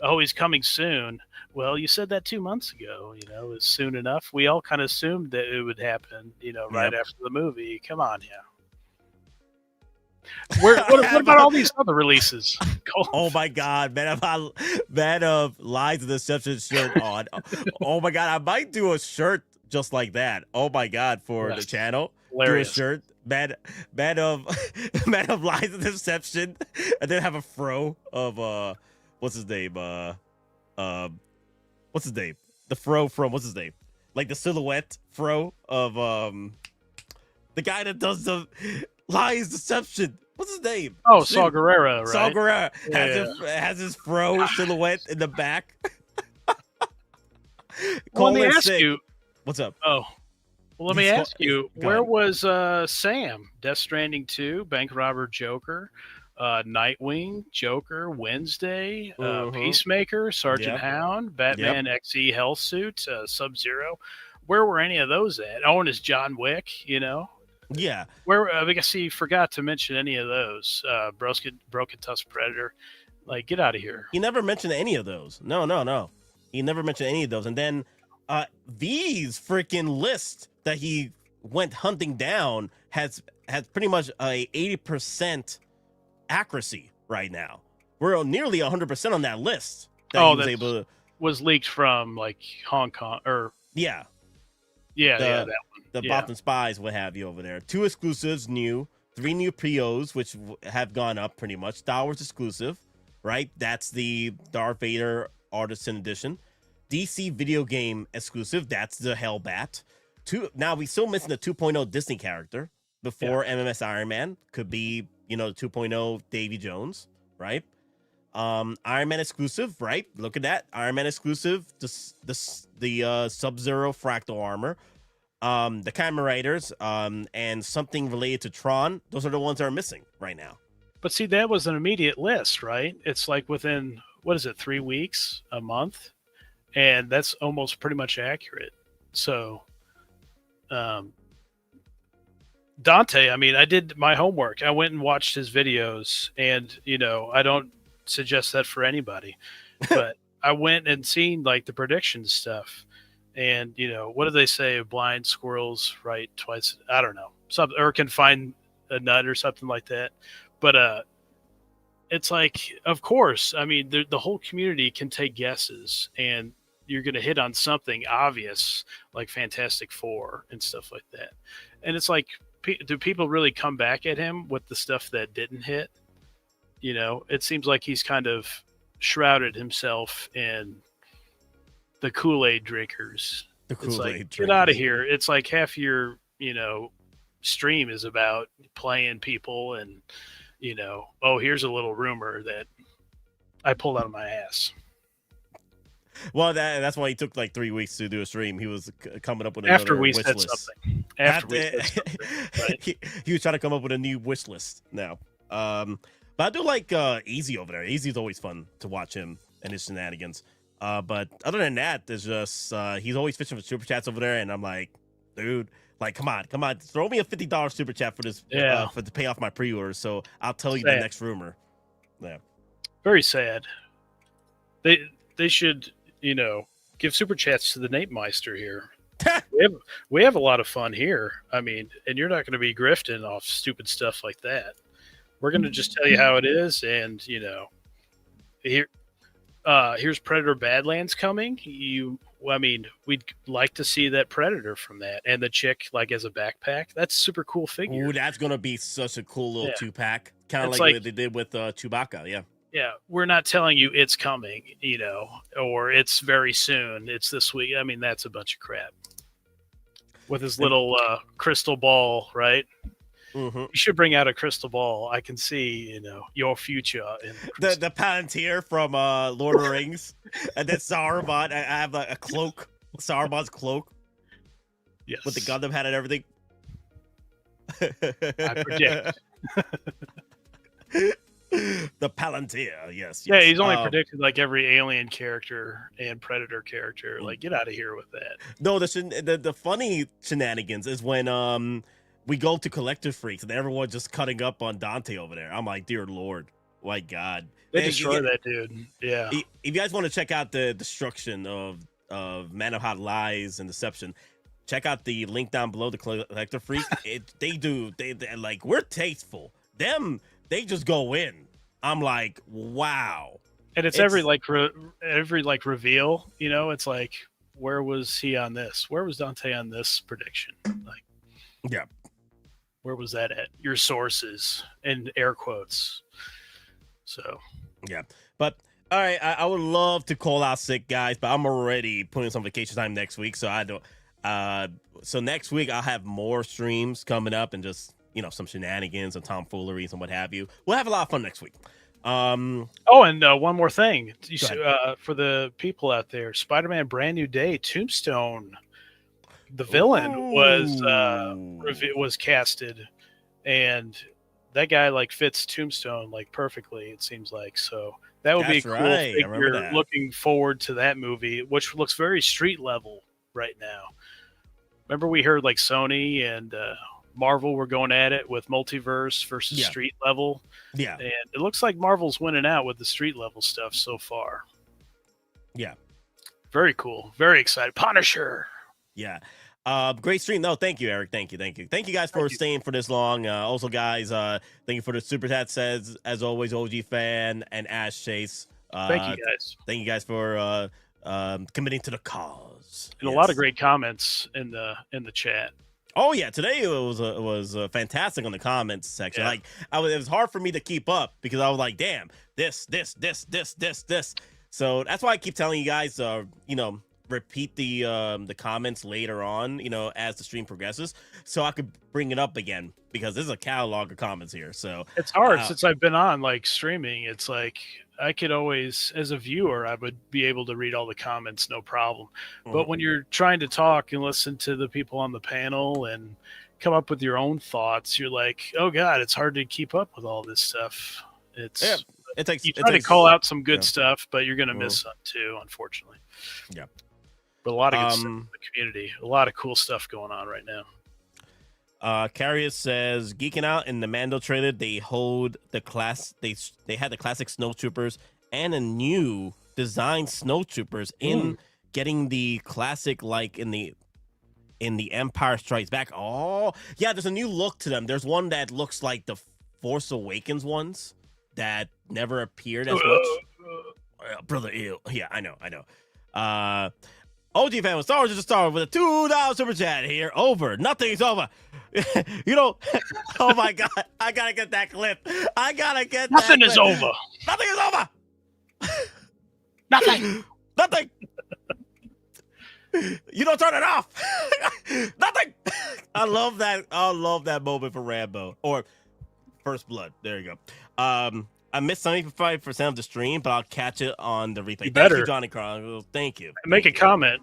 oh, he's coming soon. Well, you said that 2 months ago, it's soon enough. We all kind of assumed that it would happen, right after the movie. Come on, What about all these other releases? Oh my God, man of Lies and Deception shirt on. Oh my God, I might do a shirt just like that. Oh my God, for the channel. Hilarious. Do a shirt. Man of Lies and Deception. And then have a fro of what's his name? What's his name? The fro from what's his name? Like the silhouette fro of the guy that does the Lies Deception. What's his name? Oh, Saw Gerrera, right? Saw Gerrera has his fro silhouette in the back. Well, let me ask you. What's up? Oh, well, let me ask you. Where was Sam? Death Stranding 2, Bank Robber Joker, Nightwing, Joker, Wednesday, Peacemaker, Sergeant Hound, Batman XE Hellsuit, Sub-Zero. Where were any of those at? Oh, and is John Wick, Yeah. Where I guess he forgot to mention any of those. Broken Tusk Predator. Like, get out of here. He never mentioned any of those. No. He never mentioned any of those. And then these freaking lists that he went hunting down has pretty much a 80% accuracy right now. We're nearly 100% on that list. That was leaked from Hong Kong or that one. The Boston Spies, what have you over there. 2 exclusives new, 3 new POs which have gone up pretty much. Star Wars exclusive, right? That's the Darth Vader Artisan Edition. DC video game exclusive, that's the Hellbat. Now we still missing the 2.0 Disney character before MMS Iron Man. Could be, the 2.0 Davy Jones, right? Iron Man exclusive, right? Look at that. Iron Man exclusive, the Sub-Zero fractal armor, the Camera Raiders, and something related to Tron. Those are the ones that are missing right now. But see, that was an immediate list, right? It's like within, 3 weeks, a month? And that's almost pretty much accurate. So, Dante, I mean, I did my homework. I went and watched his videos, and I don't suggest that for anybody, but I went and seen the prediction stuff, and what do they say? Blind squirrels right twice. I don't know, something, or can find a nut or something like that. But it's of course, I mean, the whole community can take guesses, and you're going to hit on something obvious like Fantastic Four and stuff like that, and it's do people really come back at him with the stuff that didn't hit? You know, it seems like he's kind of shrouded himself in the Kool-Aid drinkers. It's like, get out of here. It's like half your, stream is about playing people and, oh, here's a little rumor that I pulled out of my ass. Well, that's why he took like 3 weeks to do a stream. He was coming up with another wish said list. Something. After we said something. Right? he was trying to come up with a new wish list now. But I do like Easy over there. Easy's always fun to watch him and his shenanigans. But other than that, there's just he's always fishing for super chats over there, and I'm like, dude, like, come on, throw me a $50 super chat for this, for to pay off my pre-order. So I'll tell you the next rumor. Yeah, very sad. They should, give super chats to the Nate Myster here. we have a lot of fun here. I mean, and you're not going to be grifting off stupid stuff like that. We're going to just tell you how it is, and here's Predator Badlands coming. We'd like to see that Predator from that, and the chick like as a backpack. That's a super cool figure. Ooh, that's gonna be such a cool little 2-pack, kind of like what they did with Chewbacca. Yeah. Yeah, we're not telling you it's coming, or it's very soon. It's this week. I mean, that's a bunch of crap. With his little crystal ball, right? Mm-hmm. You should bring out a crystal ball. I can see, your future. The Palantir from Lord of the Rings, and then Saruman. I have a cloak, Saruman's cloak. Yes, with the Gundam hat and everything. I predict. The Palantir, yes. Yeah, he's only predicted like every alien character and Predator character. Like, get out of here with that. No, the funny shenanigans is when we go to Collector Freaks and everyone's just cutting up on Dante over there. I'm like, dear Lord, my God. They destroy that dude. Yeah. If you guys want to check out the destruction of Man of Hot Lies and Deception, check out the link down below, the Collector Freak. They like, we're tasteful. They just go in. I'm like, wow. And it's every reveal, it's like, where was he on this? Where was Dante on this prediction? Like, yeah. Where was that at? Your sources and air quotes. So, yeah. But all right, I would love to call out sick guys, but I'm already putting some vacation time next week, so I don't. So next week I'll have more streams coming up and just some shenanigans and tomfooleries and what have you. We'll have a lot of fun next week. And one more thing for the people out there: Spider-Man Brand New Day, Tombstone. The villain was casted, and that guy like fits Tombstone like perfectly. It seems like so that would be a cool figure. Looking forward to that movie, which looks very street level right now. Remember, we heard like Sony and Marvel were going at it with multiverse versus street level. Yeah, and it looks like Marvel's winning out with the street level stuff so far. Yeah, very cool. Very excited. Punisher. Yeah. Great stream. No, thank you, Eric. Thank you guys for staying for this long. Also, guys, thank you for the super chat. Says as always, OG fan and Ash Chase. Thank you guys. Thank you guys for committing to the cause. And a lot of great comments in the chat. Oh yeah, today it was fantastic on the comments section. Yeah. Like it was hard for me to keep up because I was like, damn, this. So that's why I keep telling you guys, repeat the comments later on, as the stream progresses, so I could bring it up again because there's a catalog of comments here. So it's hard since I've been on like streaming. It's like I could always, as a viewer, I would be able to read all the comments, no problem. But when you're trying to talk and listen to the people on the panel and come up with your own thoughts, you're like, oh God, it's hard to keep up with all this stuff. It takes to call out some good stuff, but you're going to miss some too, unfortunately. Yeah. But a lot of good stuff in the community. A lot of cool stuff going on right now. Carrier says, Geeking Out in the Mando trailer, they hold the class. They had the classic snowtroopers and a new design snowtroopers in getting the classic, like in the Empire Strikes Back. Oh yeah, there's a new look to them. There's one that looks like the Force Awakens ones that never appeared as much. Brother, ew. Yeah, I know. OG fan with Star Wars is a Star with a $2 super chat here. Over. Nothing's over. You know, oh my God. I gotta get that clip. I gotta get Nothing that is clip. over. Nothing is over. Nothing. Nothing. You don't turn it off. Nothing. I love that moment for Rambo or First Blood. There you go. I missed 75% of the stream, but I'll catch it on the replay. Better. Thank you, Johnny Chronicles. Thank you. Make a comment.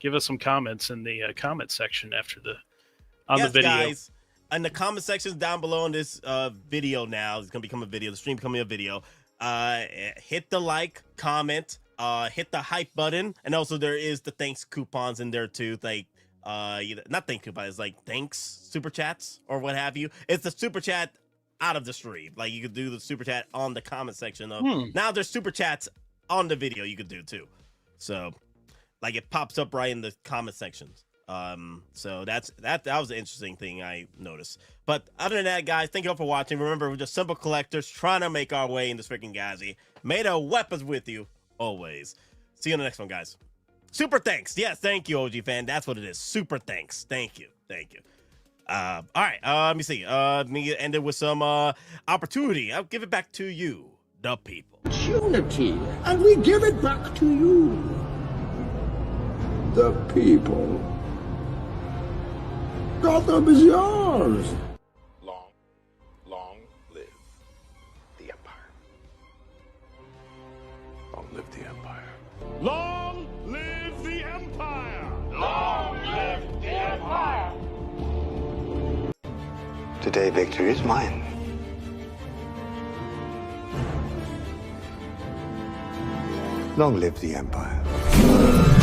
Give us some comments in the comment section after the video. Guys, in the comment sections down below in this video now, it's gonna become a video. The stream becoming a video. Hit the like, comment, hit the hype button, and also there is the thanks coupons in there too. Like, not thank coupons, like thanks super chats or what have you. It's the super chat out of the stream. Like you could do the super chat on the comment section of now there's super chats on the video you could do too. So like it pops up right in the comment sections. So that was an interesting thing I noticed. But other than that, guys, thank you all for watching. Remember, we're just simple collectors trying to make our way in this freaking galaxy. May the weapons with you always. See you in the next one, guys. Super thanks. Yes, thank you, OG fan. That's what it is. Super thanks. Thank you. Thank you. All right, let me see. Let me end it with some opportunity. I'll give it back to you, the people. Opportunity, and we give it back to you, the people. Gotham is yours. Long live the Empire. Long live the Empire. Long live the Empire! Long live the Empire! Today, victory is mine. Long live the Empire.